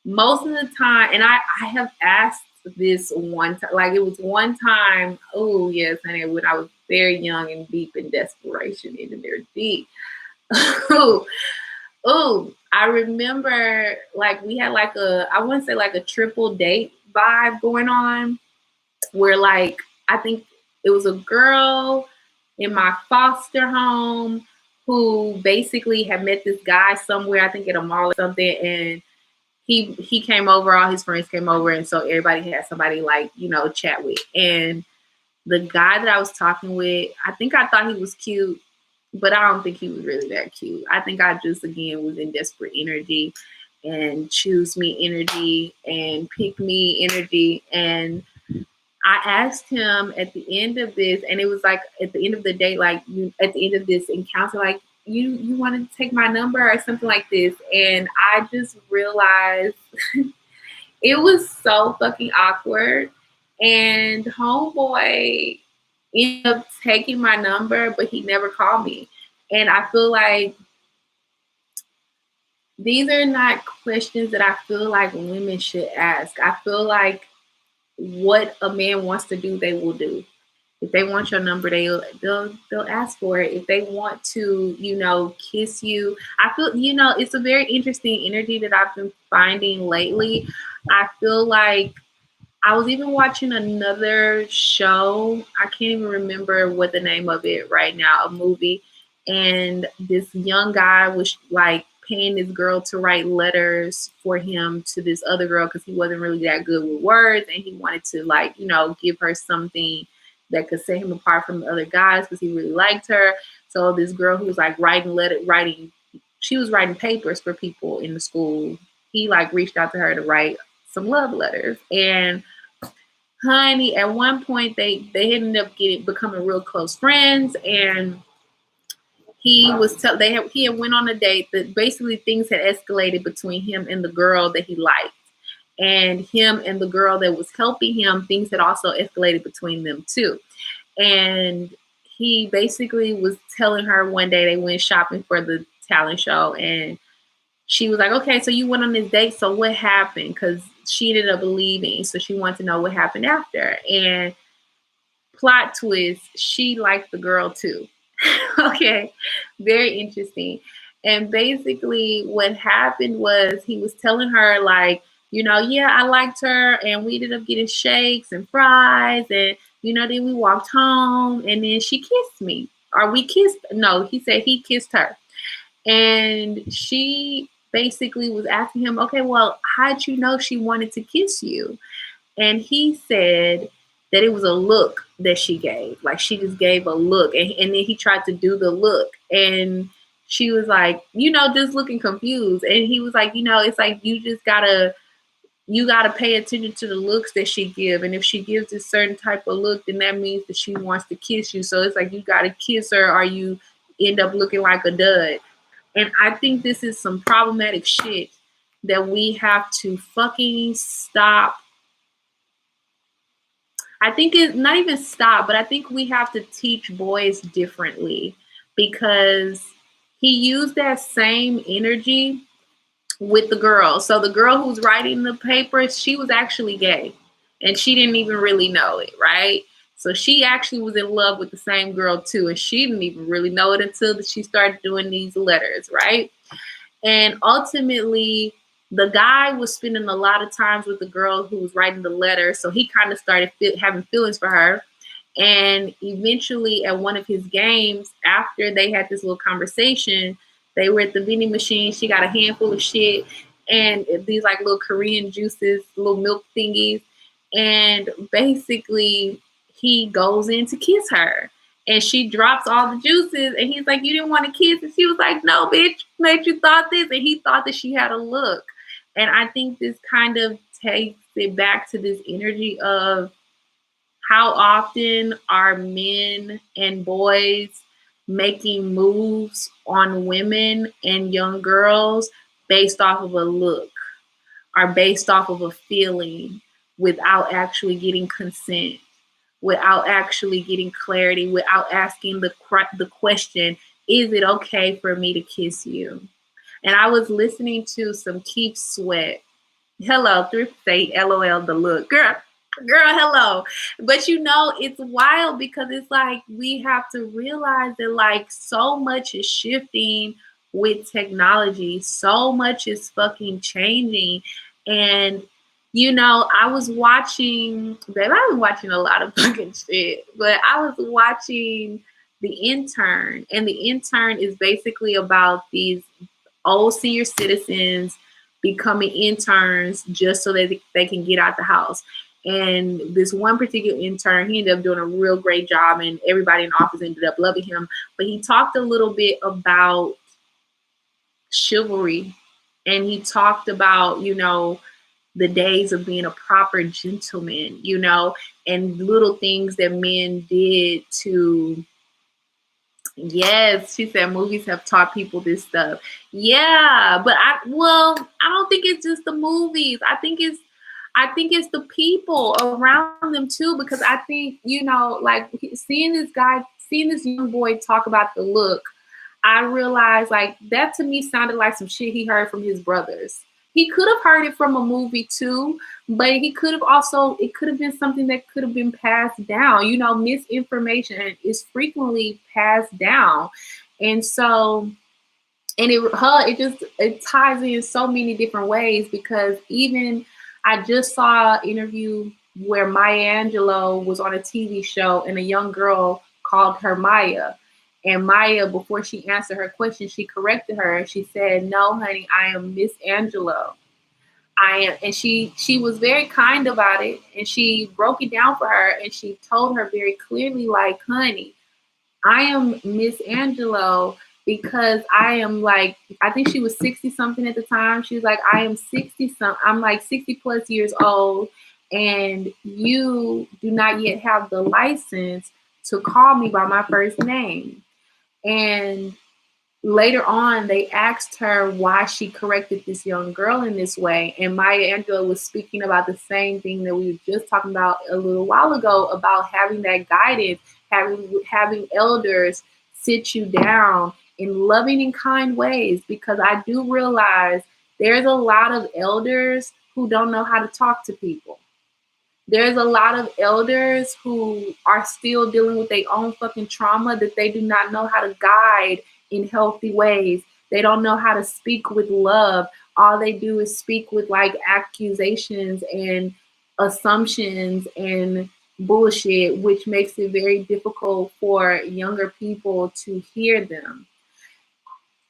most of the time, and I have asked this one time, like it was one time, oh yes, and when I was very young and deep in desperation, in there deep. Oh, I remember like we had like I want to say like a triple date vibe going on, where like I think it was a girl in my foster home who basically had met this guy somewhere, I think at a mall or something, and he came over, all his friends came over, and so everybody had somebody like, you know, chat with. And the guy that I was talking with, I think I thought he was cute, but I don't think he was really that cute. I think I just again was in desperate energy and choose me energy and pick me energy. And I asked him at the end of this, and it was like at the end of the day, like at the end of this encounter, like you want to take my number or something like this. And I just realized it was so fucking awkward. And homeboy ended up taking my number, but he never called me. And I feel like these are not questions that I feel like women should ask. I feel like what a man wants to do, they will do. If they want your number, they'll ask for it. If they want to, you know, kiss you, I feel, you know, it's a very interesting energy that I've been finding lately. I feel like I was even watching another show. I can't even remember what the name of it right now, a movie. And this young guy was like paying this girl to write letters for him to this other girl because he wasn't really that good with words. And he wanted to, like, you know, give her something that could set him apart from the other guys because he really liked her. So this girl who was like she was writing papers for people in the school. He like reached out to her to write some love letters. And honey, at one point they ended up becoming real close friends. And he had went on a date that basically things had escalated between him and the girl that he liked. And him and the girl that was helping him, things had also escalated between them too. And he basically was telling her one day they went shopping for the talent show, and she was like, okay, so you went on this date, so what happened? Because she ended up leaving, so she wanted to know what happened after. And plot twist, she liked the girl too. Okay, very interesting. And basically, what happened was he was telling her, like, yeah, I liked her, and we ended up getting shakes and fries, and then we walked home, and then she kissed me, or we kissed. No, he said he kissed her, and she basically was asking him, okay, well, how'd you know she wanted to kiss you? And he said that it was a look that she gave. Like she just gave a look. And then he tried to do the look. And she was like, just looking confused. And he was like, it's like you gotta pay attention to the looks that she give. And if she gives a certain type of look, then that means that she wants to kiss you. So it's like you gotta kiss her or you end up looking like a dud. And I think this is some problematic shit that we have to fucking stop. I think it's not even stop, but I think we have to teach boys differently because he used that same energy with the girl. So the girl who's writing the papers, she was actually gay and she didn't even really know it, right? So she actually was in love with the same girl too, and she didn't even really know it until she started doing these letters, right? And ultimately, the guy was spending a lot of times with the girl who was writing the letter. So he kind of started having feelings for her. And eventually, at one of his games, after they had this little conversation, they were at the vending machine. She got a handful of shit and these like little Korean juices, little milk thingies. And basically, he goes in to kiss her. And she drops all the juices. And he's like, you didn't want to kiss? And she was like, no, bitch, made you thought this. And he thought that she had a look. And I think this kind of takes it back to this energy of how often are men and boys making moves on women and young girls based off of a look or based off of a feeling without actually getting consent, without actually getting clarity, without asking the question, is it okay for me to kiss you? And I was listening to some Keith Sweat. Hello, thrift say LOL the look. Girl, hello. But it's wild because it's like we have to realize that like so much is shifting with technology. So much is fucking changing. And I was watching, babe, I've been watching a lot of fucking shit, but I was watching The Intern. And The Intern is basically about these old senior citizens becoming interns just so that they can get out the house. And this one particular intern, he ended up doing a real great job, and everybody in the office ended up loving him. But he talked a little bit about chivalry, and he talked about, the days of being a proper gentleman, and little things that men did to. Yes, she said movies have taught people this stuff. Yeah, but I don't think it's just the movies. I think it's the people around them too, because I think, like seeing this young boy talk about the look, I realized like that to me sounded like some shit he heard from his brothers. He could have heard it from a movie too, but it could have been something that could have been passed down. Misinformation is frequently passed down. And so, and it ties in so many different ways because even I just saw an interview where Maya Angelou was on a TV show and a young girl called her Maya. And Maya, before she answered her question, she corrected her and she said, "No, honey, I am Miss Angelou. I am," and she was very kind about it, and she broke it down for her, and she told her very clearly, like, "Honey, I am Miss Angelo because I am like," I think she was 60 something at the time. She was like, "I am 60 something. I'm like 60 plus years old, and you do not yet have the license to call me by my first name." And later on, they asked her why she corrected this young girl in this way. And Maya Angelou was speaking about the same thing that we were just talking about a little while ago, about having that guidance, having elders sit you down in loving and kind ways. Because I do realize there's a lot of elders who don't know how to talk to people. There's a lot of elders who are still dealing with their own fucking trauma that they do not know how to guide in healthy ways. They don't know how to speak with love. All they do is speak with like accusations and assumptions and bullshit, which makes it very difficult for younger people to hear them.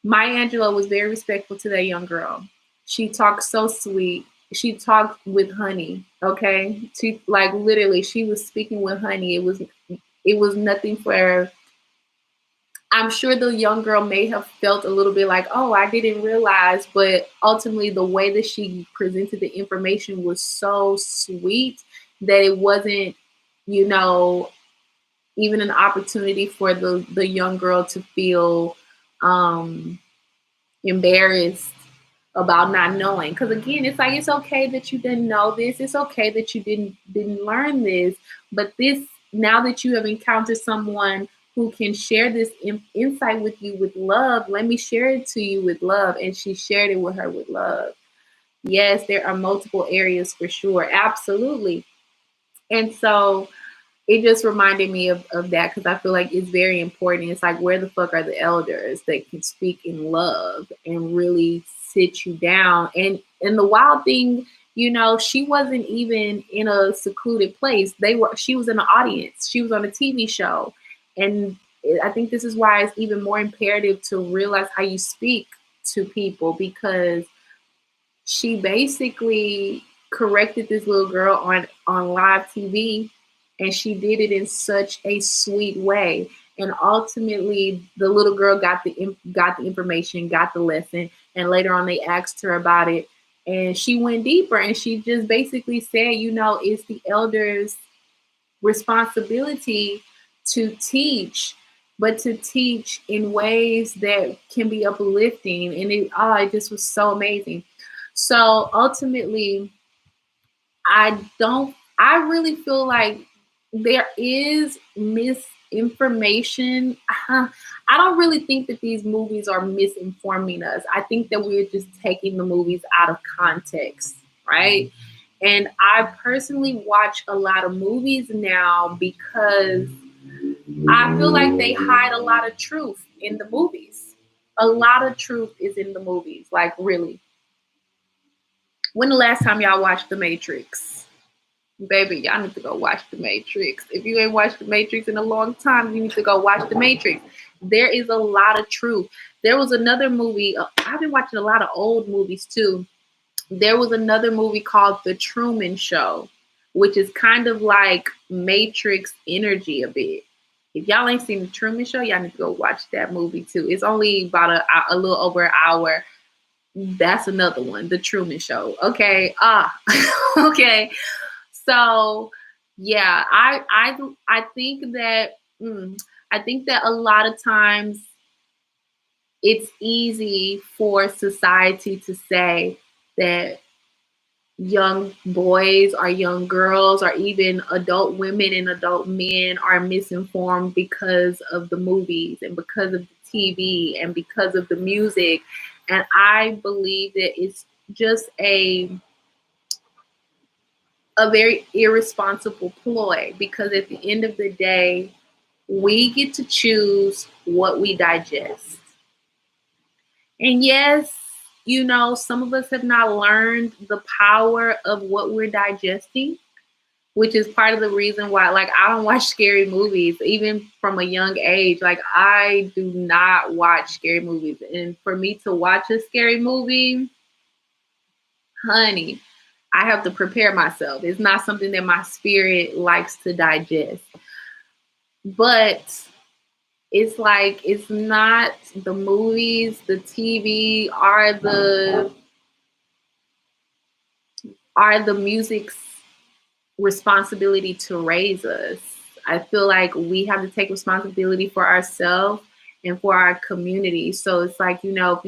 Maya Angelou was very respectful to that young girl. She talked so sweet. She talked with honey. Okay, she like literally she was speaking with honey. It was nothing for her. I'm sure the young girl may have felt a little bit like, oh, I didn't realize, but ultimately the way that she presented the information was so sweet that it wasn't, you know, even an opportunity for the young girl to feel embarrassed about not knowing. Because again, it's like it's okay that you didn't know this. It's okay that you didn't learn this. But this, now that you have encountered someone who can share this insight with you with love, let me share it to you with love. And she shared it with her with love. Yes, there are multiple areas for sure. Absolutely. And so it just reminded me of that because I feel like it's very important. It's like, where the fuck are the elders that can speak in love and really sit you down? And the wild thing, you know, she wasn't even in a secluded place. She was in the audience. She was on a TV show. And I think this is why it's even more imperative to realize how you speak to people, because she basically corrected this little girl on live TV, and she did it in such a sweet way. And ultimately, the little girl got the information, got the lesson, and later on they asked her about it, and she went deeper, and she just basically said, you know, it's the elders' responsibility to teach, but to teach in ways that can be uplifting, and it just was so amazing. So ultimately, I really feel like there is misinformation. I don't really think that these movies are misinforming us. I think that we're just taking the movies out of context, right? And I personally watch a lot of movies now because I feel like they hide a lot of truth in the movies. A lot of truth is in the movies, like really. When the last time y'all watched The Matrix? Baby, y'all need to go watch The Matrix. If you ain't watched The Matrix in a long time, you need to go watch The Matrix. There is a lot of truth. There was another movie. I've been watching a lot of old movies too. There was another movie called The Truman Show, which is kind of like Matrix energy a bit. If y'all ain't seen The Truman Show, y'all need to go watch that movie too. It's only about a little over an hour. That's another one, The Truman Show. Okay. Okay. So yeah, I think that a lot of times it's easy for society to say that young boys or young girls or even adult women and adult men are misinformed because of the movies and because of the TV and because of the music. And I believe that it's just a very irresponsible ploy, because at the end of the day, we get to choose what we digest. And yes, you know, some of us have not learned the power of what we're digesting, which is part of the reason why, like, I don't watch scary movies, even from a young age. Like, I do not watch scary movies. And for me to watch a scary movie, honey, I have to prepare myself. It's not something that my spirit likes to digest. But it's like, it's not the movies, the TV, are the music's responsibility to raise us. I feel like we have to take responsibility for ourselves and for our community. So it's like, you know,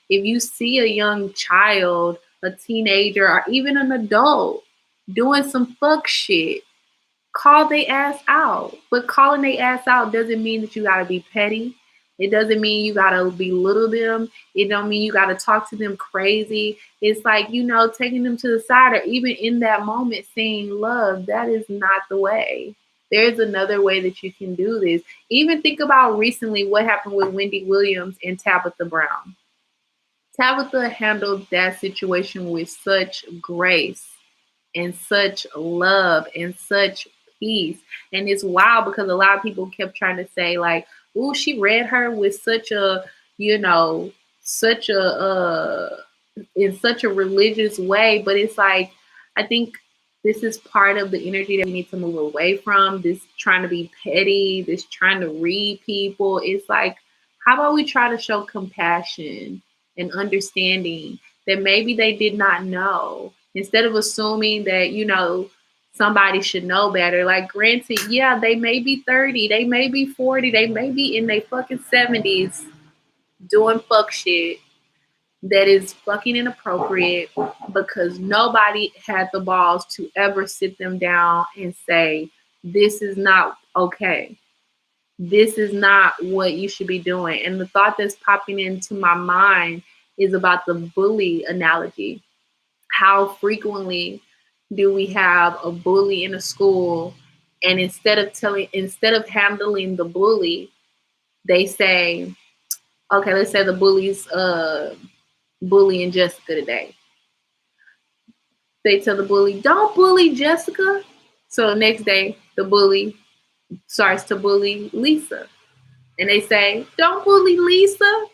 if you see a young child, a teenager, or even an adult doing some fuck shit, call their ass out. But calling their ass out doesn't mean that you gotta be petty. It doesn't mean you gotta belittle them. It don't mean you gotta talk to them crazy. It's like, taking them to the side, or even in that moment saying, love, that is not the way. There's another way that you can do this. Even think about recently what happened with Wendy Williams and Tabitha Brown. Tabitha handled that situation with such grace and such love and such peace. And it's wild because a lot of people kept trying to say, like, "Ooh, she read her with such a, such a in such a religious way." But it's like, I think this is part of the energy that we need to move away from. This trying to be petty, this trying to read people. It's like, how about we try to show compassion and understanding that maybe they did not know, instead of assuming that, somebody should know better. Like, granted, yeah, they may be 30, they may be 40, they may be in their fucking 70s doing fuck shit that is fucking inappropriate, because nobody had the balls to ever sit them down and say, this is not okay. This is not what you should be doing. And the thought that's popping into my mind is about the bully analogy. How frequently do we have a bully in a school, and instead of handling the bully, they say, okay, let's say the bully's bullying Jessica today. They tell the bully, don't bully Jessica. So the next day, the bully starts to bully Lisa. And they say, don't bully Lisa.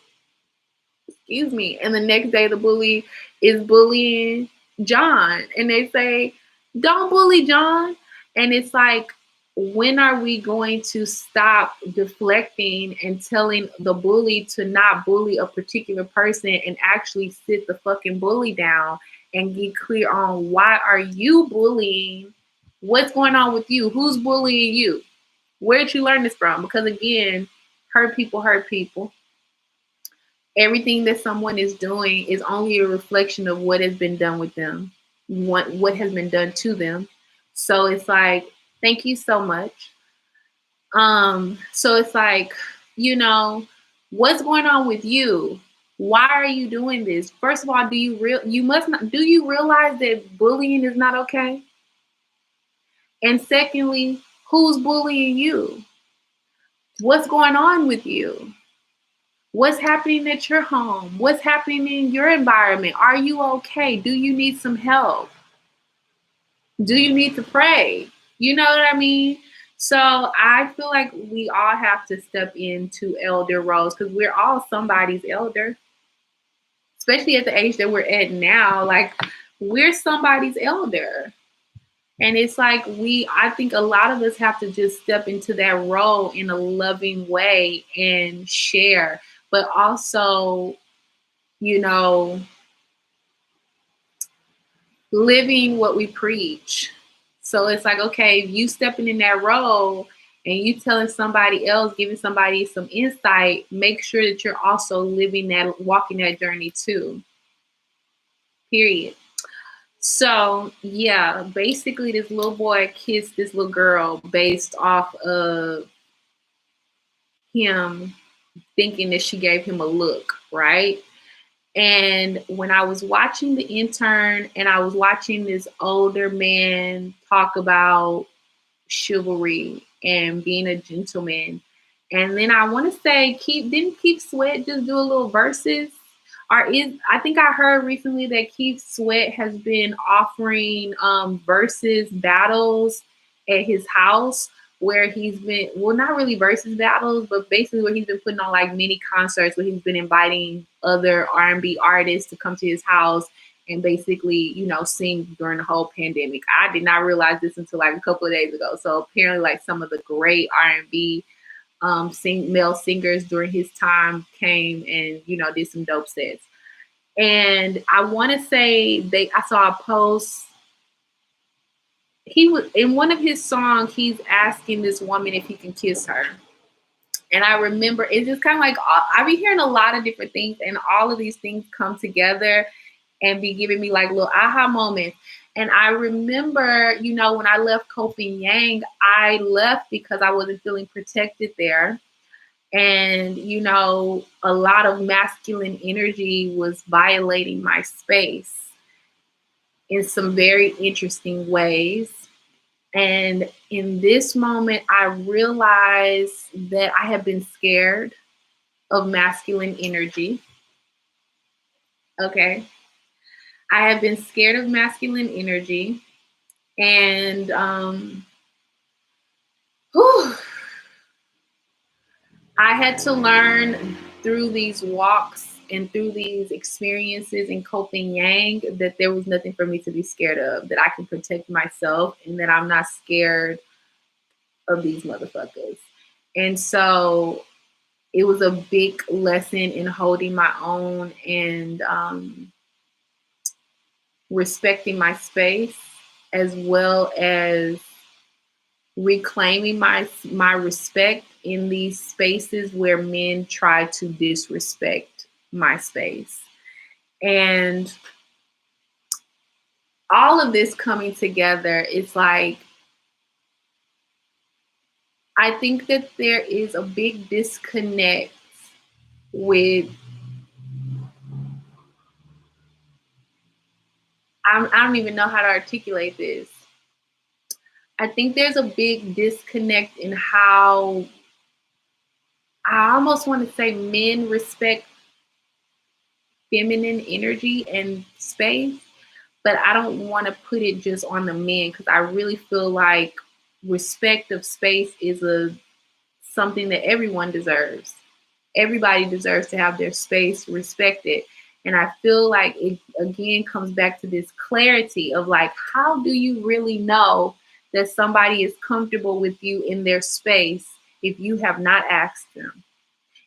Excuse me. And the next day, the bully is bullying John. And they say, don't bully John. And it's like, when are we going to stop deflecting and telling the bully to not bully a particular person and actually sit the fucking bully down and get clear on, why are you bullying? What's going on with you? Who's bullying you? Where did you learn this from? Because again, hurt people hurt people. Everything that someone is doing is only a reflection of what has been done with them, what has been done to them. So it's like, thank you so much. So it's like, what's going on with you? Why are you doing this? First of all, do you realize that bullying is not okay? And secondly, who's bullying you? What's going on with you? What's happening at your home? What's happening in your environment? Are you okay? Do you need some help? Do you need to pray? You know what I mean? So I feel like we all have to step into elder roles, because we're all somebody's elder, especially at the age that we're at now. Like, we're somebody's elder. And it's like, I think a lot of us have to just step into that role in a loving way and share, but also, living what we preach. So it's like, okay, if you stepping in that role and you telling somebody else, giving somebody some insight, make sure that you're also walking that journey too. Period. So yeah, basically this little boy kissed this little girl based off of him thinking that she gave him a look, right? And when I was watching The Intern and I was watching this older man talk about chivalry and being a gentleman, and then I want to say, didn't Keith Sweat just do a little verses? I think I heard recently that Keith Sweat has been offering versus battles at his house, where he's been, well, not really versus battles, but basically where he's been putting on like mini concerts, where he's been inviting other R&B artists to come to his house and basically, sing during the whole pandemic. I did not realize this until like a couple of days ago. So apparently, like, some of the great R&B male singers during his time came and, did some dope sets. And I want to say I saw a post. He was in one of his songs, he's asking this woman if he can kiss her. And I remember, it's just kind of like, I be hearing a lot of different things, and all of these things come together and be giving me like little aha moments. And I remember, when I left Kofi Yang, I left because I wasn't feeling protected there. And, a lot of masculine energy was violating my space in some very interesting ways. And in this moment, I realized that I have been scared of masculine energy. Okay. I have been scared of masculine energy. And whew, I had to learn through these walks and through these experiences in coping yang that there was nothing for me to be scared of, that I can protect myself and that I'm not scared of these motherfuckers. And so it was a big lesson in holding my own and respecting my space, as well as reclaiming my respect in these spaces where men try to disrespect my space. And all of this coming together, it's like, I think that there is a big disconnect with, I don't even know how to articulate this. I think there's a big disconnect in how, I almost want to say, men respect feminine energy and space, but I don't want to put it just on the men, because I really feel like respect of space is something that everyone deserves. Everybody deserves to have their space respected. And I feel like it again comes back to this clarity of like, how do you really know that somebody is comfortable with you in their space if you have not asked them?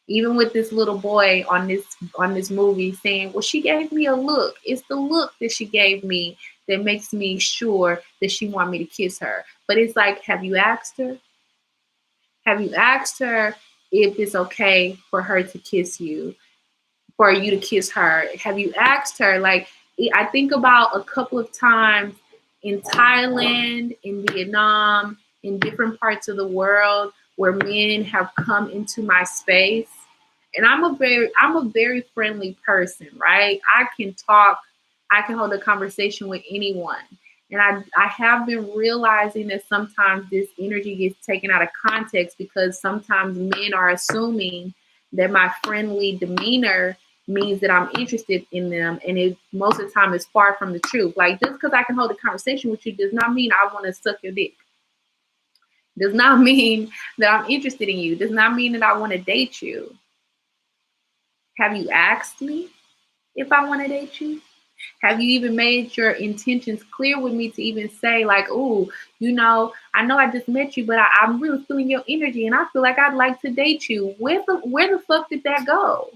Even with this little boy on this movie saying, well, she gave me a look. It's the look that she gave me that makes me sure that she want me to kiss her. But it's like, have you asked her? Have you asked her if it's okay for her to kiss you, for you to kiss her? Have you asked her? Like, I think about a couple of times in Thailand, in Vietnam, in different parts of the world where men have come into my space. And I'm a very friendly person, right? I can talk, I can hold a conversation with anyone. And I have been realizing that sometimes this energy gets taken out of context, because sometimes men are assuming that my friendly demeanor means that I'm interested in them. And it most of the time is far from the truth. Like, just because I can hold a conversation with you does not mean I want to suck your dick. Does not mean that I'm interested in you. Does not mean that I want to date you. Have you asked me if I want to date you? Have you even made your intentions clear with me to even say, like, oh, I know I just met you, but I'm really feeling your energy and I feel like I'd like to date you. Where the fuck did that go?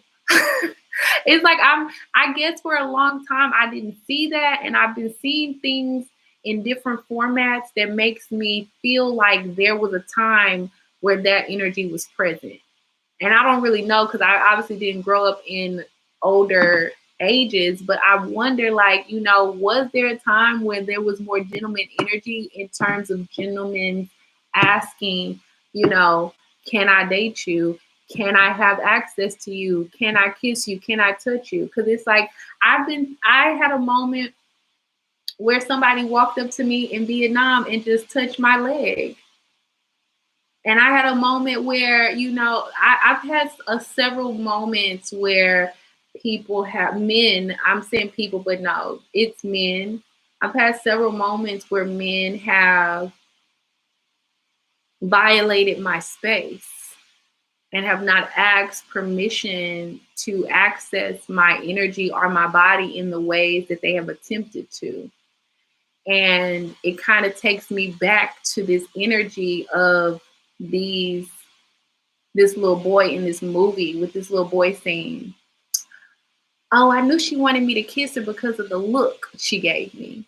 It's like, I guess for a long time I didn't see that, and I've been seeing things in different formats that makes me feel like there was a time where that energy was present. And I don't really know, because I obviously didn't grow up in older ages, but I wonder, like, was there a time when there was more gentleman energy in terms of gentlemen asking, can I date you? Can I have access to you? Can I kiss you? Can I touch you? Because it's like, I had a moment where somebody walked up to me in Vietnam and just touched my leg. And I had a moment where, I've had several moments where men, I'm saying people, but no, it's men. I've had several moments where men have violated my space and have not asked permission to access my energy or my body in the ways that they have attempted to. And it kind of takes me back to this energy of this little boy in this movie, with this little boy saying, oh, I knew she wanted me to kiss her because of the look she gave me.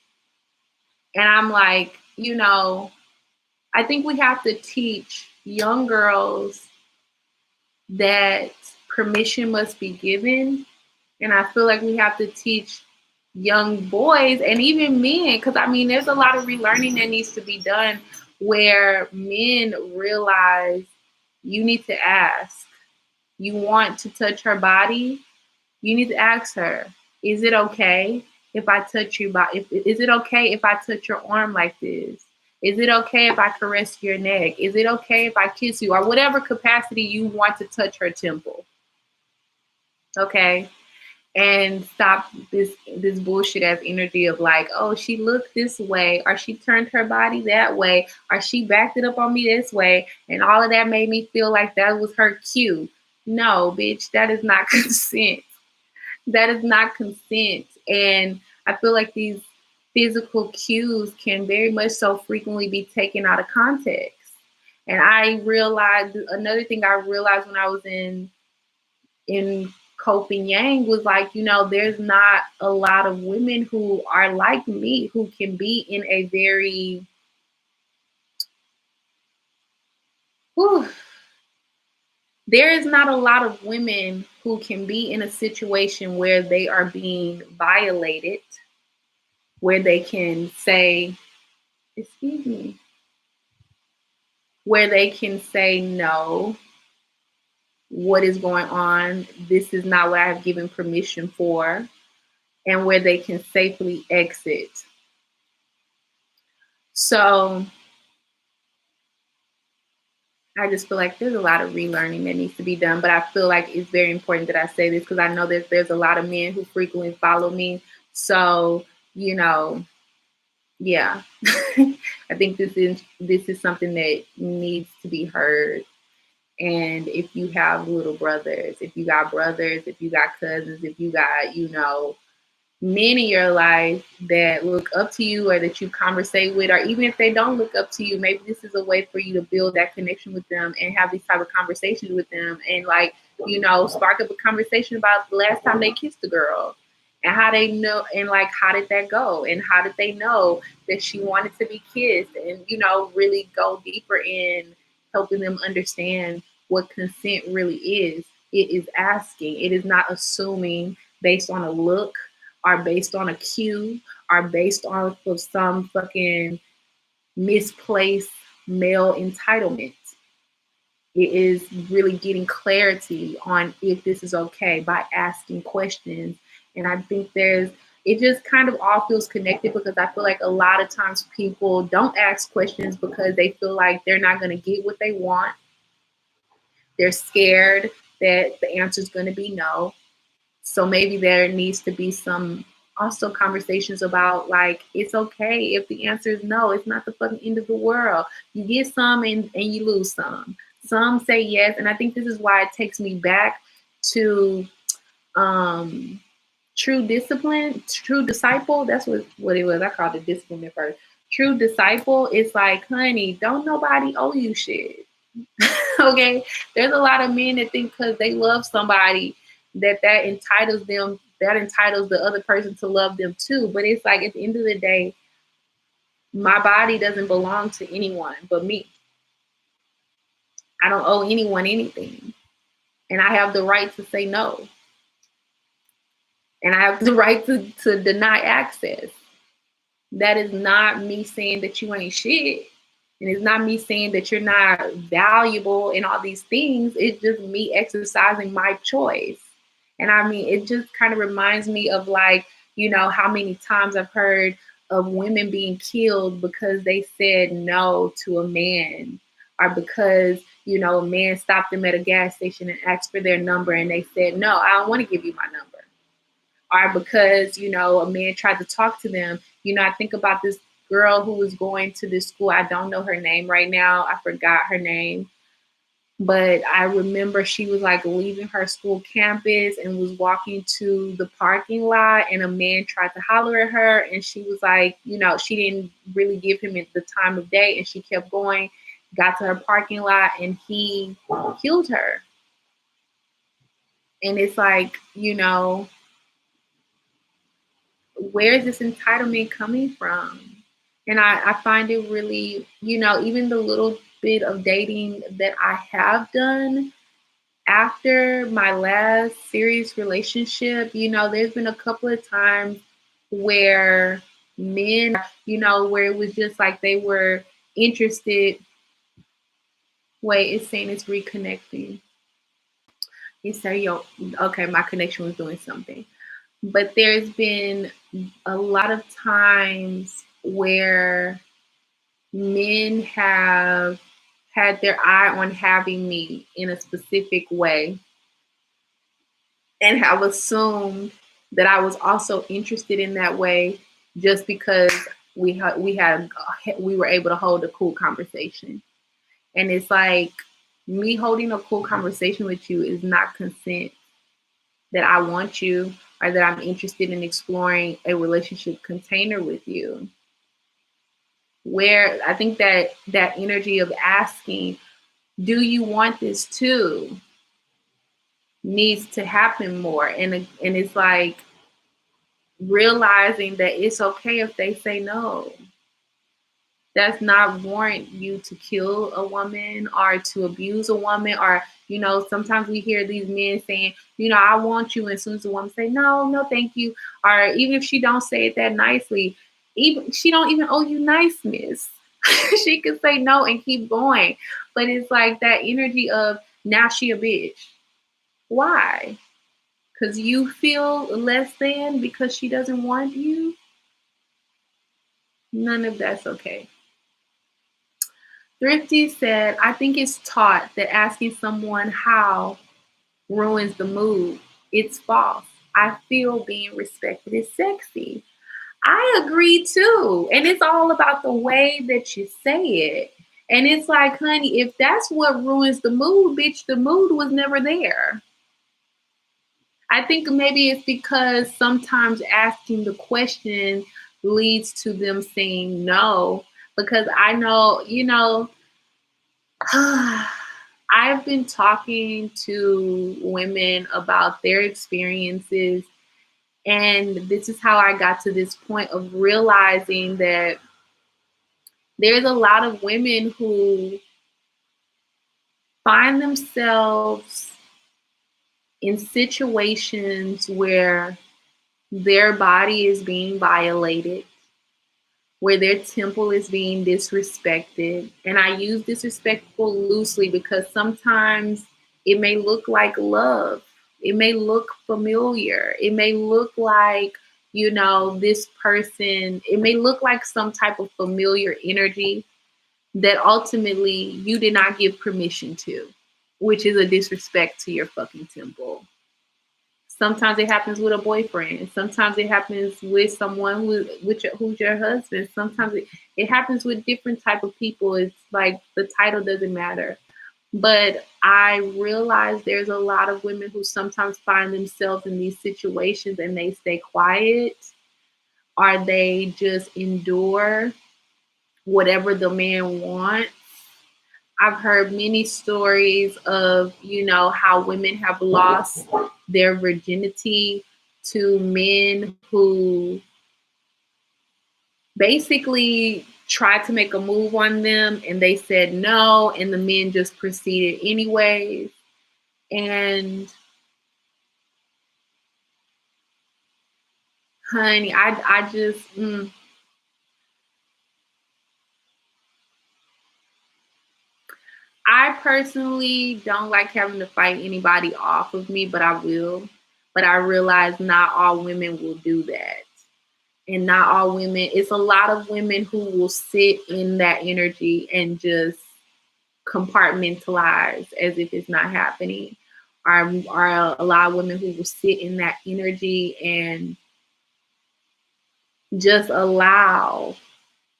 And I'm like, I think we have to teach young girls that permission must be given. And I feel like we have to teach young boys and even men, because there's a lot of relearning that needs to be done, where men realize you need to ask. you want to touch her body, you need to ask her, is it okay if I touch your body? Is it okay if I touch your arm like this? Is it okay if I caress your neck? Is it okay if I kiss you? Or whatever capacity you want to touch her temple. Okay? And stop this bullshit ass energy of like, oh, she looked this way, or she turned her body that way, or she backed it up on me this way, and all of that made me feel like that was her cue. No, bitch, that is not consent. That is not consent. And I feel like these physical cues can very much so frequently be taken out of context. And I realized another thing I realized when I was in coping yang was like, there's not a lot of women who are like me who can be in a very whew, there is not a lot of women who can be in a situation where they are being violated, where they can say, excuse me, where they can say, no, what is going on? This is not what I have given permission for, and where they can safely exit. So I just feel like there's a lot of relearning that needs to be done, but I feel like it's very important that I say this because I know that there's a lot of men who frequently follow me. So, yeah, I think this is something that needs to be heard. And if you have little brothers, if you got brothers, if you got cousins, if you got, men in your life that look up to you or that you conversate with, or even if they don't look up to you, maybe this is a way for you to build that connection with them and have these type of conversations with them and spark up a conversation about the last time they kissed a girl and how they know and like how did that go and how did they know that she wanted to be kissed and really go deeper in helping them understand what consent really is. It is asking. It is not assuming based on a look are based on a cue, are based off of some fucking misplaced male entitlement. It is really getting clarity on if this is okay by asking questions. And I think it just kind of all feels connected because I feel like a lot of times people don't ask questions because they feel like they're not going to get what they want. They're scared that the answer is going to be no. So maybe there needs to be some also conversations about like, it's okay if the answer is no, it's not the fucking end of the world. You get some and you lose some. Some say yes. And I think this is why it takes me back to true discipline, true disciple. That's what it was. I called it discipline at first. True disciple is like, honey, don't nobody owe you shit. Okay, there's a lot of men that think because they love somebody that entitles them, that entitles the other person to love them too. But it's like at the end of the day, my body doesn't belong to anyone but me. I don't owe anyone anything, and I have the right to say no, and I have the right to deny access. That is not me saying that you ain't shit. And it's not me saying that you're not valuable and all these things. It's just me exercising my choice. And I mean, it just kind of reminds me of like, how many times I've heard of women being killed because they said no to a man or because, a man stopped them at a gas station and asked for their number and they said, no, I don't want to give you my number. Or because, a man tried to talk to them. I think about this girl who was going to this school. I don't know her name right now. I forgot her name. But I remember she was like leaving her school campus and was walking to the parking lot and a man tried to holler at her. And she was like, she didn't really give him the time of day. And she kept going, got to her parking lot and he killed her. And it's like, where is this entitlement coming from? And I find it really, even the little bit of dating that I have done after my last serious relationship, there's been a couple of times where men, where it was just like they were interested. Wait, it's saying it's reconnecting. You say, yo, okay, my connection was doing something. But there's been a lot of times where men have had their eye on having me in a specific way and have assumed that I was also interested in that way just because we were able to hold a cool conversation. And it's like me holding a cool conversation with you is not consent that I want you or that I'm interested in exploring a relationship container with you. Where I think that that energy of asking, do you want this too, needs to happen more. And it's like realizing that it's okay if they say no. Does not warrant you to kill a woman or to abuse a woman. Or, sometimes we hear these men saying, I want you. And as soon as the woman say, no, no, thank you. Or even if she don't say it that nicely, even she don't even owe you niceness. She could say no and keep going. But it's like that energy of now she a bitch. Why? Because you feel less than because she doesn't want you? None of that's okay. Thrifty said, I think it's taught that asking someone how ruins the mood. It's false. I feel being respected is sexy. I agree too. And it's all about the way that you say it. And it's like, honey, if that's what ruins the mood, bitch, the mood was never there. I think maybe it's because sometimes asking the question leads to them saying no. Because I know, I've been talking to women about their experiences, and this is how I got to this point of realizing that there's a lot of women who find themselves in situations where their body is being violated, where their temple is being disrespected. And I use disrespectful loosely because sometimes it may look like love. It may look familiar. It may look like, this person, it may look like some type of familiar energy that ultimately you did not give permission to, which is a disrespect to your fucking temple. Sometimes it happens with a boyfriend. Sometimes it happens with someone who's your husband. Sometimes it happens with different type of people. It's like the title doesn't matter. But I realize there's a lot of women who sometimes find themselves in these situations and they stay quiet or they just endure whatever the man wants. I've heard many stories of, how women have lost their virginity to men who basically tried to make a move on them and they said no, and the men just proceeded anyways. And honey, I just, I personally don't like having to fight anybody off of me, but I will. But I realize not all women will do that. And not all women, it's a lot of women who will sit in that energy and just compartmentalize as if it's not happening. Are a lot of women who will sit in that energy and just allow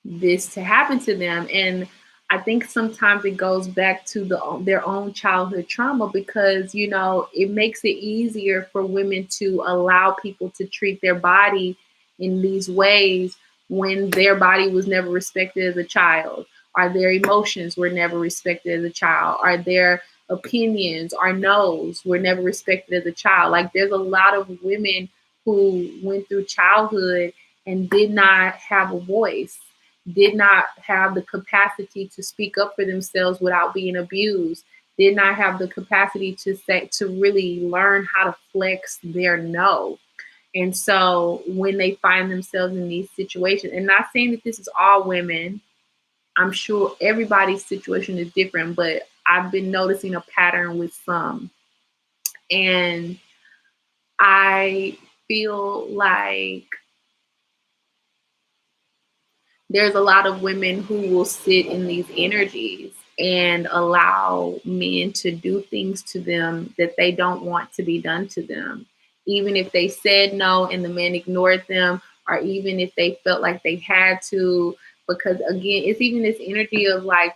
this to happen to them. And I think sometimes it goes back to their own childhood trauma because, it makes it easier for women to allow people to treat their body in these ways when their body was never respected as a child, or their emotions were never respected as a child, or their opinions or no's were never respected as a child. Like there's a lot of women who went through childhood and did not have a voice, did not have the capacity to speak up for themselves without being abused, did not have the capacity to really learn how to flex their no. And so when they find themselves in these situations, and not saying that this is all women, I'm sure everybody's situation is different, but I've been noticing a pattern with some. And I feel like there's a lot of women who will sit in these energies and allow men to do things to them that they don't want to be done to them. Even if they said no and the man ignored them, or even if they felt like they had to, because again, it's even this energy of like,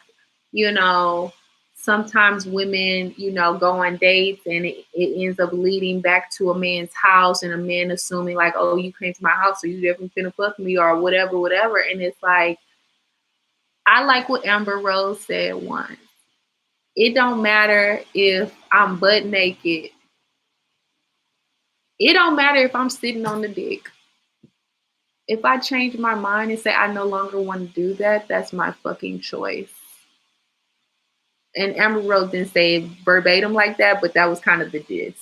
you know, sometimes women, go on dates and it ends up leading back to a man's house and a man assuming like, oh, you came to my house, so you definitely finna fuck me or whatever, whatever. And it's like, I like what Amber Rose said once. It don't matter if I'm butt naked. It don't matter if I'm sitting on the dick. If I change my mind and say I no longer want to do that, that's my fucking choice. And Amber Rose didn't say it verbatim like that, but that was kind of the gist.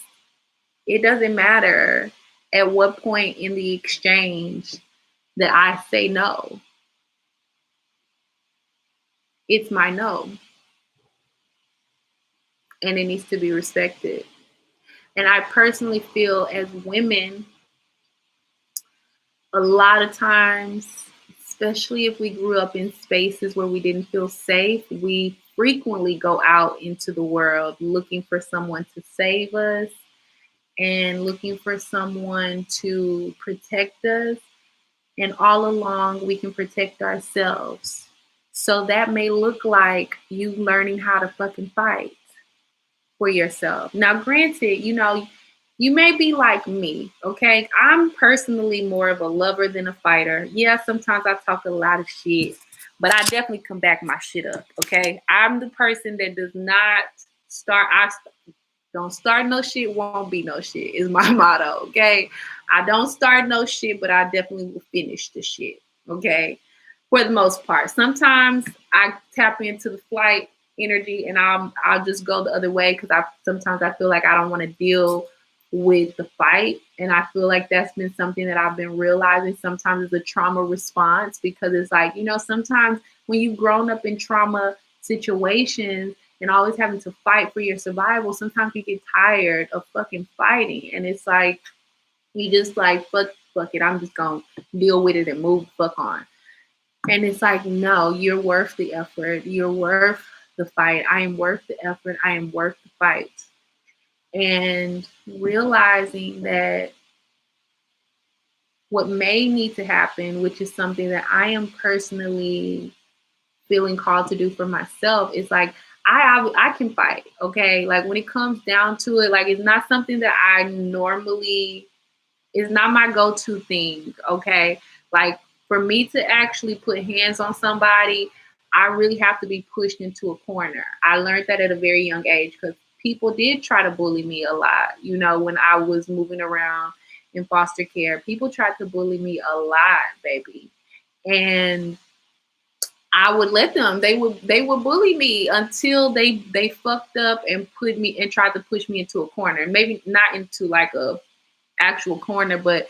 It doesn't matter at what point in the exchange that I say no. It's my no. And it needs to be respected. And I personally feel as women, a lot of times, especially if we grew up in spaces where we didn't feel safe, we frequently go out into the world looking for someone to save us and looking for someone to protect us. And all along, we can protect ourselves. So that may look like you learning how to fucking fight for yourself. Now, granted, you may be like me, okay? I'm personally more of a lover than a fighter. Yeah, sometimes I talk a lot of shit, but I definitely come back my shit up, okay? I'm the person that does not don't start no shit, won't be no shit is my motto, okay? I don't start no shit, but I definitely will finish the shit, okay? For the most part. Sometimes I tap into the flight energy and I'll just go the other way because sometimes I feel like I don't want to deal with the fight. And I feel like that's been something that I've been realizing sometimes is a trauma response because it's like, sometimes when you've grown up in trauma situations and always having to fight for your survival, sometimes you get tired of fucking fighting. And it's like, you just like, fuck it. I'm just going to deal with it and move the fuck on. And it's like, no, you're worth the effort. You're worth the fight. I am worth the effort. I am worth the fight. And realizing that what may need to happen, which is something that I am personally feeling called to do for myself, is like, I can fight, okay? Like when it comes down to it, like it's not something that I normally, it's not my go-to thing, okay? Like for me to actually put hands on somebody, I really have to be pushed into a corner. I learned that at a very young age because people did try to bully me a lot. When I was moving around in foster care, people tried to bully me a lot, baby. And I would let them. They would bully me until they fucked up and put me and tried to push me into a corner. Maybe not into like a actual corner, but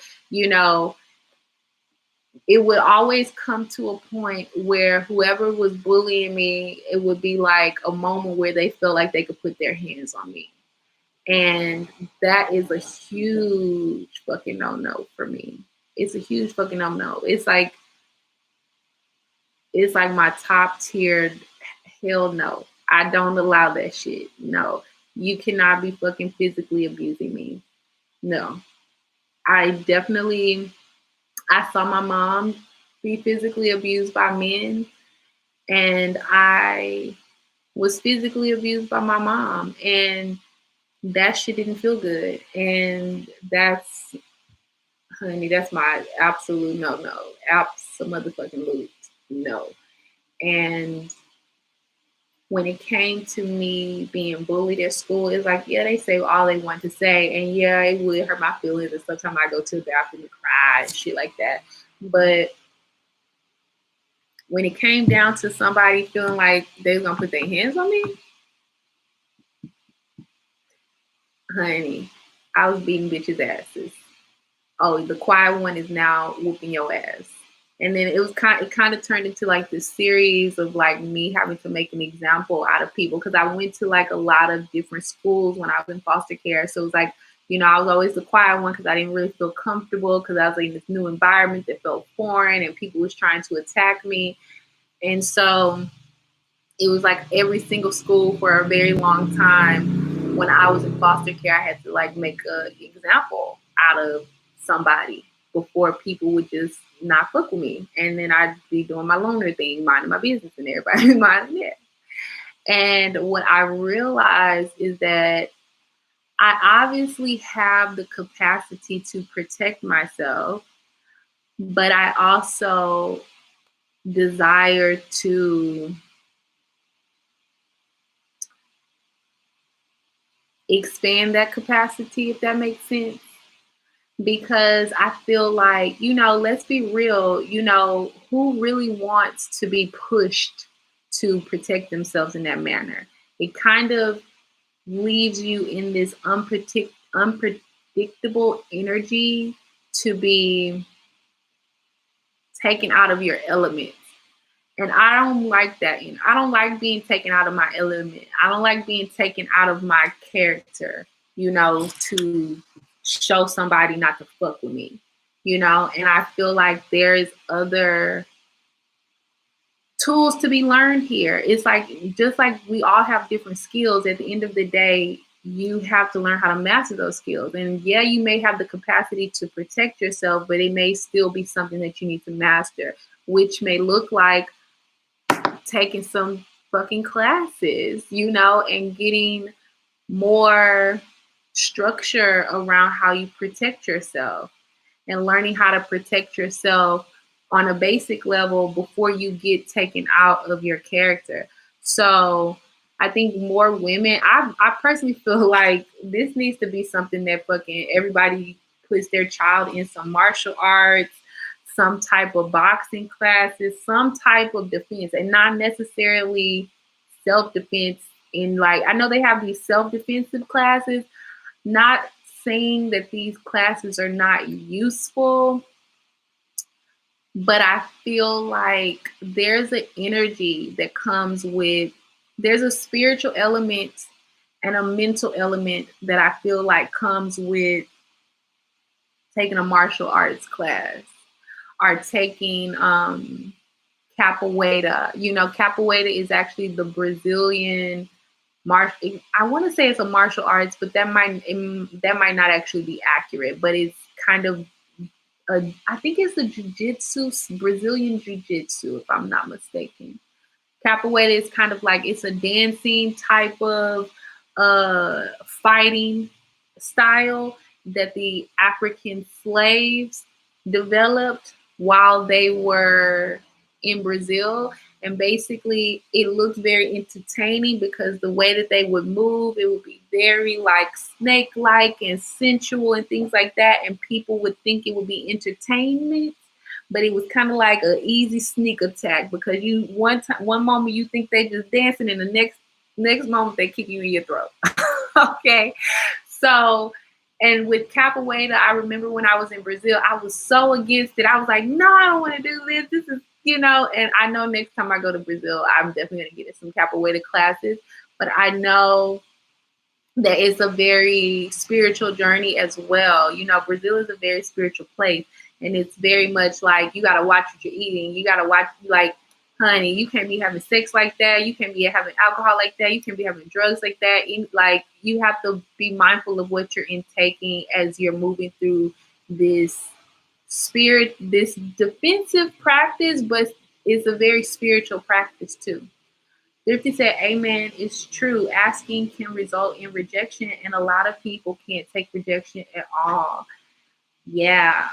it would always come to a point where whoever was bullying me, it would be like a moment where they felt like they could put their hands on me. And that is a huge fucking no-no for me. It's a huge fucking no-no. It's like my top tiered hell no. I don't allow that shit. No. You cannot be fucking physically abusing me. No. I saw my mom be physically abused by men, and I was physically abused by my mom, and that shit didn't feel good. And honey, that's my absolute no. Absolutely no. And when it came to me being bullied at school, it's like, yeah, they say all they want to say. And yeah, it would hurt my feelings. And sometimes I go to the bathroom and cry and shit like that. But when it came down to somebody feeling like they were going to put their hands on me, honey, I was beating bitches' asses. Oh, the quiet one is now whooping your ass. And then it kind of turned into like this series of like me having to make an example out of people, because I went to like a lot of different schools when I was in foster care. So it was like, I was always the quiet one because I didn't really feel comfortable, because I was in this new environment that felt foreign and people was trying to attack me. And so it was like every single school for a very long time when I was in foster care, I had to like make an example out of somebody before people would just not fuck with me. And then I'd be doing my loner thing, minding my business, and everybody minding it. And what I realized is that I obviously have the capacity to protect myself, but I also desire to expand that capacity, if that makes sense. Because I feel like, let's be real, who really wants to be pushed to protect themselves in that manner? It kind of leaves you in this unpredictable energy to be taken out of your element. And I don't like that. I don't like being taken out of my element. I don't like being taken out of my character, to show somebody not to fuck with me, and I feel like there's other tools to be learned here. It's like, just like we all have different skills, at the end of the day, you have to learn how to master those skills. And yeah, you may have the capacity to protect yourself, but it may still be something that you need to master, which may look like taking some fucking classes, and getting more structure around how you protect yourself, and learning how to protect yourself on a basic level before you get taken out of your character. So I think more women, I personally feel like this needs to be something that fucking everybody puts their child in, some martial arts, some type of boxing classes, some type of defense, and not necessarily self-defense. In like, I know they have these self-defensive classes, not saying that these classes are not useful, but I feel like there's an energy that comes with, there's a spiritual element and a mental element that I feel like comes with taking a martial arts class, or taking capoeira. Capoeira is actually the Brazilian I want to say it's a martial arts, but that might not actually be accurate. But it's kind of I think it's a jiu-jitsu, Brazilian jiu-jitsu, if I'm not mistaken. Capoeira is kind of like, it's a dancing type of fighting style that the African slaves developed while they were in Brazil. And basically, it looked very entertaining because the way that they would move, it would be very like snake-like and sensual and things like that. And people would think it would be entertainment, but it was kind of like an easy sneak attack, because one moment you think they just dancing, and the next moment they kick you in your throat. Okay, so. And with capoeira, I remember when I was in Brazil, I was so against it. I was like, no, I don't want to do this. This is, and I know next time I go to Brazil, I'm definitely going to get in some capoeira classes. But I know that it's a very spiritual journey as well. Brazil is a very spiritual place. And it's very much like, you got to watch what you're eating. You got to watch, like, honey, you can't be having sex like that. You can't be having alcohol like that. You can't be having drugs like that. Like, you have to be mindful of what you're intaking as you're moving through this this defensive practice, but it's a very spiritual practice too. Thrifty said, amen, it's true. Asking can result in rejection, and a lot of people can't take rejection at all. Yeah.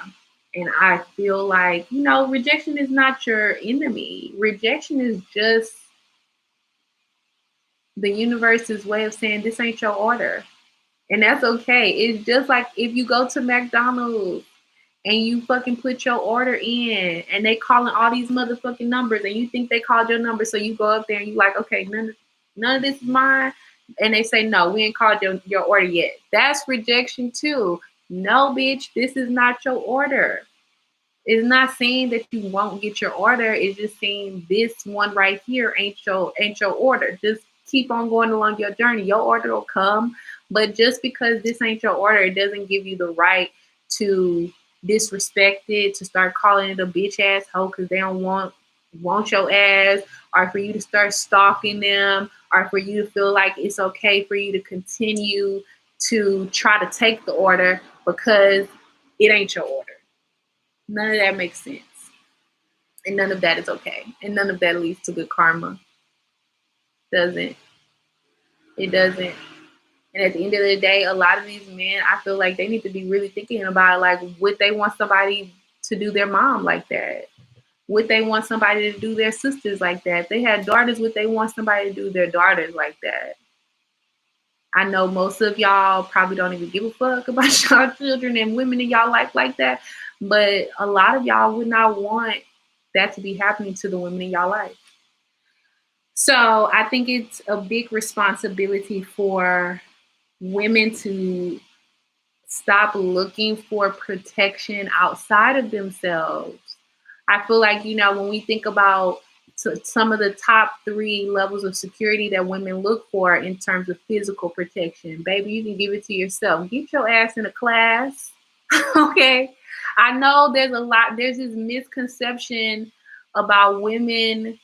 And I feel like, rejection is not your enemy. Rejection is just the universe's way of saying this ain't your order. And that's okay. It's just like if you go to McDonald's and you fucking put your order in and they calling all these motherfucking numbers and you think they called your number. So you go up there and you like, okay, none of this is mine. And they say, no, we ain't called your order yet. That's rejection too. No, bitch, this is not your order. It's not saying that you won't get your order. It's just saying this one right here ain't your order. Just keep on going along your journey. Your order will come. But just because this ain't your order, it doesn't give you the right to disrespect it, to start calling it a bitch ass hoe because they don't want your ass, or for you to start stalking them, or for you to feel like it's okay for you to continue to try to take the order because it ain't your order. None of that makes sense. And none of that is okay. And none of that leads to good karma. Doesn't. It doesn't. And at the end of the day, a lot of these men, I feel like they need to be really thinking about, like, would they want somebody to do their mom like that? Would they want somebody to do their sisters like that? If they had daughters, would they want somebody to do their daughters like that? I know most of y'all probably don't even give a fuck about y'all children and women in y'all life like that. But a lot of y'all would not want that to be happening to the women in y'all life. So I think it's a big responsibility for women to stop looking for protection outside of themselves. I feel like, when we think about some of the top 3 levels of security that women look for in terms of physical protection, baby, you can give it to yourself. Get your ass in a class. Okay. I know there's this misconception about women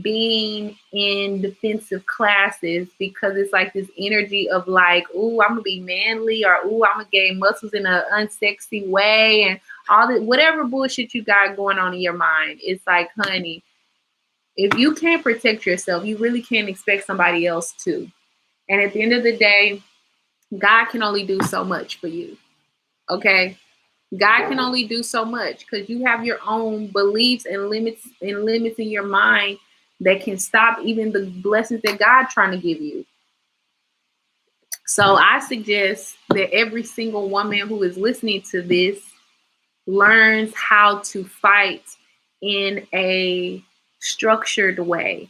being in defensive classes because it's like this energy of like, ooh, I'm gonna be manly, or ooh, I'm gonna gain muscles in an unsexy way, and all the whatever bullshit you got going on in your mind. It's like, honey, if you can't protect yourself, you really can't expect somebody else to. And at the end of the day, God can only do so much for you. Okay? God can only do so much because you have your own beliefs and limits in your mind that can stop even the blessings that God trying to give you. So I suggest that every single woman who is listening to this learns how to fight in a structured way.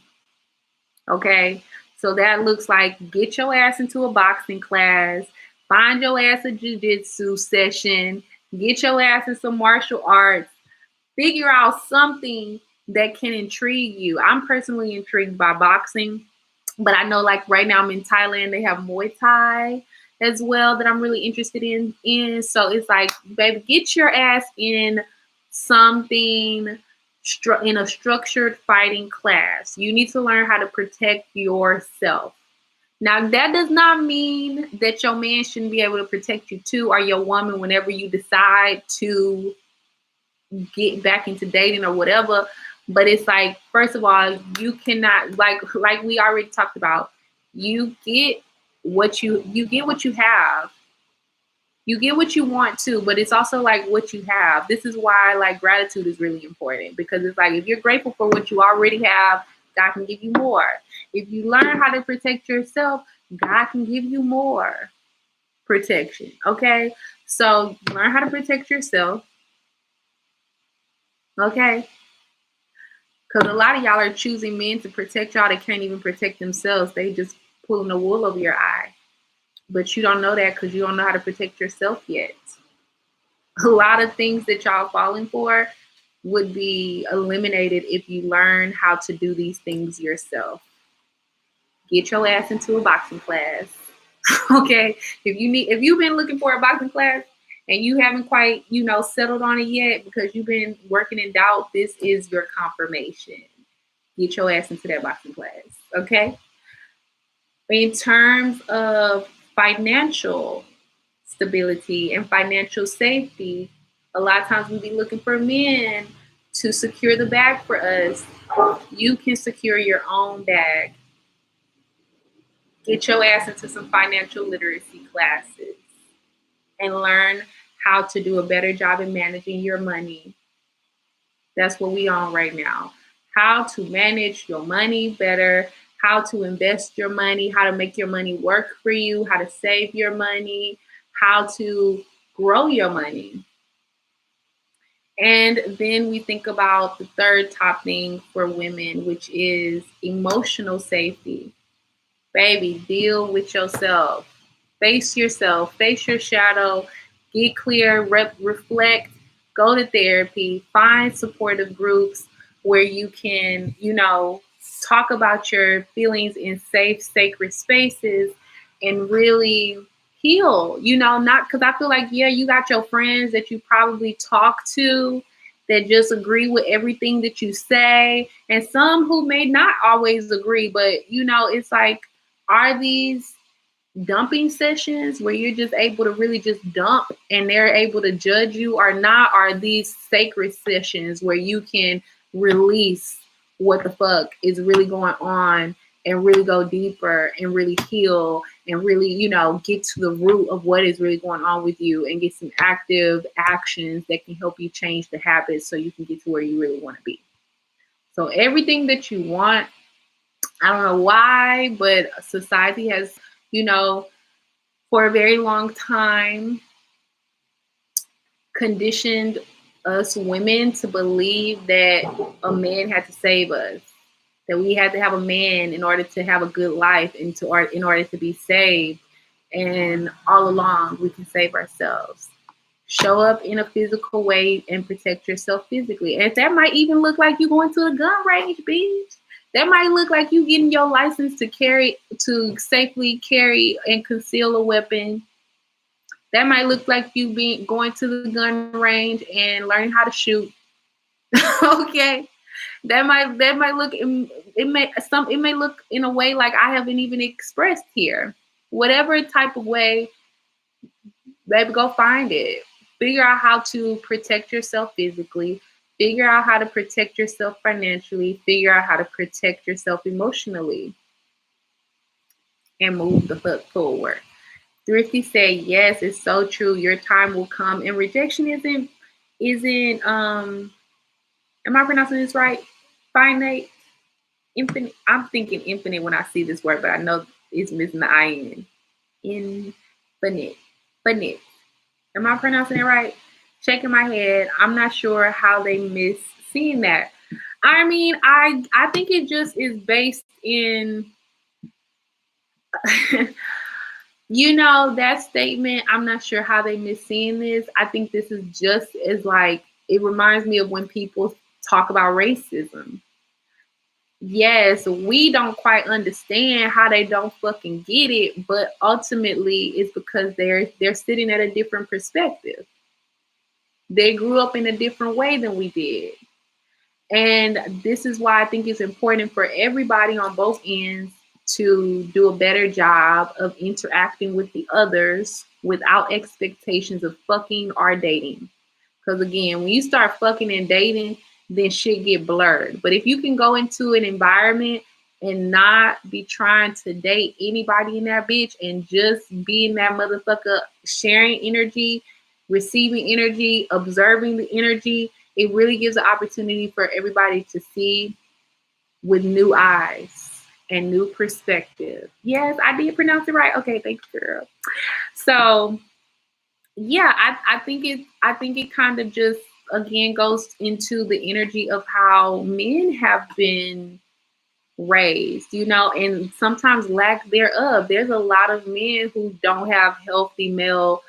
Okay? So that looks like get your ass into a boxing class, find your ass a jiu-jitsu session, get your ass in some martial arts, figure out something that can intrigue you. I'm personally intrigued by boxing, but I know like right now I'm in Thailand, they have Muay Thai as well that I'm really interested in. So it's like, baby, get your ass in something in a structured fighting class. You need to learn how to protect yourself. Now, that does not mean that your man shouldn't be able to protect you too, or your woman whenever you decide to get back into dating or whatever. But it's like, first of all, you cannot, like we already talked about, you get what you have. You get what you want to, but it's also like what you have. This is why like gratitude is really important, because it's like if you're grateful for what you already have, God can give you more. If you learn how to protect yourself, God can give you more protection. Okay? So learn how to protect yourself. Okay? Because a lot of y'all are choosing men to protect y'all that can't even protect themselves. They just pulling the wool over your eye. But you don't know that because you don't know how to protect yourself yet. A lot of things that y'all falling for would be eliminated if you learn how to do these things yourself. Get your ass into a boxing class. Okay? If you've been looking for a boxing class and you haven't quite, settled on it yet because you've been working in doubt, this is your confirmation. Get your ass into that boxing class. Okay? In terms of financial stability and financial safety, a lot of times we be looking for men to secure the bag for us. You can secure your own bag. Get your ass into some financial literacy classes and learn how to do a better job in managing your money. That's what we on right now. How to manage your money better, how to invest your money, how to make your money work for you, how to save your money, how to grow your money. And then we think about the third top thing for women, which is emotional safety. Baby, deal with yourself. Face yourself. Face your shadow. Get clear. Reflect. go to therapy, find supportive groups where you can, talk about your feelings in safe, sacred spaces and really heal, not because I feel like, yeah, you got your friends that you probably talk to that just agree with everything that you say, and some who may not always agree, but it's like, are these dumping sessions where you're just able to really just dump and they're able to judge you or not? Are these sacred sessions where you can release what the fuck is really going on and really go deeper and really heal and really, get to the root of what is really going on with you and get some active actions that can help you change the habits so you can get to where you really want to be. So everything that you want, I don't know why, but society has, for a very long time conditioned us women to believe that a man had to save us, that we had to have a man in order to have a good life and in order to be saved. And all along, we can save ourselves. Show up in a physical way and protect yourself physically. And that might even look like you going to a gun range, bitch. That might look like you getting your license to safely carry and conceal a weapon. That might look like you going to the gun range and learning how to shoot. Okay. That might look, it may look in a way like I haven't even expressed here. Whatever type of way, baby, go find it. Figure out how to protect yourself physically. Figure out how to protect yourself financially. Figure out how to protect yourself emotionally. And move the fuck forward. Thrifty said, yes, it's so true. Your time will come. And rejection isn't am I pronouncing this right? Finite? Infinite? I'm thinking infinite when I see this word, but I know it's missing the I-N. Infinite. Finite. Am I pronouncing it right? Shaking my head. I'm not sure how they miss seeing that. I mean, I think it just is based in that statement. I'm not sure how they miss seeing this. I think this is just as like, it reminds me of when people talk about racism. Yes, we don't quite understand how they don't fucking get it, but ultimately it's because they're sitting at a different perspective. They grew up in a different way than we did. And this is why I think it's important for everybody on both ends to do a better job of interacting with the others without expectations of fucking or dating. Because again, when you start fucking and dating, then shit get blurred. But if you can go into an environment and not be trying to date anybody in that bitch and just be in that motherfucker, sharing energy, receiving energy, observing the energy, it really gives an opportunity for everybody to see with new eyes and new perspective. Yes, I did pronounce it right. Okay, thanks, girl. So yeah, I think it kind of just again goes into the energy of how men have been raised, and sometimes lack thereof. There's a lot of men who don't have healthy male,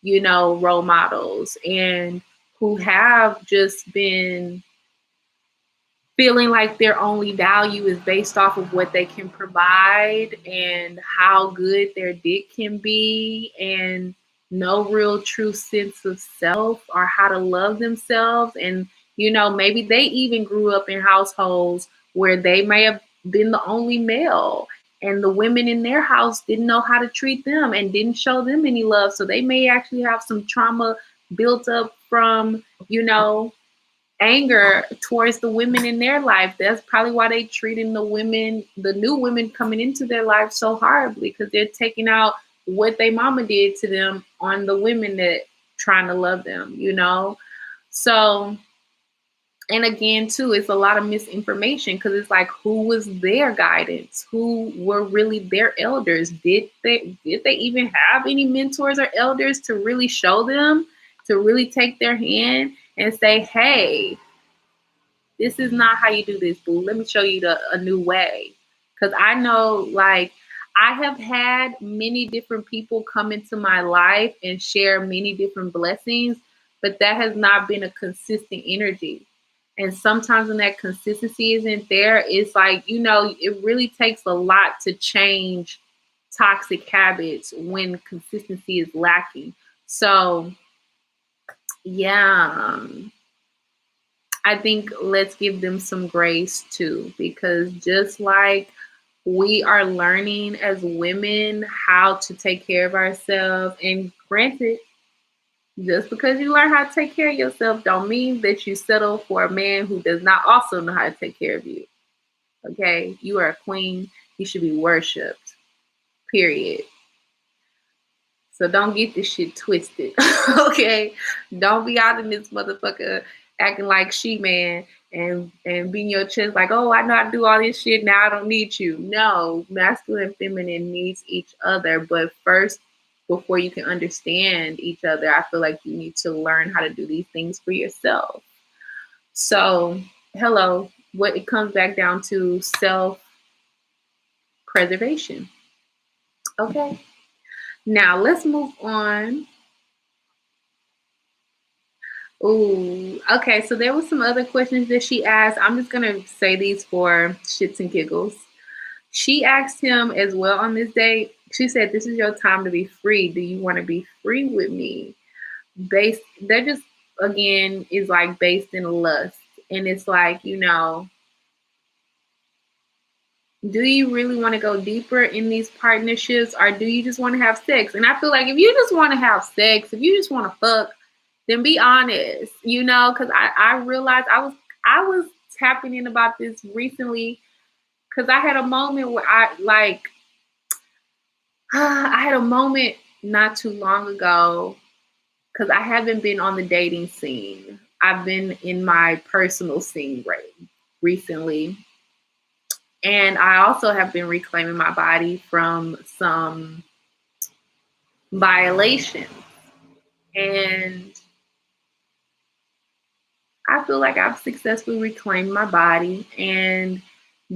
role models, and who have just been feeling like their only value is based off of what they can provide and how good their dick can be, and no real true sense of self or how to love themselves. And, maybe they even grew up in households where they may have been the only male and the women in their house didn't know how to treat them and didn't show them any love. So they may actually have some trauma built up from, anger towards the women in their life. That's probably why they treating the new women coming into their life so horribly, because they're taking out what they mama did to them on the women that trying to love them, So, and again, too, it's a lot of misinformation because it's like, who was their guidance? Who were really their elders? Did they even have any mentors or elders to really show them, to really take their hand and say, hey, this is not how you do this, boo. Let me show you a new way. Because I know, like, I have had many different people come into my life and share many different blessings, but that has not been a consistent energy. And sometimes when that consistency isn't there, it's like, it really takes a lot to change toxic habits when consistency is lacking. So, yeah, I think let's give them some grace too, because just like we are learning as women how to take care of ourselves, and granted, just because you learn how to take care of yourself don't mean that you settle for a man who does not also know how to take care of you. Okay? You are a queen. You should be worshipped. Period. So don't get this shit twisted. Okay? Don't be out in this motherfucker acting like she man and beating your chest like, oh, I know how to do all this shit. Now I don't need you. No, masculine and feminine needs each other. But first, before you can understand each other, I feel like you need to learn how to do these things for yourself. So, hello, what it comes back down to self preservation. Okay. Now let's move on. Ooh, okay. So there was some other questions that she asked. I'm just gonna say these for shits and giggles. She asked him as well on this date. She said, "This is your time to be free. Do you want to be free with me?" Based, that just again is like based in lust, and it's like, do you really want to go deeper in these partnerships, or do you just want to have sex? And I feel like if you just want to have sex, if you just want to fuck, then be honest, because I realized I was tapping in about this recently, because I had a moment where I had a moment not too long ago, because I haven't been on the dating scene. I've been in my personal scene recently. And I also have been reclaiming my body from some violations. And I feel like I've successfully reclaimed my body. And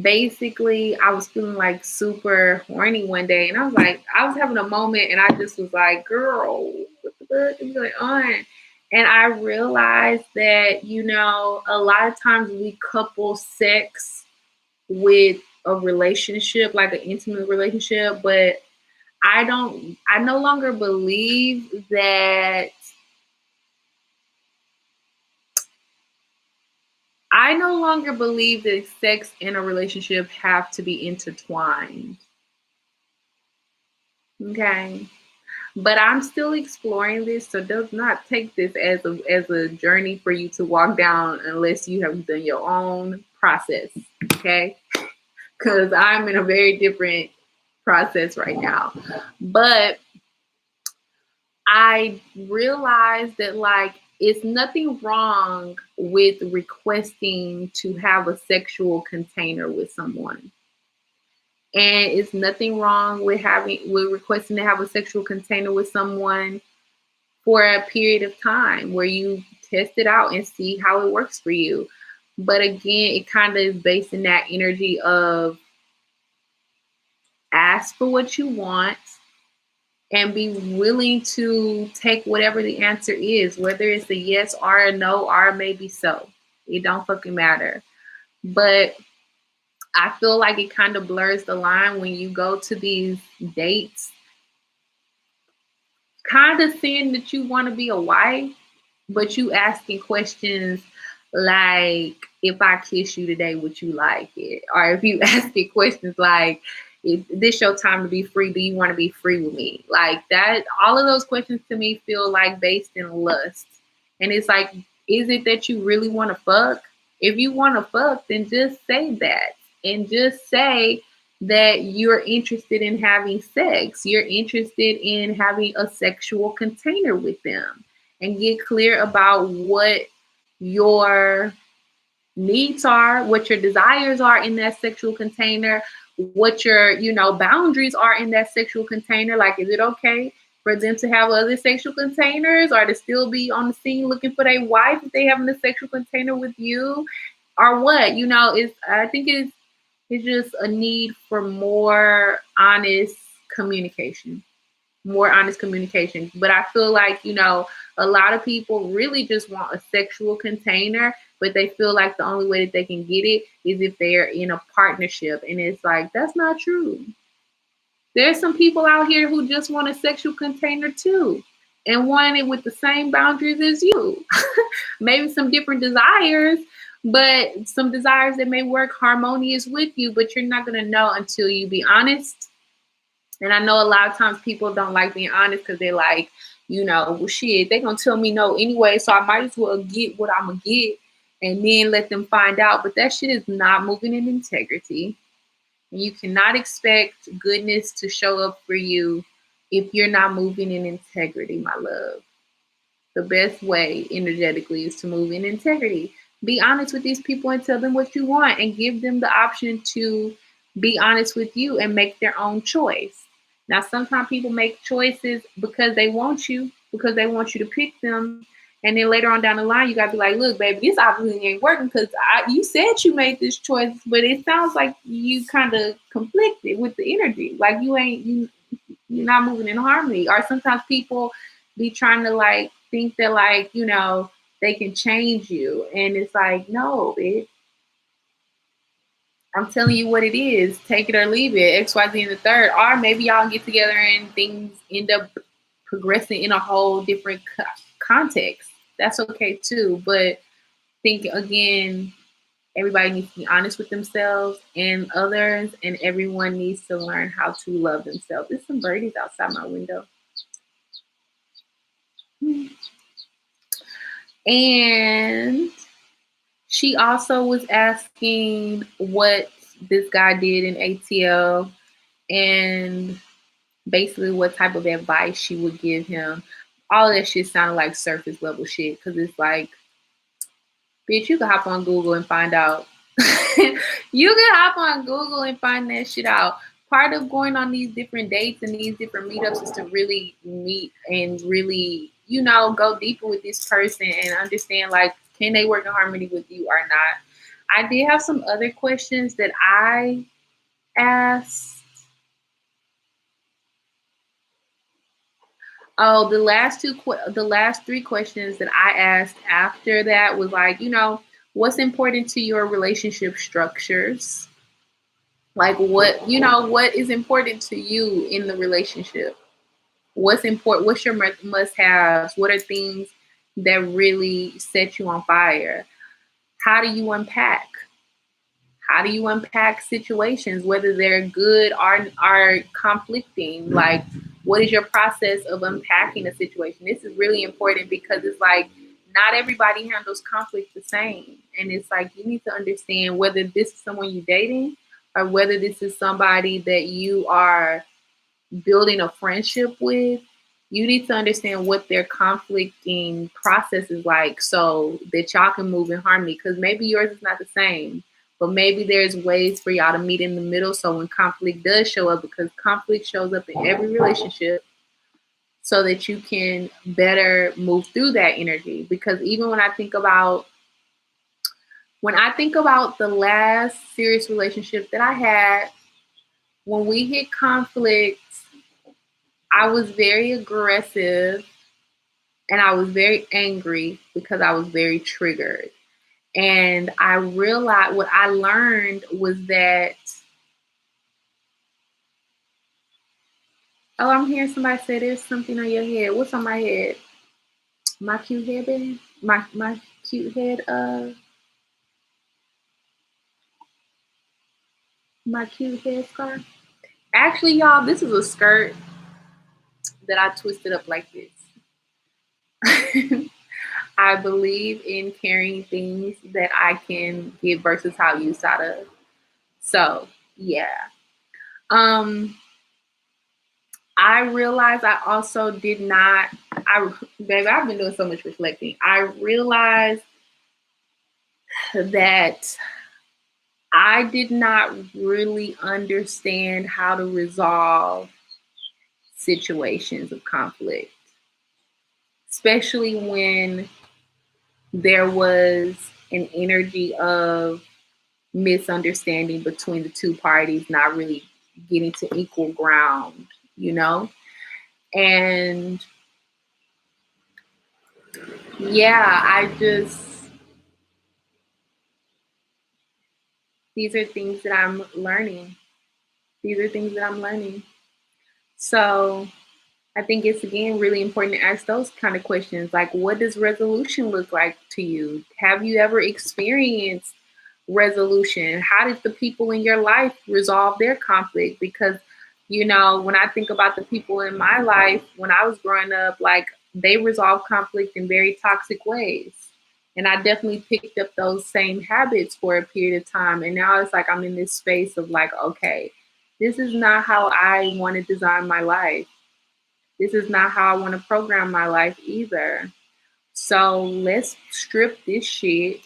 basically, I was feeling like super horny one day. And I was having a moment, and I just was like, girl, what the fuck is going on? And I realized that, a lot of times we couple sex with a relationship, like an intimate relationship, but I no longer believe that sex and a relationship have to be intertwined. Okay. But I'm still exploring this, so do not take this as a journey for you to walk down unless you have done your own process. Okay. Because I'm in a very different process right now. But I realized that it's nothing wrong with requesting to have a sexual container with someone. And it's nothing wrong with requesting to have a sexual container with someone for a period of time where you test it out and see how it works for you. But again, it kind of is based in that energy of ask for what you want and be willing to take whatever the answer is, whether it's a yes or a no or maybe so. It don't fucking matter. But I feel like it kind of blurs the line when you go to these dates, kind of saying that you want to be a wife, but you asking questions like, if I kiss you today, would you like it? Or if you asking questions like, if this your time to be free, do you want to be free with me? Like that, all of those questions to me feel like based in lust. And it's like, is it that you really want to fuck? If you want to fuck, then just say that. And just say that you're interested in having sex. You're interested in having a sexual container with them. And get clear about what your needs are, what your desires are in that sexual container, what your, boundaries are in that sexual container. Like, is it okay for them to have other sexual containers, or to still be on the scene looking for their wife if they having a sexual container with you, or what? I think it's just a need for more honest communication. more honest communication. But I feel like, a lot of people really just want a sexual container, but they feel like the only way that they can get it is if they're in a partnership. And it's like, that's not true. There's some people out here who just want a sexual container too and want it with the same boundaries as you. Maybe some different desires, but some desires that may work harmonious with you, but you're not going to know until you be honest. And I know a lot of times people don't like being honest because they're like, well, shit, they're going to tell me no anyway, so I might as well get what I'm going to get and then let them find out. But that shit is not moving in integrity. You cannot expect goodness to show up for you if you're not moving in integrity, my love. The best way energetically is to move in integrity. Be honest with these people and tell them what you want and give them the option to be honest with you and make their own choice. Now, sometimes people make choices because they want you to pick them. And then later on down the line, you got to be like, look, baby, this obviously ain't working because you said you made this choice, but it sounds like you kind of conflicted with the energy. Like you're not moving in harmony. Or sometimes people be trying to like think that like, they can change you. And it's like, no, bitch. I'm telling you what it is. Take it or leave it. XYZ and the third. Or maybe y'all get together and things end up progressing in a whole different context. That's okay too. But think again, everybody needs to be honest with themselves and others, and everyone needs to learn how to love themselves. There's some birdies outside my window. And she also was asking what this guy did in ATL and basically what type of advice she would give him. All of that shit sounded like surface level shit because it's like, bitch, you can hop on Google and find out. You can hop on Google and find that shit out. Part of going on these different dates and these different meetups is to really meet and really, go deeper with this person and understand, like, can they work in harmony with you or not? I did have some other questions that I asked. Oh, the last three questions that I asked after that was like, what's important to your relationship structures? Like what is important to you in the relationship? What's important? What's your must-haves? What are things that really set you on fire? How do you unpack? How do you unpack situations, whether they're good or are conflicting? Like, what is your process of unpacking a situation? This is really important because it's like not everybody handles conflict the same. And it's like you need to understand whether this is someone you're dating or whether this is somebody that you are building a friendship with. You need to understand what their conflicting process is like so that y'all can move in harmony, because maybe yours is not the same. But maybe there's ways for y'all to meet in the middle so when conflict does show up, because conflict shows up in every relationship, so that you can better move through that energy. Because even when I think about the last serious relationship that I had, when we hit conflict, I was very aggressive and I was very angry because I was very triggered. And I realized what I learned was that, oh, I'm hearing somebody say there's something on your head. What's on my head? My cute head, baby? My cute head, my cute head scarf. Actually, y'all, this is a skirt that I twisted up like this. I believe in carrying things that I can get versatile use out of. So, yeah. I realized I also did not, baby, I've been doing so much reflecting. I realized that I did not really understand how to resolve situations of conflict, especially when there was an energy of misunderstanding between the two parties, not really getting to equal ground, And yeah, these are things that I'm learning. These are things that I'm learning. So I think it's again really important to ask those kind of questions like, what does resolution look like to you? Have you ever experienced resolution? How did the people in your life resolve their conflict? Because, when I think about the people in my life when I was growing up, like they resolved conflict in very toxic ways. And I definitely picked up those same habits for a period of time. And now it's like I'm in this space of like, okay, this is not how I want to design my life. This is not how I want to program my life either. So let's strip this shit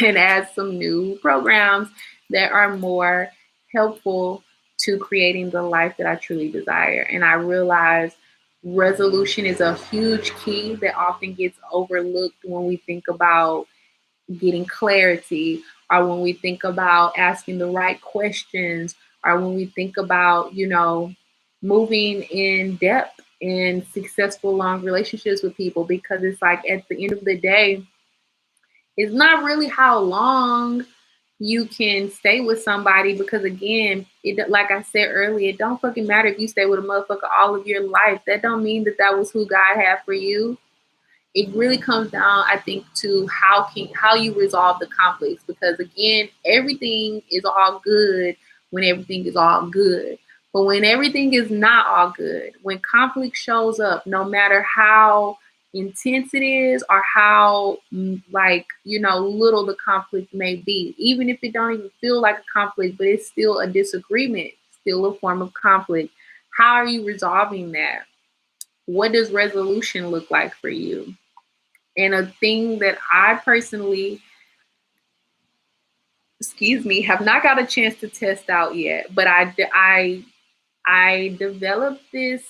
and add some new programs that are more helpful to creating the life that I truly desire. And I realize resolution is a huge key that often gets overlooked when we think about getting clarity, or when we think about asking the right questions, or when we think about, moving in depth in successful long relationships with people. Because it's like at the end of the day, it's not really how long you can stay with somebody, because again, it, like I said earlier, it don't fucking matter if you stay with a motherfucker all of your life. That don't mean that that was who God had for you. It really comes down, I think, to how you resolve the conflicts. Because again, everything is all good when everything is all good. But when everything is not all good, when conflict shows up, no matter how intense it is or how like little the conflict may be, even if it don't even feel like a conflict, but it's still a disagreement, still a form of conflict. How are you resolving that? What does resolution look like for you? And a thing that I personally, excuse me, have not got a chance to test out yet, but I developed this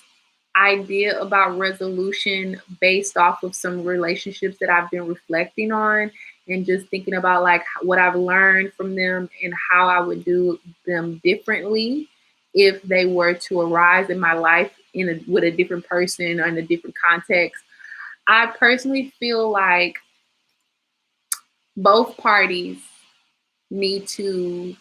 idea about resolution based off of some relationships that I've been reflecting on, and just thinking about like what I've learned from them and how I would do them differently if they were to arise in my life with a different person or in a different context. I personally feel like both parties need to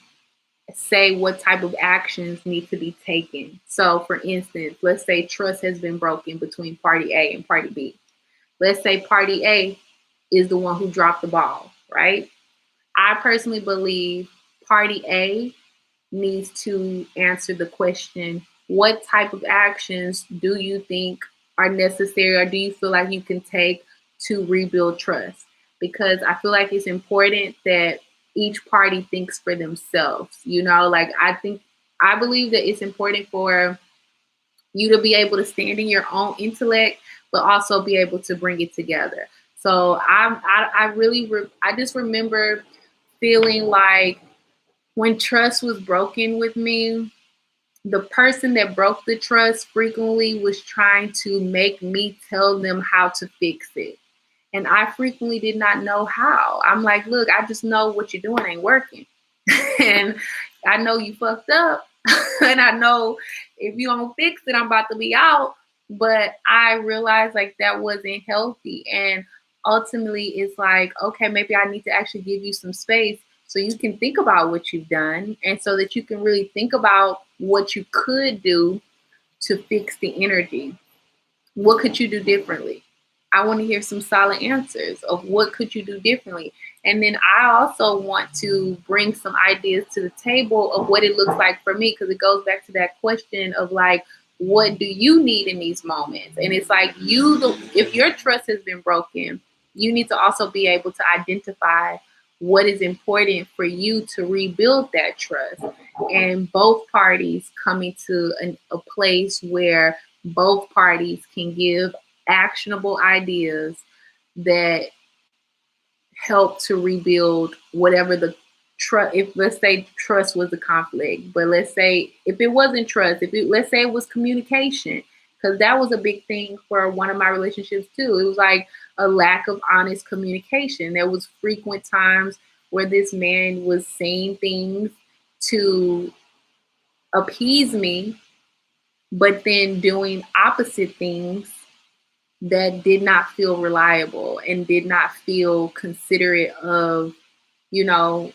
say what type of actions need to be taken. So, for instance, let's say trust has been broken between party A and party B. Let's say party A is the one who dropped the ball, right? I personally believe party A needs to answer the question, what type of actions do you think are necessary, or do you feel like you can take to rebuild trust? Because I feel like it's important that each party thinks for themselves. Like I believe that it's important for you to be able to stand in your own intellect, but also be able to bring it together. So I just remember feeling like when trust was broken with me, the person that broke the trust frequently was trying to make me tell them how to fix it. And I frequently did not know how. I'm like, look, I just know what you're doing ain't working. And I know you fucked up. And I know if you don't fix it, I'm about to be out. But I realized like that wasn't healthy. And ultimately, it's like, okay, maybe I need to actually give you some space so you can think about what you've done, and so that you can really think about what you could do to fix the energy. What could you do differently? I want to hear some solid answers of what could you do differently. And then I also want to bring some ideas to the table of what it looks like for me, because it goes back to that question of like, what do you need in these moments? And it's like if your trust has been broken, you need to also be able to identify what is important for you to rebuild that trust. And both parties coming to a place where both parties can give actionable ideas that help to rebuild whatever the trust. If let's say trust was a conflict, but let's say if it wasn't trust, let's say it was communication, because that was a big thing for one of my relationships too. It was like a lack of honest communication. There was frequent times where this man was saying things to appease me, but then doing opposite things that did not feel reliable and did not feel considerate of, you know,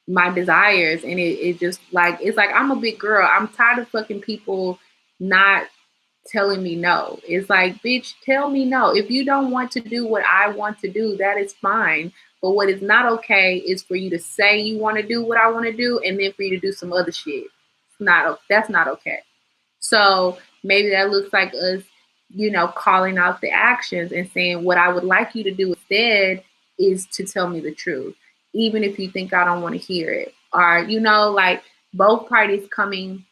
my desires. And it just like, it's like, I'm a big girl. I'm tired of fucking people not telling me no. It's like, bitch, tell me no. If you don't want to do what I want to do, that is fine. But what is not okay is for you to say you want to do what I want to do and then for you to do some other shit. That's not okay. So maybe that looks like us, calling out the actions and saying what I would like you to do instead is to tell me the truth, even if you think I don't want to hear it. Or, like both parties coming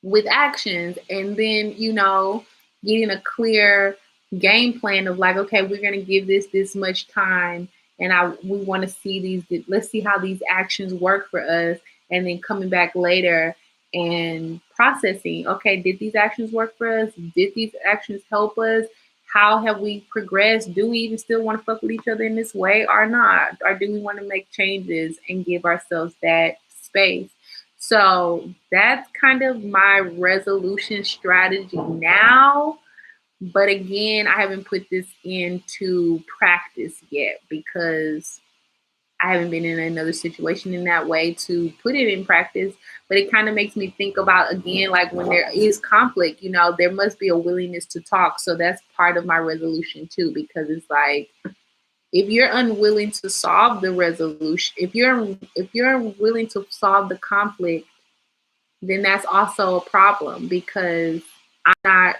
with actions and then, getting a clear game plan of like, okay, we're going to give this much time and we want to see let's see how these actions work for us. And then coming back later and processing, okay, did these actions work for us? Did these actions help us? How have we progressed? Do we even still want to fuck with each other in this way or not? Or do we want to make changes and give ourselves that space? So that's kind of my resolution strategy now. But again, I haven't put this into practice yet because I haven't been in another situation in that way to put it in practice. But it kind of makes me think about, again, like when there is conflict, there must be a willingness to talk. So that's part of my resolution too, because it's like, if you're unwilling to solve the resolution, if you're unwilling to solve the conflict, then that's also a problem because I'm not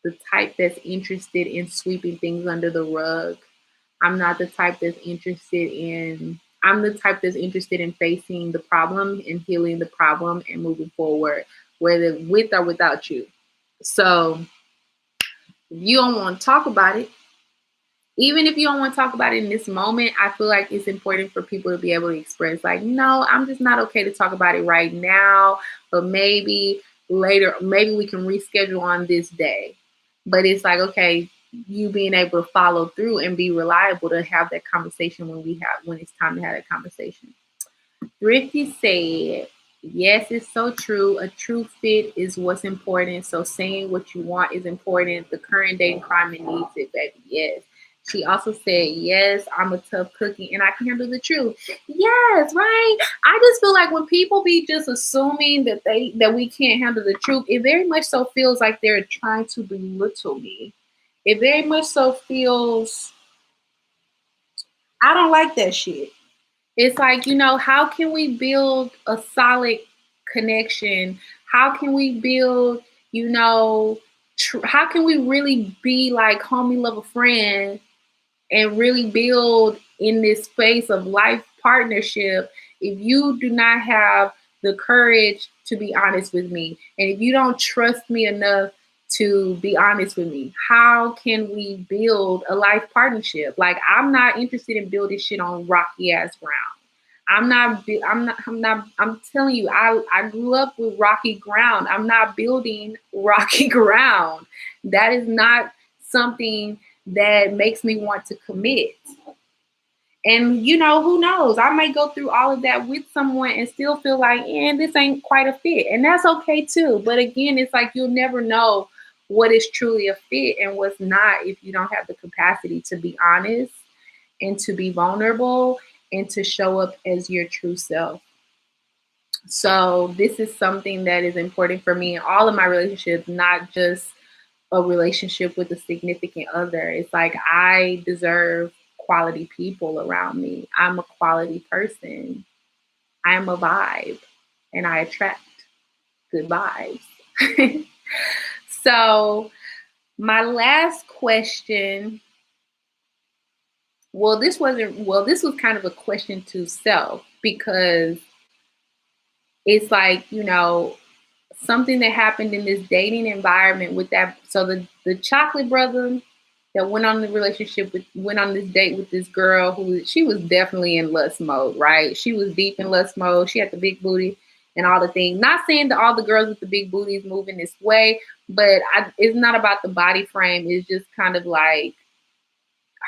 the type that's interested in sweeping things under the rug. I'm not the type that's I'm the type that's interested in facing the problem and healing the problem and moving forward, whether with or without you. So if you don't want to talk about it, even if you don't want to talk about it in this moment, I feel like it's important for people to be able to express like, no, I'm just not okay to talk about it right now, but maybe later, maybe we can reschedule on this day. But it's like, okay, you being able to follow through and be reliable to have that conversation when it's time to have that conversation. Thrifty said, yes, it's so true. A true fit is what's important. So saying what you want is important. The current dating climate needs it, baby. Yes. She also said, yes, I'm a tough cookie and I can handle the truth. Yes, right. I just feel like when people be just assuming that we can't handle the truth, it very much so feels like they're trying to belittle me. It very much so feels, I don't like that shit. It's like, how can we build a solid connection? How can we build, how can we really be like homie, love a friend and really build in this space of life partnership if you do not have the courage to be honest with me? And if you don't trust me enough to be honest with me, how can we build a life partnership? Like, I'm not interested in building shit on rocky ass ground. I'm telling you, I grew up with rocky ground. I'm not building rocky ground. That is not something that makes me want to commit. And who knows? I might go through all of that with someone and still feel like, this ain't quite a fit. And that's okay too. But again, it's like you'll never know what is truly a fit and what's not if you don't have the capacity to be honest and to be vulnerable and to show up as your true self. So this is something that is important for me in all of my relationships, not just a relationship with a significant other. It's like I deserve quality people around me. I'm a quality person. I'm a vibe and I attract good vibes. So my last question, this was kind of a question to self because it's like, something that happened in this dating environment with that. So the chocolate brother that went on this date with this girl she was definitely in lust mode, right? She was deep in lust mode. She had the big booty and all the things. Not saying that all the girls with the big booties move in this way, but it's not about the body frame. It's just kind of like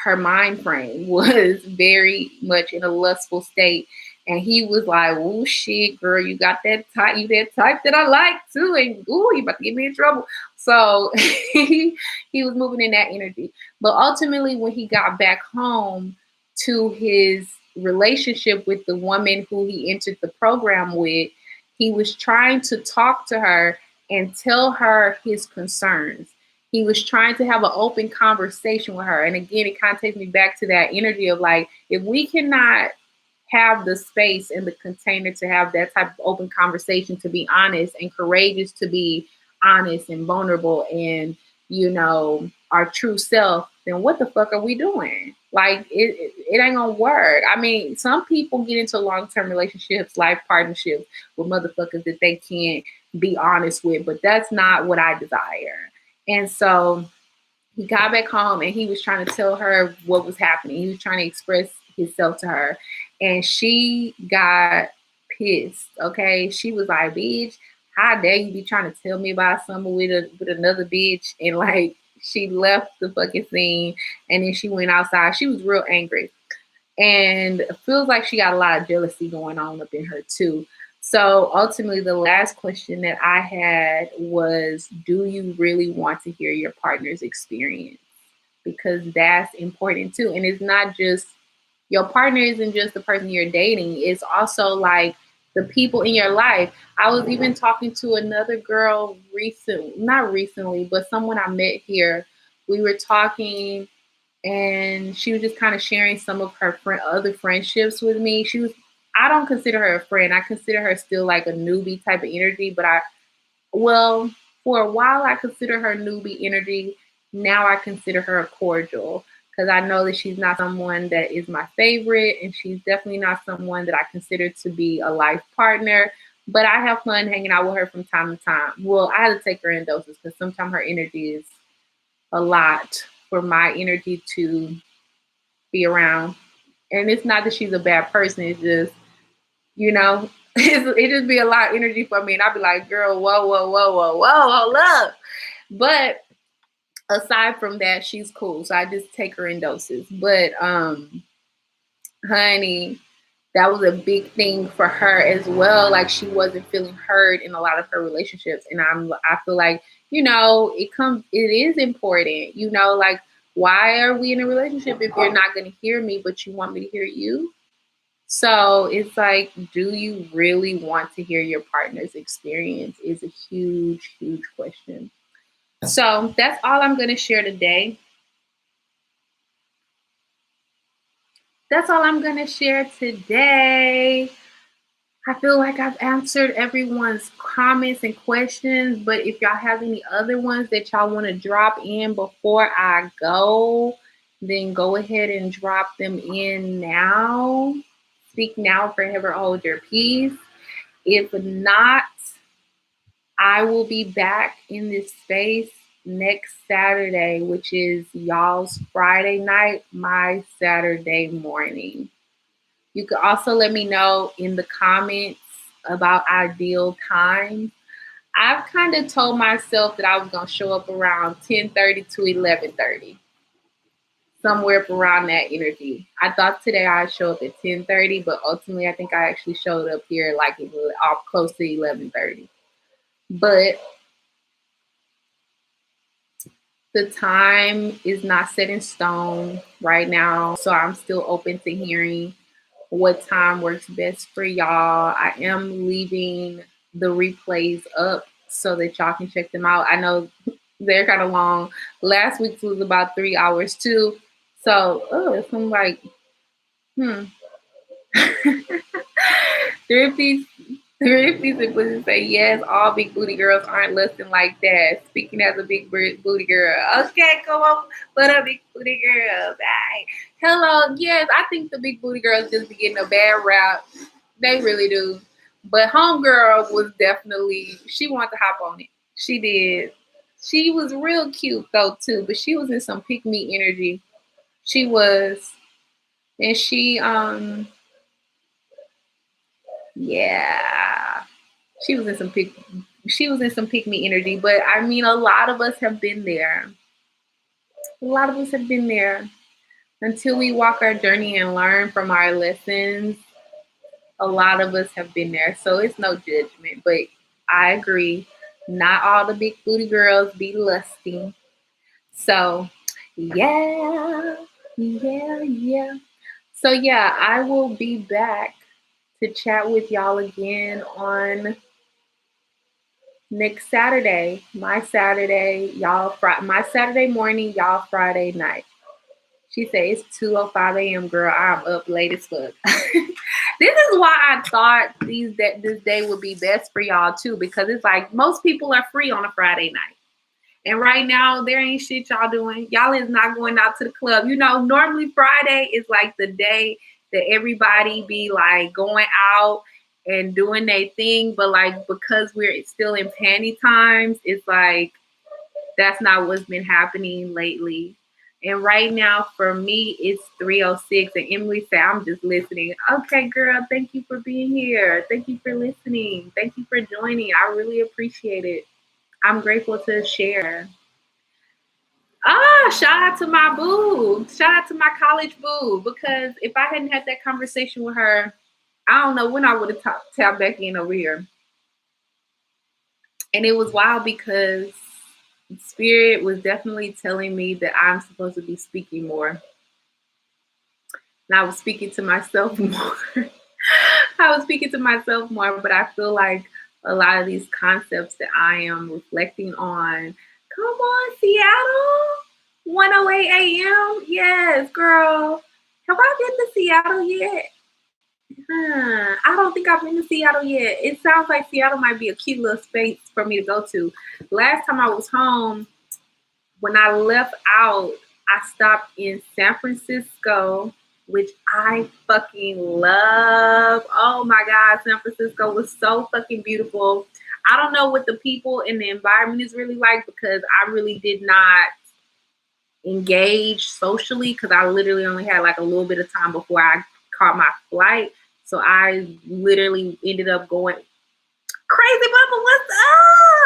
her mind frame was very much in a lustful state. And he was like, "Oh shit, girl, you got that type, you that type that I like too, and ooh, you about to get me in trouble." So he was moving in that energy. But ultimately, when he got back home to his relationship with the woman who he entered the program with, he was trying to talk to her and tell her his concerns. He was trying to have an open conversation with her. And again, it kind of takes me back to that energy of like, if we cannot have the space and the container to have that type of open conversation, to be honest and courageous, to be honest and vulnerable and, our true self, then what the fuck are we doing? Like, it ain't gonna work. I mean, some people get into long-term relationships, life partnerships with motherfuckers that they can't be honest with, but that's not what I desire. And so he got back home and he was trying to tell her what was happening. He was trying to express himself to her. And she got pissed. Okay. She was like, "Bitch, how dare you be trying to tell me about something with another bitch?" And like, she left the fucking scene and then she went outside. She was real angry. And it feels like she got a lot of jealousy going on up in her too. So ultimately, the last question that I had was, do you really want to hear your partner's experience? Because that's important too. And it's not just, your partner isn't just the person you're dating. It's also like the people in your life. I was even talking to another girl not recently, but someone I met here. We were talking and she was just kind of sharing some of her other friendships with me. I don't consider her a friend. I consider her still like a newbie type of energy, but well, for a while I consider her newbie energy. Now I consider her a cordial because I know that she's not someone that is my favorite, and she's definitely not someone that I consider to be a life partner. But I have fun hanging out with her from time to time. Well, I had to take her in doses because sometimes her energy is a lot for my energy to be around. And it's not that she's a bad person. It's just, it just be a lot of energy for me. And I'll be like, "Girl, whoa, whoa, whoa, whoa, whoa, hold up." But aside from that, she's cool. So I just take her in doses. But honey, that was a big thing for her as well. Like, she wasn't feeling heard in a lot of her relationships. And I feel like, it is important, like, why are we in a relationship if you're not going to hear me, but you want me to hear you? So it's like, do you really want to hear your partner's experience is a huge, huge question. So that's all I'm going to share today. That's all I'm going to share today. I feel like I've answered everyone's comments and questions, but if y'all have any other ones that y'all want to drop in before I go, then go ahead and drop them in now. Speak now, forever hold your peace. If not, I will be back in this space next Saturday, which is y'all's Friday night, my Saturday morning. You can also let me know in the comments about ideal time. I've kind of told myself that I was going to show up around 10:30 to 11:30. Somewhere around that energy. I thought today I'd show up at 10:30, but ultimately I think I actually showed up here like off close to 11:30. But the time is not set in stone right now, so I'm still open to hearing what time works best for y'all. I am leaving the replays up so that y'all can check them out. I know they're kind of long. Last week's was about 3 hours too. So, I'm like, Thrifty simply say, yes, all big booty girls aren't lusting like that. Speaking as a big booty girl. Okay, come on. What up, big booty girls? Hi. Hello. Yes, I think the big booty girls just be getting a bad rap. They really do. But homegirl was definitely, she wanted to hop on it. She did. She was real cute though too, but she was in some pick me energy. She was. And yeah. She was in some pick me energy, but I mean, a lot of us have been there. A lot of us have been there. Until we walk our journey and learn from our lessons, A lot of us have been there, so it's no judgment. But I agree, not all the big booty girls be lusting. So, yeah, yeah. So, yeah, I will be back to chat with y'all again on next Saturday. My Saturday, y'all, my Saturday morning, y'all Friday night. She said it's 2:05 a.m. Girl, I'm up late as fuck. This is why I thought this day would be best for y'all too, because it's like most people are free on a Friday night. And right now, there ain't shit y'all doing. Y'all is not going out to the club. You know, normally Friday is like the day that everybody be like going out and doing their thing. But like, because we're still in panty times, it's like, that's not what's been happening lately. And right now, for me, it's 3:06. And Emily said, I'm just listening. Okay, girl, thank you for being here. Thank you for listening. Thank you for joining. I really appreciate it. I'm grateful to share. Shout out to my boo. Shout out to my college boo. Because if I hadn't had that conversation with her, I don't know when I would have tapped back in over here. And it was wild because Spirit was definitely telling me that I'm supposed to be speaking more. And I was speaking to myself more. I was speaking to myself more, but I feel like a lot of these concepts that I am reflecting on. Come on, Seattle. 1:08 a.m. Yes, girl. Have I been to Seattle yet? I don't think I've been to Seattle yet. It sounds like Seattle might be a cute little space for me to go to. Last time I was home, when I left out, I stopped in San Francisco, which I fucking love. Oh my God, San Francisco was so fucking beautiful. I don't know what the people and the environment is really like because I really did not engage socially because I literally only had like a little bit of time before I caught my flight. So I literally ended up going, Crazy Bubba, what's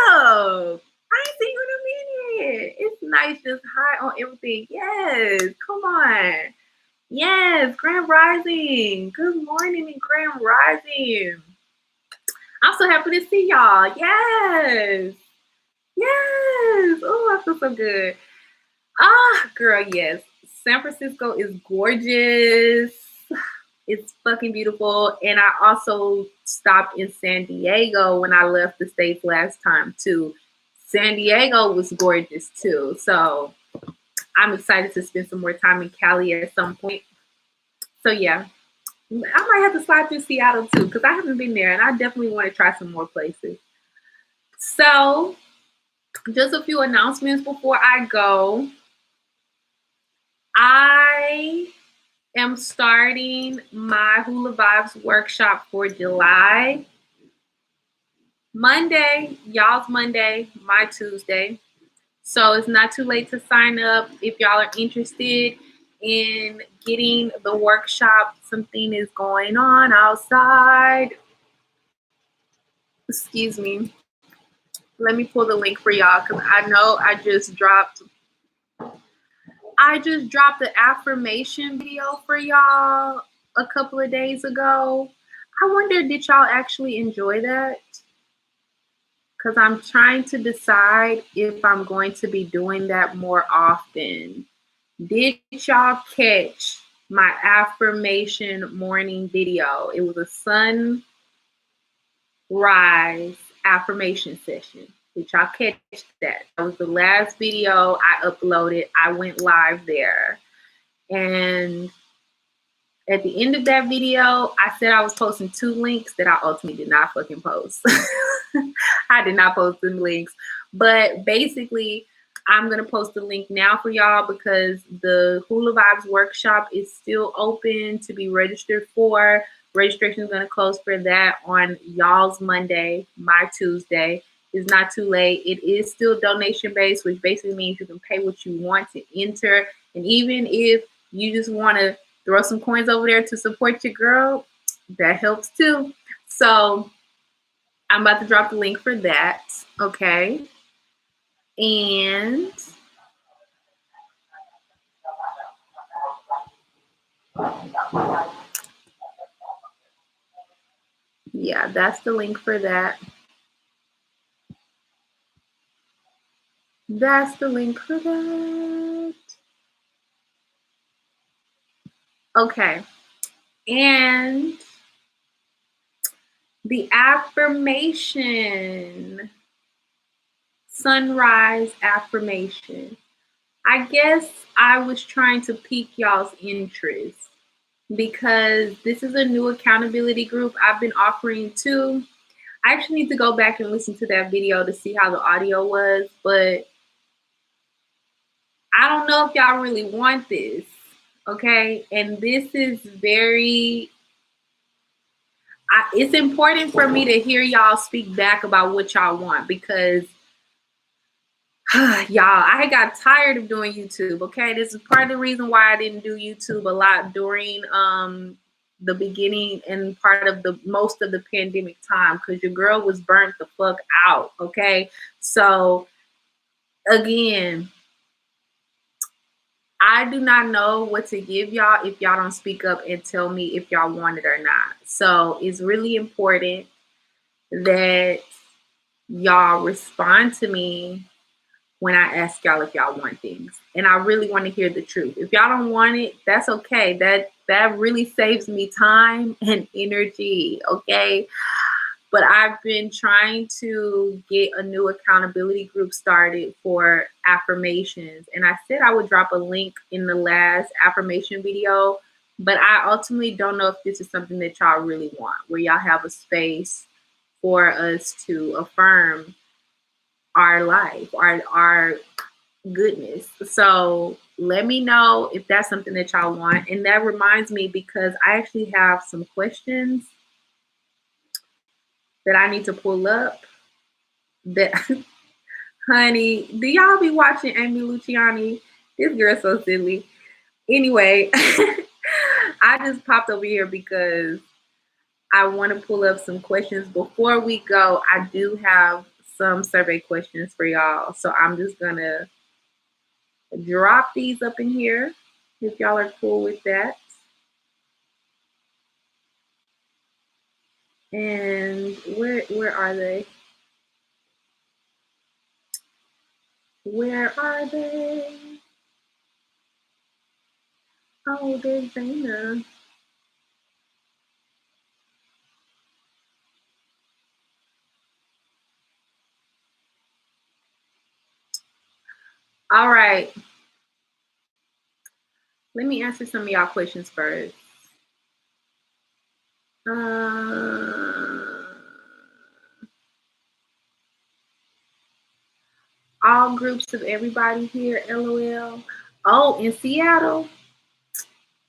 up? I ain't seen you in a minute. It's nice just high on everything. Yes, come on. Yes, Grand Rising. Good morning and Grand Rising. I'm so happy to see y'all. Yes. Yes. Oh, I feel so good. Girl, yes. San Francisco is gorgeous. It's fucking beautiful. And I also stopped in San Diego when I left the States last time, too. San Diego was gorgeous, too. So I'm excited to spend some more time in Cali at some point. So, yeah. I might have to slide through Seattle, too, because I haven't been there. And I definitely want to try some more places. So, just a few announcements before I go. I am starting my Hula Vibes workshop for July. Monday, y'all's Monday, my Tuesday. So it's not too late to sign up if y'all are interested in getting the workshop. Something is going on outside. Excuse me. Let me pull the link for y'all because I know I just dropped the affirmation video for y'all a couple of days ago. I wonder, did y'all actually enjoy that? Because I'm trying to decide if I'm going to be doing that more often. Did y'all catch my affirmation morning video? It was a sunrise affirmation session. Did y'all catch that? That was the last video I uploaded. I went live there. And at the end of that video, I said I was posting 2 links that I ultimately did not fucking post. I did not post the links. But basically, I'm going to post the link now for y'all because the Hula Vibes workshop is still open to be registered for. Registration is going to close for that on y'all's Monday, my Tuesday. It's not too late. It is still donation based, which basically means you can pay what you want to enter. And even if you just want to throw some coins over there to support your girl, that helps too. So I'm about to drop the link for that. Okay. And Yeah, that's the link for that. That's the link for that. Okay. And the affirmation, sunrise affirmation. I guess I was trying to pique y'all's interest because this is a new accountability group I've been offering too. I actually need to go back and listen to that video to see how the audio was, but I don't know if y'all really want this, okay? And this is it's important for me to hear y'all speak back about what y'all want because y'all, I got tired of doing YouTube, okay? This is part of the reason why I didn't do YouTube a lot during the beginning and part of the most of the pandemic time because your girl was burnt the fuck out, okay? So again, I do not know what to give y'all if y'all don't speak up and tell me if y'all want it or not. So it's really important that y'all respond to me when I ask y'all if y'all want things. And I really want to hear the truth. If y'all don't want it, that's okay. That really saves me time and energy, okay? But I've been trying to get a new accountability group started for affirmations. And I said I would drop a link in the last affirmation video, but I ultimately don't know if this is something that y'all really want, where y'all have a space for us to affirm our life, our goodness. So let me know if that's something that y'all want. And that reminds me because I actually have some questions that I need to pull up that honey, do y'all be watching Amy Luciani? This girl's so silly. Anyway, I just popped over here because I want to pull up some questions. Before we go, I do have some survey questions for y'all. So I'm just going to drop these up in here if y'all are cool with that. And where are they? Where are they? Oh, there's Zaina. All right. Let me answer some of y'all questions first. All groups of everybody here, LOL. Oh, in Seattle,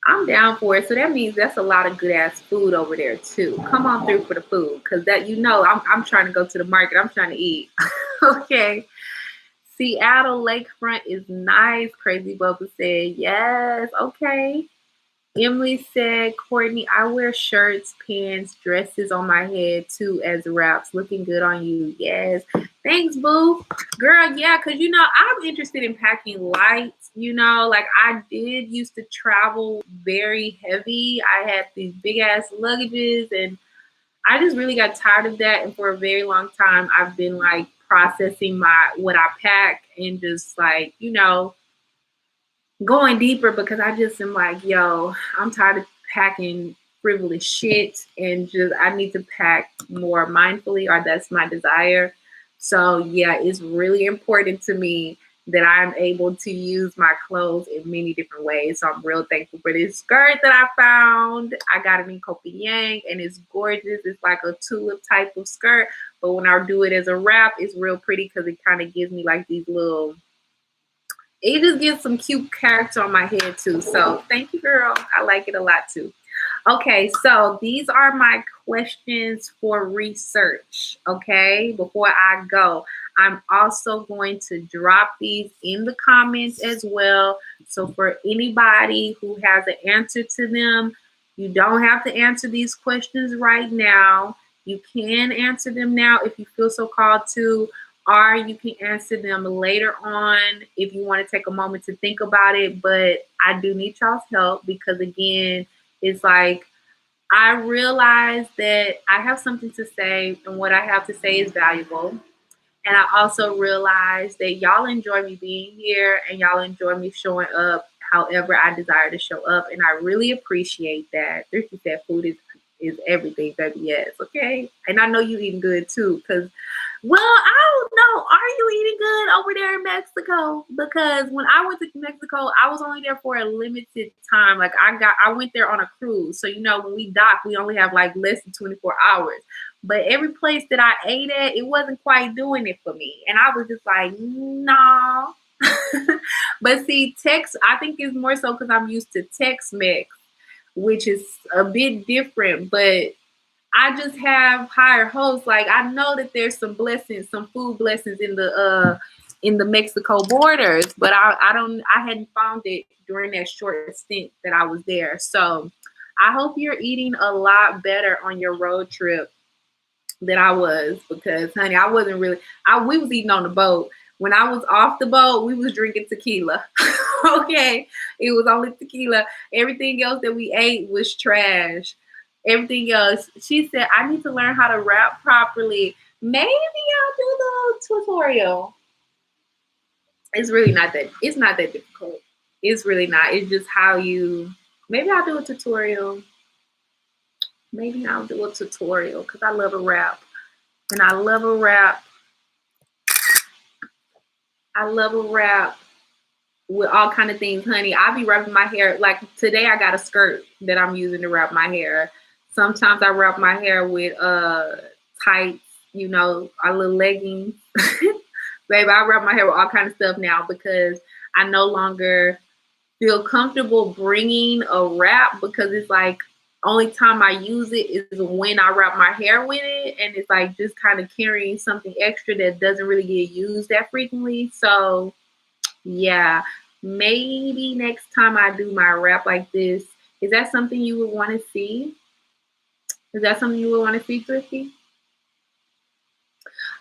I'm down for it. So that means that's a lot of good ass food over there too. Come on through for the food, cause that I'm trying to go to the market. I'm trying to eat. Okay. Seattle lakefront is nice. Crazy Bubba said yes. Okay. Emily said, Courtney, I wear shirts, pants, dresses on my head too as wraps. Looking good on you. Yes. Thanks, boo. Girl, yeah, because I'm interested in packing light. Like I did used to travel very heavy. I had these big ass luggages and I just really got tired of that. And for a very long time, I've been like processing what I pack and just like, going deeper because I just am like, yo, I'm tired of packing frivolous shit and just I need to pack more mindfully, or that's my desire. So yeah, it's really important to me that I'm able to use my clothes in many different ways. So I'm real thankful for this skirt that I found. I got it in Kopi Yang and it's gorgeous. It's like a tulip type of skirt, but when I do it as a wrap, it's real pretty because it kind of gives me like these little, it just gives some cute character on my head too. So thank you, girl. I like it a lot too. Okay, so these are my questions for research. Okay, before I go, I'm also going to drop these in the comments as well. So for anybody who has an answer to them, you don't have to answer these questions right now. You can answer them now if you feel so called to, or you can answer them later on if you want to take a moment to think about it. But I do need y'all's help because again, it's like I realize that I have something to say, and what I have to say is valuable. And I also realize that y'all enjoy me being here and y'all enjoy me showing up however I desire to show up. And I really appreciate that. Thrifty said food is everything, baby. Yes, okay. And I know you eating good too, because well, I don't know. Are you eating good over there in Mexico? Because when I went to Mexico, I was only there for a limited time. Like I went there on a cruise. So when we dock, we only have like less than 24 hours. But every place that I ate at, it wasn't quite doing it for me. And I was just like, no. But see, I think it's more so because I'm used to Tex-Mex, which is a bit different. But I just have higher hopes. Like I know that there's some blessings, some food blessings in the Mexico borders, but I hadn't found it during that short stint that I was there. So I hope you're eating a lot better on your road trip than I was, because honey, I wasn't really we was eating on the boat. When I was off the boat, we was drinking tequila. Okay. It was only tequila. Everything else that we ate was trash. Everything else. She said, I need to learn how to rap properly. Maybe I'll do the tutorial. It's not that difficult. It's really not. It's just how you maybe I'll do a tutorial. Maybe I'll do a tutorial because I love a rap. And I love a rap. I love a rap with all kind of things, honey. I be wrapping my hair. Like today I got a skirt that I'm using to wrap my hair. Sometimes I wrap my hair with tights, a little leggings. Baby, I wrap my hair with all kind of stuff now because I no longer feel comfortable bringing a wrap, because it's like only time I use it is when I wrap my hair with it, and it's like just kind of carrying something extra that doesn't really get used that frequently. So yeah, maybe next time I do my wrap like this, is that something you would want to see? Is that something you would want to see, Thrifty?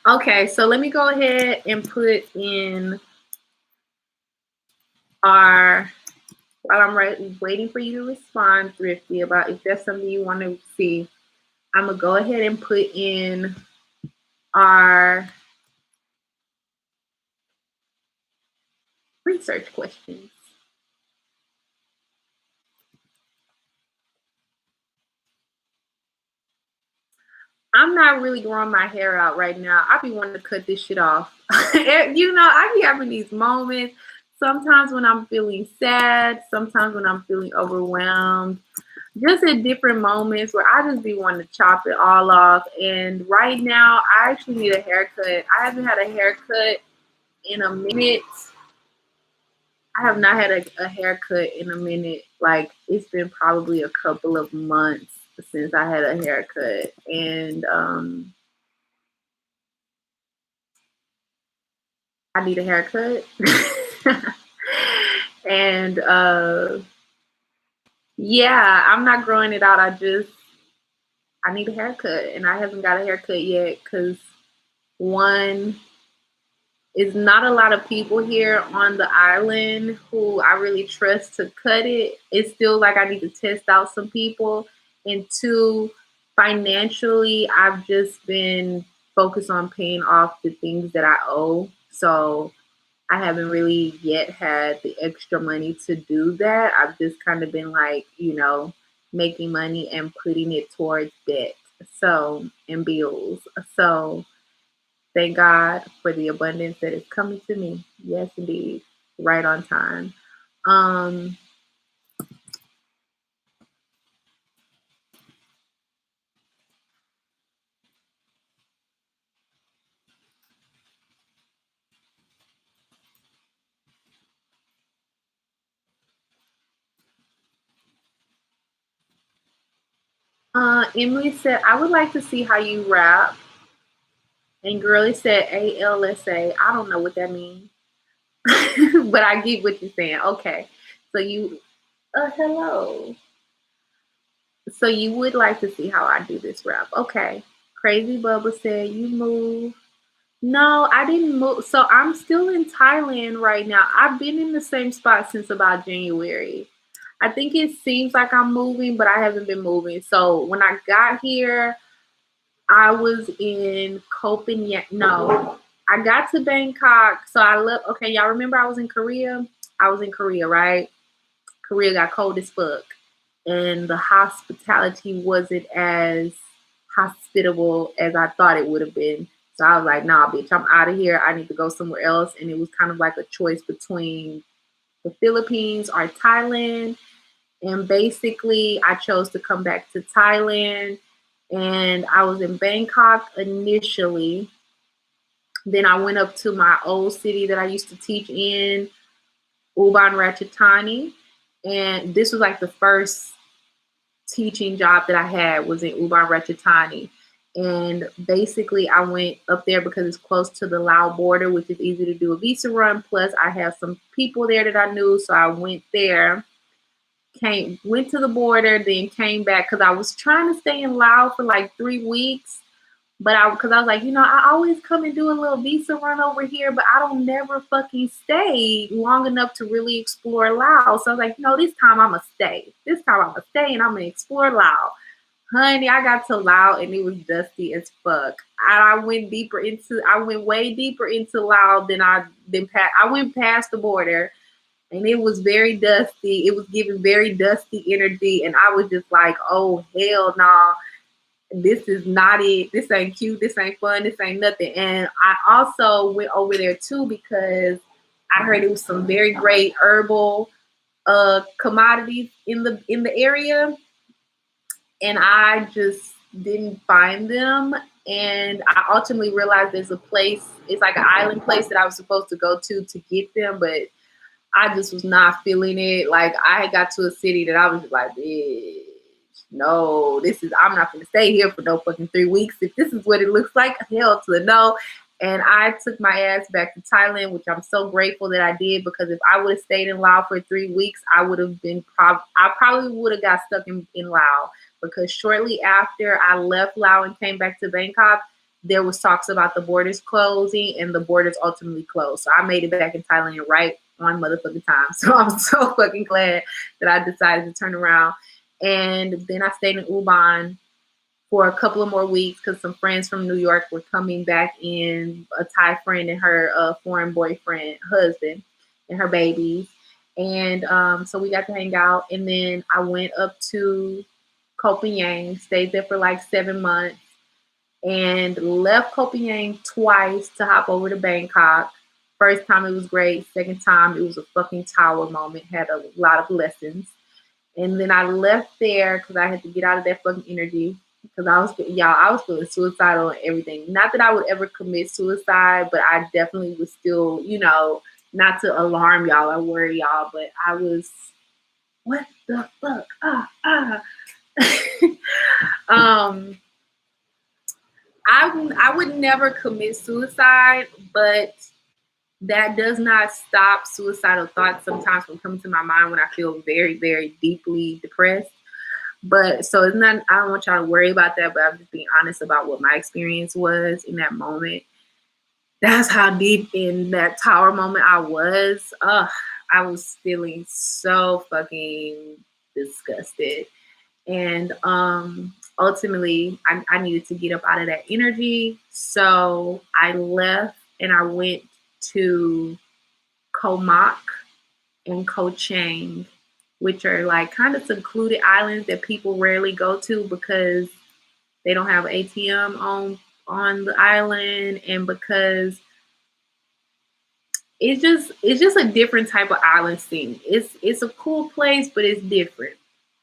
Okay, so let me go ahead and put in our, while I'm waiting for you to respond, Thrifty, about if that's something you want to see. I'm going to go ahead and put in our research questions. I'm not really growing my hair out right now. I be wanting to cut this shit off. I be having these moments. Sometimes when I'm feeling sad, sometimes when I'm feeling overwhelmed, just at different moments where I just be wanting to chop it all off. And right now, I actually need a haircut. I haven't had a haircut in a minute. I have not had a haircut in a minute. Like it's been probably a couple of months since I had a haircut. And I need a haircut. And yeah, I'm not growing it out. I need a haircut, and I haven't got a haircut yet because one is not a lot of people here on the island who I really trust to cut it. It's still like I need to test out some people. And two, financially, I've just been focused on paying off the things that I owe. So I haven't really yet had the extra money to do that. I've just kind of been like, making money and putting it towards debt. So, and bills. So, thank God for the abundance that is coming to me. Yes, indeed. Right on time. Um, Emily said, I would like to see how you rap. And Girlie said ALSA. I don't know what that means. But I get what you're saying. Okay. So hello. So you would like to see how I do this rap. Okay. Crazy Bubba said, you move. No, I didn't move. So I'm still in Thailand right now. I've been in the same spot since about January. I think it seems like I'm moving, but I haven't been moving. So when I got here, I was in Copenhagen. No, I got to Bangkok. So I left. Okay, y'all remember I was in Korea? I was in Korea, right? Korea got cold as fuck. And the hospitality wasn't as hospitable as I thought it would have been. So I was like, nah, bitch, I'm out of here. I need to go somewhere else. And it was kind of like a choice between the Philippines or Thailand. And basically, I chose to come back to Thailand. And I was in Bangkok initially. Then I went up to my old city that I used to teach in, Ubon Ratchathani. And this was like the first teaching job that I had was in Ubon Ratchathani. And basically, I went up there because it's close to the Lao border, which is easy to do a visa run. Plus, I have some people there that I knew. So I went there, went to the border, then came back because I was trying to stay in Laos for like 3 weeks. But because I was like, I always come and do a little visa run over here, but I don't never fucking stay long enough to really explore Laos. So I was like, this time I'm going to stay. This time I'm going to stay and I'm going to explore Laos. Honey, I got to Laos and it was dusty as fuck. I went way deeper into Laos than I went past the border. And it was very dusty. It was giving very dusty energy. And I was just like, oh, hell no. Nah. This is not it. This ain't cute. This ain't fun. This ain't nothing. And I also went over there too because I heard it was some very great herbal commodities in the area. And I just didn't find them. And I ultimately realized there's a place, it's like an island place that I was supposed to go to get them, but I just was not feeling it. Like I got to a city that I was just like, bitch, no, I'm not going to stay here for no fucking 3 weeks. If this is what it looks like, hell to the no. And I took my ass back to Thailand, which I'm so grateful that I did, because if I would have stayed in Laos for 3 weeks, I would have been I probably would have got stuck in Laos, because shortly after I left Laos and came back to Bangkok, there was talks about the borders closing, and the borders ultimately closed. So I made it back in Thailand right on motherfucking time. So I'm so fucking glad that I decided to turn around. And then I stayed in Ubon for a couple of more weeks because some friends from New York were coming back in, a Thai friend and her foreign boyfriend, husband, and her babies. And so we got to hang out. And then I went up to Copenhagen, stayed there for like 7 months, and left Copenhagen twice to hop over to Bangkok. First time it was great. Second time it was a fucking tower moment. Had a lot of lessons. And then I left there because I had to get out of that fucking energy. Because I was feeling suicidal and everything. Not that I would ever commit suicide, but I definitely was still, not to alarm y'all or worry y'all, but I was, what the fuck? I would never commit suicide, but that does not stop suicidal thoughts sometimes from coming to my mind when I feel very, very deeply depressed. But so it's not, I don't want y'all to worry about that, but I'm just being honest about what my experience was in that moment. That's how deep in that tower moment I was. I was feeling so fucking disgusted. And ultimately, I needed to get up out of that energy. So I left and I went to Koh Mak and Koh Chang, which are like kind of secluded islands that people rarely go to because they don't have ATM on the island, and because it's just a different type of island scene. It's a cool place, but it's different.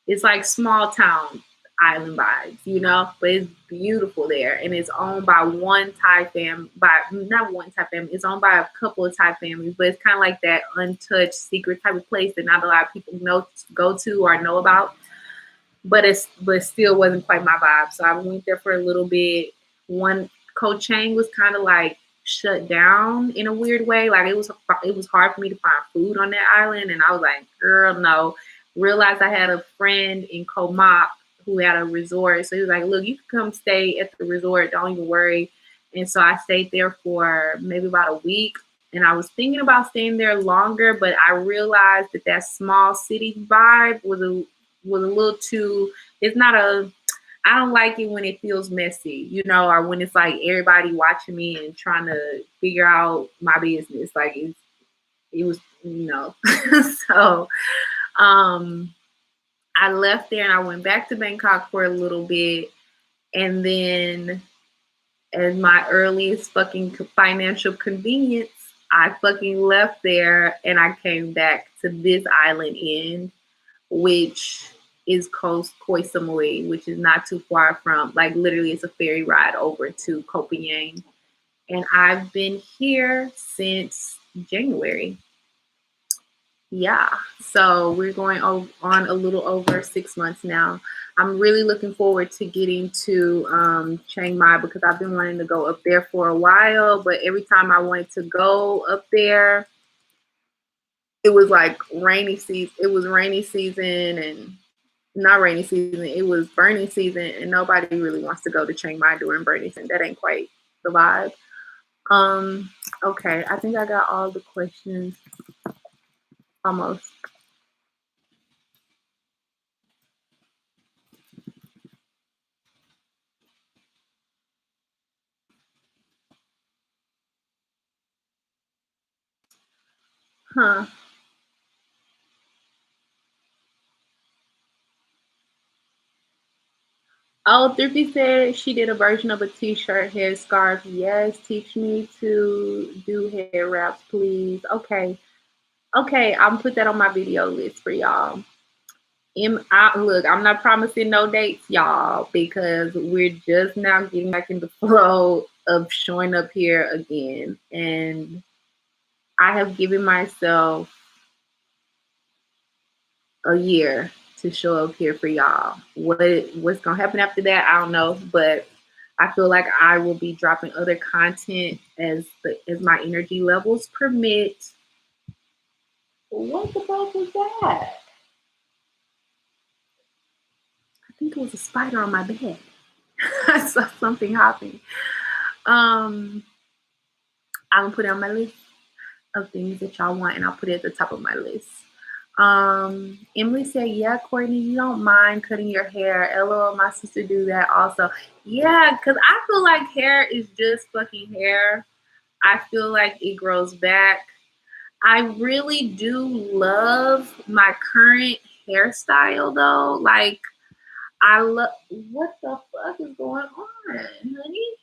It's like small town island vibes, but it's beautiful there, and it's owned by one Thai family, not one Thai family, it's owned by a couple of Thai families, but it's kind of like that untouched secret type of place that not a lot of people go to or know about, but still wasn't quite my vibe. So I went there for a little bit. Koh Chang was kind of like shut down in a weird way. Like it was hard for me to find food on that island, and I was like, girl, no. Realized I had a friend in Koh Mak who had a resort. So he was like, look, you can come stay at the resort. Don't even worry. And so I stayed there for maybe about a week. And I was thinking about staying there longer, but I realized that that small city vibe was a little too. It's not a. I don't like it when it feels messy, or when it's like everybody watching me and trying to figure out my business. Like it was, so um, I left there and I went back to Bangkok for a little bit, and then as my earliest fucking financial convenience, I fucking left there and I came back to this island end, which is Coast Koh Samui, which is not too far from, like literally it's a ferry ride over to Koh Phangan. And I've been here since January. Yeah, so we're going on a little over 6 months now. I'm really looking forward to getting to Chiang Mai because I've been wanting to go up there for a while, but every time I wanted to go up there, it was like rainy season. It was rainy season and not rainy season. It was burning season, and nobody really wants to go to Chiang Mai during burning season. That ain't quite the vibe. Um, okay, I think I got all the questions almost. Huh. Oh, Thrifty said she did a version of a t-shirt, headscarf. Yes, teach me to do hair wraps, please. Okay. Okay, I'm put that on my video list for y'all. Look, I'm not promising no dates, y'all, because we're just now getting back in the flow of showing up here again. And I have given myself a year to show up here for y'all. What's gonna happen after that, I don't know, but I feel like I will be dropping other content as my energy levels permit. What the fuck was that? I think it was a spider on my bed. I saw something hopping. Um, I'm gonna put it on my list of things that y'all want, and I'll put it at the top of my list. Emily said, "Yeah, Courtney, you don't mind cutting your hair. LOL, my sister do that also. Yeah, because I feel like hair is just fucking hair. I feel like it grows back. I really do love my current hairstyle though. Like I love what the fuck is going on, honey?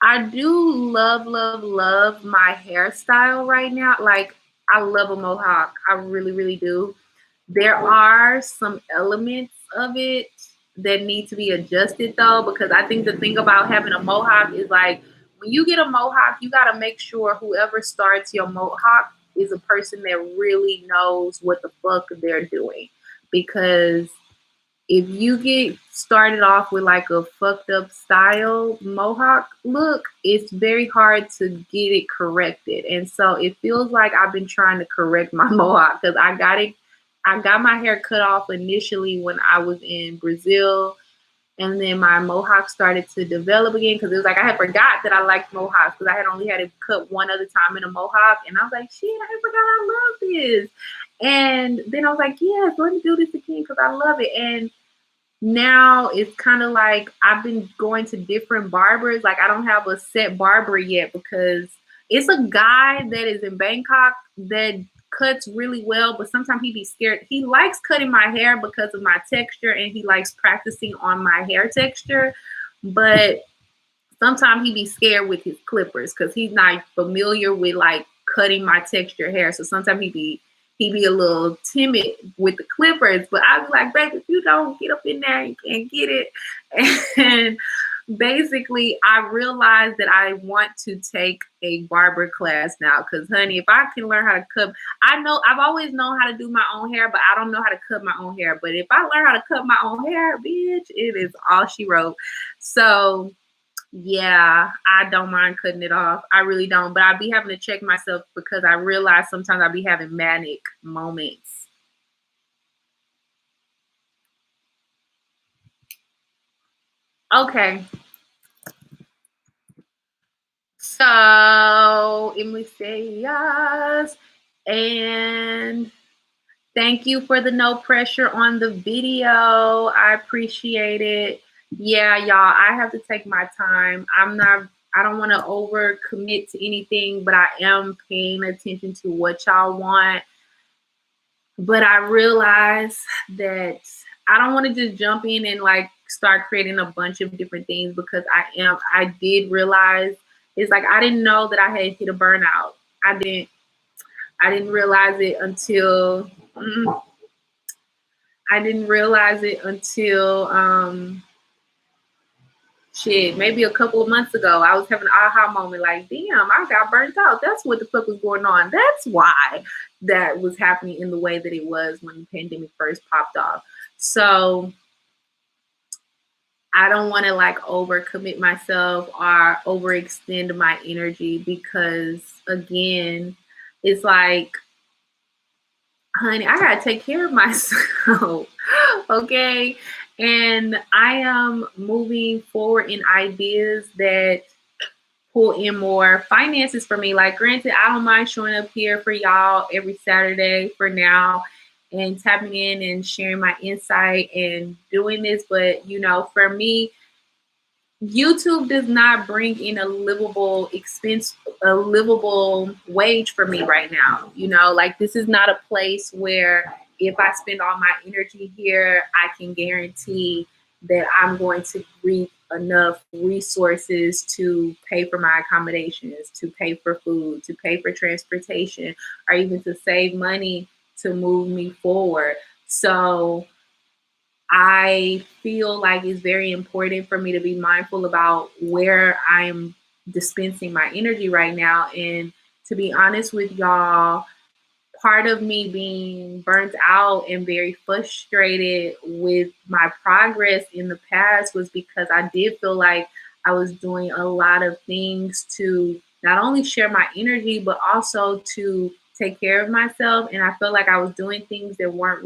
I do love, love, love my hairstyle right now. Like I love a mohawk. I really, really do. There are some elements of it that need to be adjusted though, because I think the thing about having a mohawk is like when you get a mohawk, you got to make sure whoever starts your mohawk is a person that really knows what the fuck they're doing. Because if you get started off with like a fucked up style mohawk look, it's very hard to get it corrected. And so it feels like I've been trying to correct my mohawk because I got my hair cut off initially when I was in Brazil, and then my mohawk started to develop again because it was like I had forgot that I liked mohawks because I had only had it cut one other time in a mohawk, and I was like, shit, I forgot I love this. And then I was like, yes, let me do this again because I love it. And now it's kind of like I've been going to different barbers. Like I don't have a set barber yet because it's a guy that is in Bangkok that cuts really well, but sometimes he be scared. He likes cutting my hair because of my texture and he likes practicing on my hair texture. But sometimes he be scared with his clippers because he's not familiar with like cutting my texture hair. So sometimes he be a little timid with the clippers. But I was like, baby, if you don't get up in there, you can't get it. And basically, I realized that I want to take a barber class now. Because, honey, if I can learn how to cut, I know I've always known how to do my own hair, but I don't know how to cut my own hair. But if I learn how to cut my own hair, bitch, it is all she wrote. So yeah, I don't mind cutting it off. I really don't. But I be having to check myself because I realize sometimes I be having manic moments. Okay. Emily say yes. And thank you for the no pressure on the video. I appreciate it. Yeah, y'all, I have to take my time. I don't want to overcommit to anything, but I am paying attention to what y'all want. But I realize that I don't want to just jump in and like start creating a bunch of different things, because I did realize, it's like I didn't know that I had hit a burnout. I didn't realize it until I didn't realize it until maybe a couple of months ago. I was having an aha moment, like, damn, I got burnt out. That's what the fuck was going on. That's why that was happening in the way that it was when the pandemic first popped off. So I don't want to like overcommit myself or overextend my energy, because again, it's like, honey, I gotta take care of myself. Okay. And I am moving forward in ideas that pull in more finances for me. Like, granted, I don't mind showing up here for y'all every Saturday for now and tapping in and sharing my insight and doing this. But, you know, for me, YouTube does not bring in a livable wage for me right now. You know, like, this is not a place where if I spend all my energy here, I can guarantee that I'm going to reap enough resources to pay for my accommodations, to pay for food, to pay for transportation, or even to save money to move me forward. So I feel like it's very important for me to be mindful about where I'm dispensing my energy right now. And to be honest with y'all, part of me being burnt out and very frustrated with my progress in the past was because I did feel like I was doing a lot of things to not only share my energy, but also to take care of myself. And I felt like I was doing things that wasn't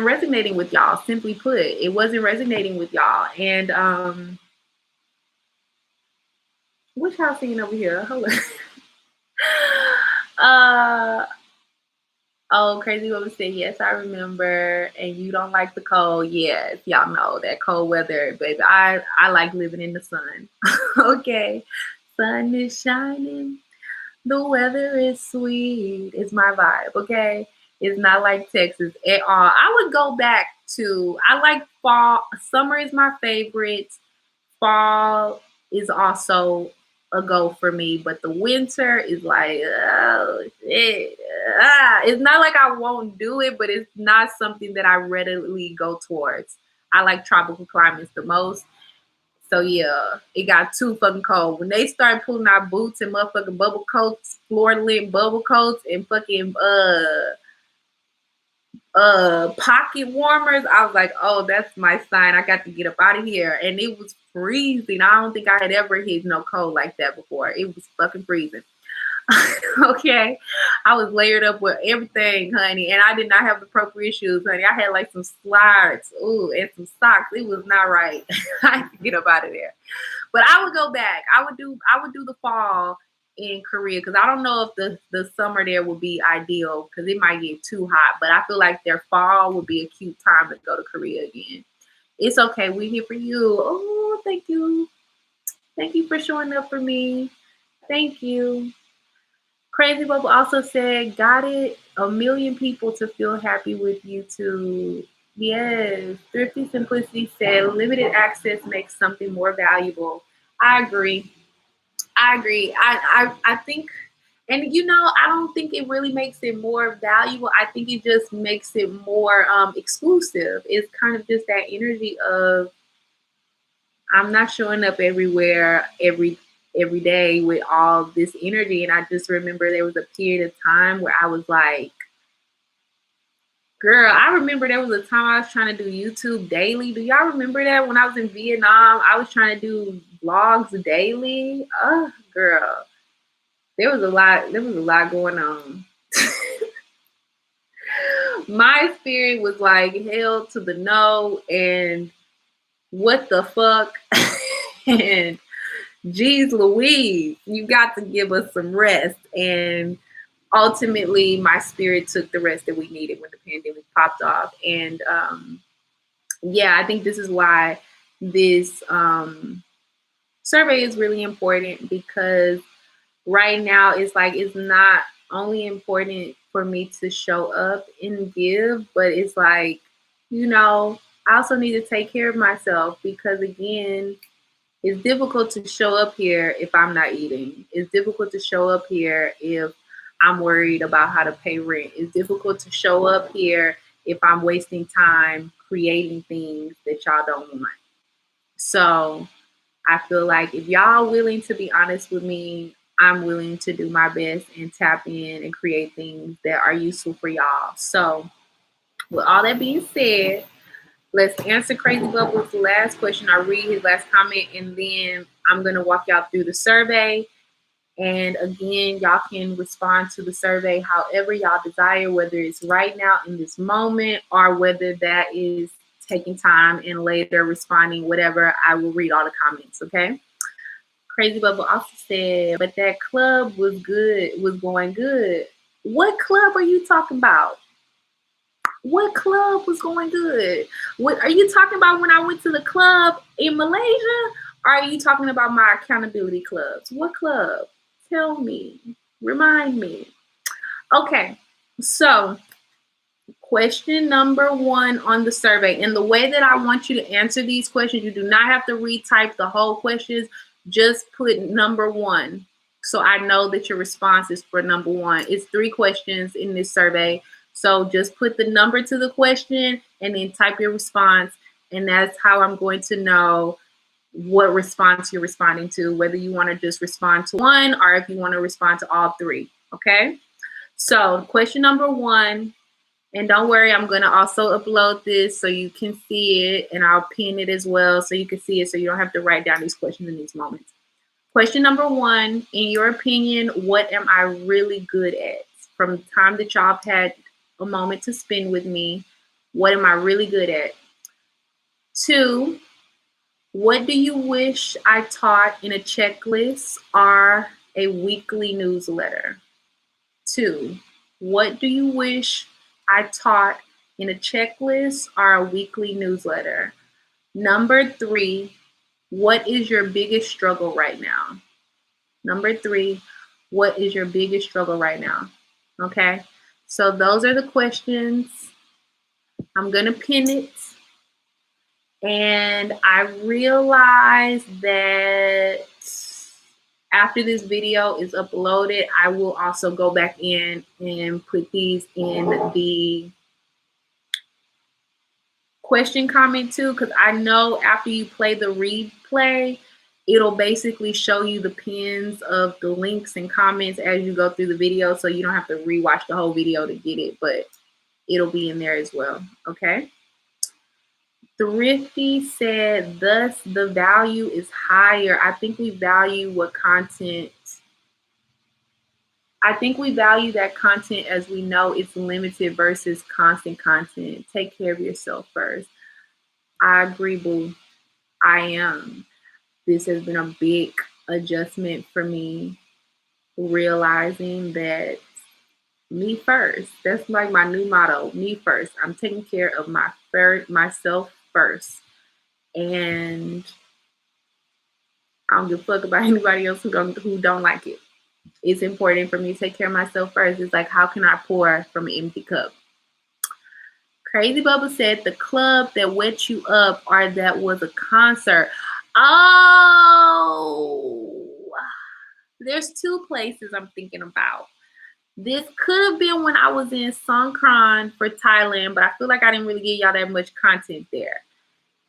resonating with y'all. Simply put, it wasn't resonating with y'all. And what y'all seeing over here? Hold on. Oh, Crazy Woman said, yes, I remember. And you don't like the cold. Yes, y'all know that cold weather, baby. I like living in the sun. Okay. Sun is shining. The weather is sweet. It's my vibe, okay? It's not like Texas at all. I would go back to, I like fall. Summer is my favorite. Fall is also a go for me, but the winter is like, oh shit. It's not like I won't do it, but it's not something that I readily go towards. I like tropical climates the most. So yeah, it got too fucking cold. When they started pulling out boots and motherfucking bubble coats, floor length bubble coats, and fucking pocket warmers, I was like, oh, that's my sign. I got to get up out of here. And it was freezing. I don't think I had ever hit no cold like that before. It was fucking freezing. Okay. I was layered up with everything, honey. And I did not have the appropriate shoes, honey. I had like some slides, and some socks. It was not right. I had to get up out of there. But I would go back. I would do the fall in Korea, because I don't know if the summer there would be ideal, because it might get too hot. But I feel like their fall would be a cute time to go to Korea again. It's okay. We're here for you. Oh, thank you. Thank you for showing up for me. Thank you. Crazy Bubble also said, got it. A million people to feel happy with YouTube. Yes. Thrifty Simplicity said, limited access makes something more valuable. I agree. I think, and you know, I don't think it really makes it more valuable. I think it just makes it more exclusive. It's kind of just that energy of, I'm not showing up everywhere every day with all this energy. And I just remember there was a period of time where I was like, girl, I remember there was a time I was trying to do YouTube daily. Do y'all remember that? When I was in Vietnam, I was trying to do vlogs daily. Oh, girl. There was a lot going on. My spirit was like hell to the no, and what the fuck? And geez Louise, you got to give us some rest. And ultimately, my spirit took the rest that we needed when the pandemic popped off. And yeah, I think this is why this survey is really important, because right now it's like it's not only important for me to show up and give, but it's like, I also need to take care of myself, because again, it's difficult to show up here if I'm not eating. It's difficult to show up here if I'm worried about how to pay rent. It's difficult to show up here if I'm wasting time creating things that y'all don't want. So I feel like if y'all willing to be honest with me, I'm willing to do my best and tap in and create things that are useful for y'all. So with all that being said, let's answer Crazy Bubbles' last question. I'll read his last comment, and then I'm going to walk y'all through the survey. And again, y'all can respond to the survey however y'all desire, whether it's right now in this moment or whether that is taking time and later responding, whatever. I will read all the comments, okay? Crazy Bubble also said, but that club was good, was going good. What club are you talking about? What club was going good? What are you talking about when I went to the club in Malaysia? Or are you talking about my accountability clubs? What club? Tell me. Remind me. Okay, so question number 1 on the survey. And the way that I want you to answer these questions, you do not have to retype the whole questions. Just put number 1. So I know that your response is for number 1. It's 3 questions in this survey. So just put the number to the question and then type your response. And that's how I'm going to know what response you're responding to, whether you want to just respond to 1 or if you want to respond to all 3. Okay? So question number 1, and don't worry, I'm going to also upload this so you can see it, and I'll pin it as well so you can see it, so you don't have to write down these questions in these moments. Question number 1, in your opinion, what am I really good at? From the time that y'all have had a moment to spend with me, what am I really good at? 2, what do you wish I taught in a checklist or a weekly newsletter? 2, what do you wish I taught in a checklist or a weekly newsletter? Number 3, what is your biggest struggle right now? Number 3, what is your biggest struggle right now? Okay, so those are the questions. I'm going to pin it. And I realized that after this video is uploaded, I will also go back in and put these in the question comment too, because I know after you play the replay, it'll basically show you the pins of the links and comments as you go through the video, so you don't have to rewatch the whole video to get it, but it'll be in there as well, okay? Thrifty said, thus the value is higher. I think we value that content as we know it's limited versus constant content. Take care of yourself first. I agree, boo. I am. This has been a big adjustment for me, realizing that me first. That's like my new motto, me first. I'm taking care of myself first. And I don't give a fuck about anybody else who don't like it. It's important for me to take care of myself first. It's like, how can I pour from an empty cup? Crazy Bubba said, the club that wet you up or that was a concert. Oh, there's 2 places I'm thinking about. This could have been when I was in Songkran for Thailand, but I feel like I didn't really give y'all that much content there.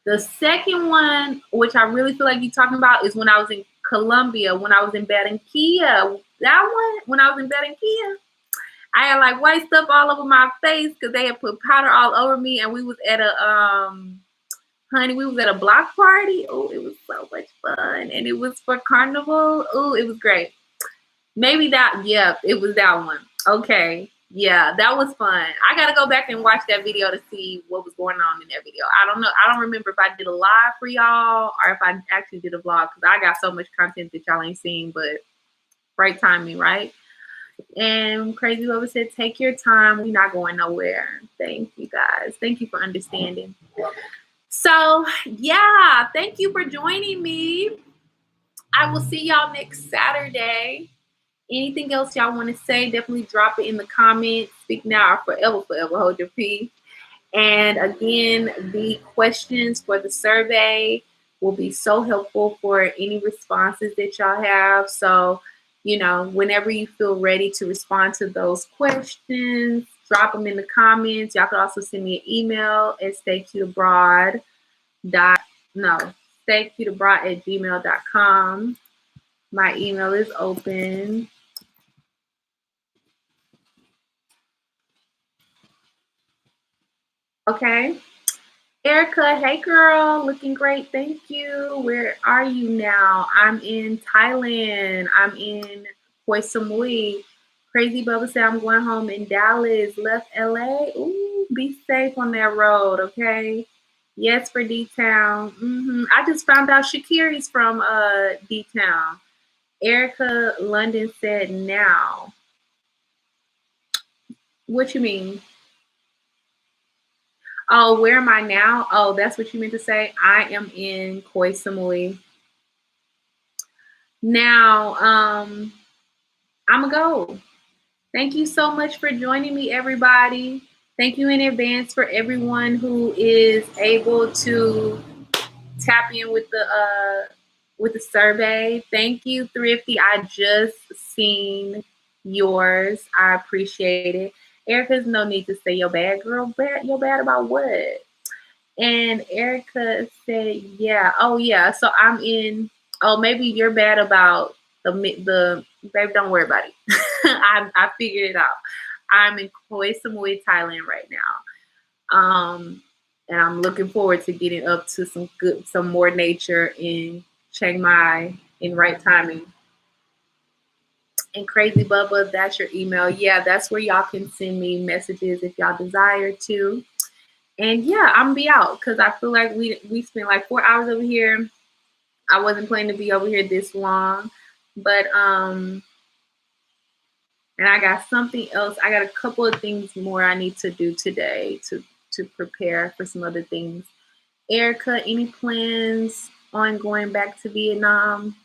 The second one, which I really feel like you're talking about, is when I was in Colombia, when I was in Barranquilla. That one, when I was in Barranquilla, I had like white stuff all over my face because they had put powder all over me, and we was at a we was at a block party. Oh, it was so much fun, and it was for Carnival. Oh, it was great. Maybe that, yeah, it was that one. Okay. Yeah, that was fun. I gotta go back and watch that video to see what was going on in that video. I don't know. I don't remember if I did a live for y'all or if I actually did a vlog because I got so much content that y'all ain't seen, but right timing, right? And Crazy Bubba said, take your time. We're not going nowhere. Thank you guys. Thank you for understanding. So yeah, thank you for joining me. I will see y'all next Saturday. Anything else y'all want to say, definitely drop it in the comments. Speak now or forever, forever hold your peace. And again, the questions for the survey will be so helpful for any responses that y'all have. So, you know, whenever you feel ready to respond to those questions, drop them in the comments. Y'all can also send me an email at staycuteabroad@gmail.com. My email is open. Okay. Erica, hey girl, looking great, thank you. Where are you now? I'm in Thailand. I'm in Koh Samui. Crazy Bubba said I'm going home in Dallas. Left LA. Ooh, be safe on that road, okay? Yes, for D-Town. I just found out Shakiri's from D-Town. Erica London said now. What you mean? Oh, where am I now? Oh, that's what you meant to say. I am in Koh Samui. Now, I'm gonna go. Thank you so much for joining me, everybody. Thank you in advance for everyone who is able to tap in with the survey. Thank you, Thrifty. I just seen yours. I appreciate it. Erica's no need to say you're bad, girl. You're bad about what? And Erica said, yeah. Oh, yeah. So I'm in. Oh, maybe you're bad about the. Babe, don't worry about it. I figured it out. I'm in Koh Samui, Thailand right now. And I'm looking forward to getting up to some more nature in Chiang Mai in right timing. And Crazy Bubba, that's your email. Yeah, that's where y'all can send me messages if y'all desire to. And yeah, I'm gonna be out because I feel like we spent like 4 hours over here. I wasn't planning to be over here this long, but and I got something else. I got a couple of things more I need to do today to prepare for some other things. Erica, any plans on going back to Vietnam?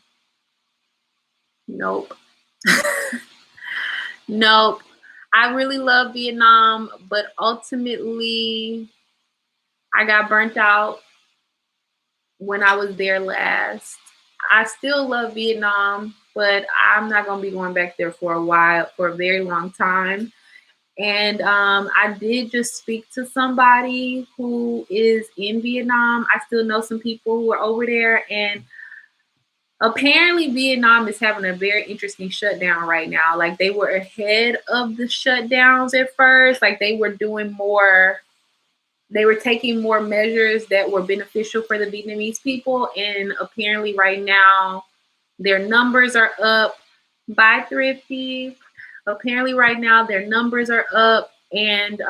Nope. Nope. I really love Vietnam, but ultimately I got burnt out when I was there last. I still love Vietnam, but I'm not going to be going back there for a very long time. And I did just speak to somebody who is in Vietnam. I still know some people who are over there, and apparently Vietnam is having a very interesting shutdown right now. Like they were ahead of the shutdowns at first. Like they were taking more measures that were beneficial for the Vietnamese people. And apparently right now their numbers are up by Thrifty. Apparently right now their numbers are up, and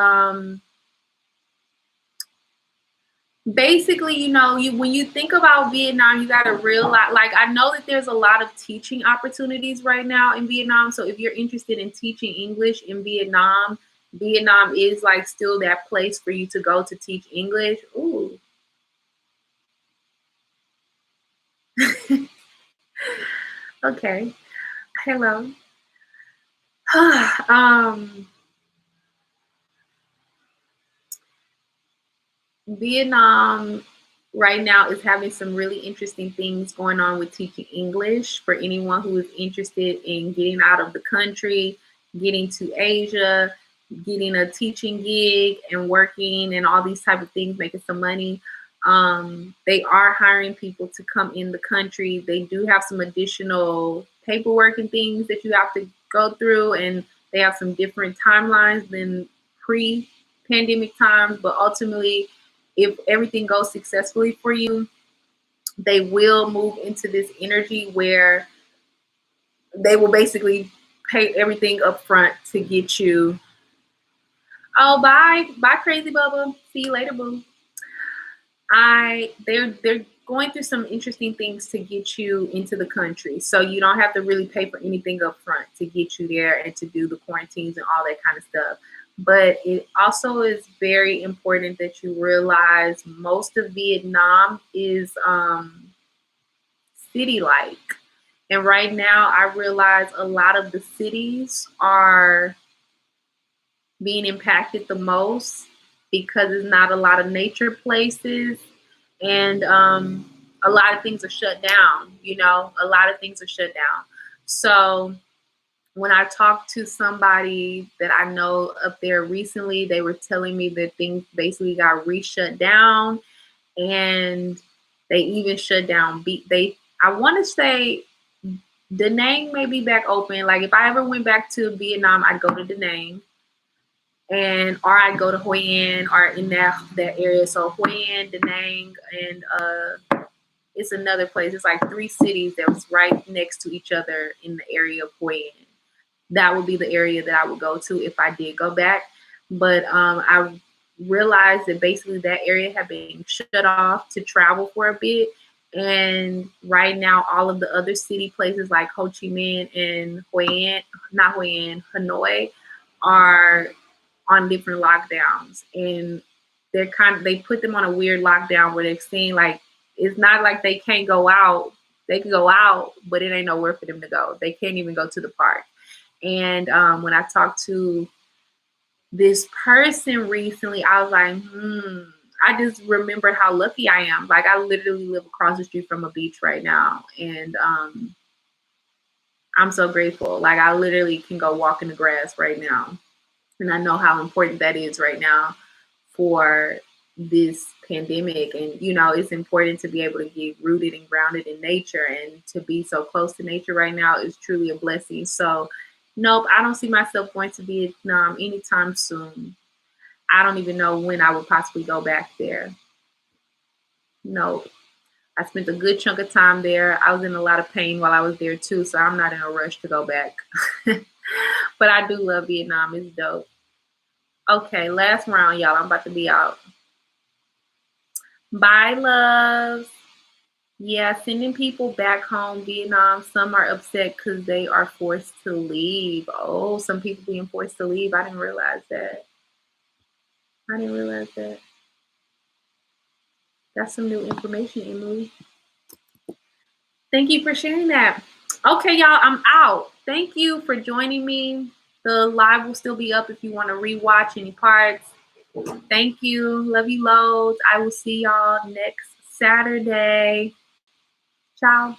basically, you know, when you think about Vietnam, you got to realize, like, I know that there's a lot of teaching opportunities right now in Vietnam. So if you're interested in teaching English in Vietnam, Vietnam is like still that place for you to go to teach English. Ooh. Okay. Hello. Vietnam right now is having some really interesting things going on with teaching English for anyone who is interested in getting out of the country, getting to Asia, getting a teaching gig and working and all these type of things, making some money. They are hiring people to come in the country. They do have some additional paperwork and things that you have to go through, and they have some different timelines than pre-pandemic times, but ultimately, if everything goes successfully for you, they will move into this energy where they will basically pay everything up front to get you Oh, bye. Bye, Crazy Bubba. See you later, boo. They're going through some interesting things to get you into the country. So you don't have to really pay for anything up front to get you there and to do the quarantines and all that kind of stuff. But it also is very important that you realize most of Vietnam is city like. And right now I realize a lot of the cities are being impacted the most because there's not a lot of nature places, and a lot of things are shut down. A lot of things are shut down. So when I talked to somebody that I know up there recently, they were telling me that things basically got re-shut down, and they even shut down. I want to say Da Nang may be back open. Like if I ever went back to Vietnam, I'd go to Da Nang, and or I go to Hoi An or in that area. So Hoi An, Da Nang, and it's another place. It's like three cities that was right next to each other in the area of Hoi An. That would be the area that I would go to if I did go back. But I realized that basically that area had been shut off to travel for a bit. And right now, all of the other city places like Ho Chi Minh and not Hoi An, Hanoi, are on different lockdowns, and they put them on a weird lockdown where they're saying like it's not like they can't go out. They can go out, but it ain't nowhere for them to go. They can't even go to the park. And when I talked to this person recently, I was like, I just remember how lucky I am. Like I literally live across the street from a beach right now, and I'm so grateful. Like I literally can go walk in the grass right now. And I know how important that is right now for this pandemic. And, it's important to be able to get rooted and grounded in nature, and to be so close to nature right now is truly a blessing. So, nope, I don't see myself going to Vietnam anytime soon. I don't even know when I would possibly go back there. Nope. I spent a good chunk of time there. I was in a lot of pain while I was there too, so I'm not in a rush to go back. But I do love Vietnam. It's dope. Okay, last round, y'all. I'm about to be out. Bye, loves. Yeah, sending people back home, Vietnam. Some are upset because they are forced to leave. Oh, some people being forced to leave. I didn't realize that. I didn't realize that. That's some new information, Emily. Thank you for sharing that. Okay, y'all, I'm out. Thank you for joining me. The live will still be up if you want to rewatch any parts. Thank you. Love you loads. I will see y'all next Saturday. Ciao.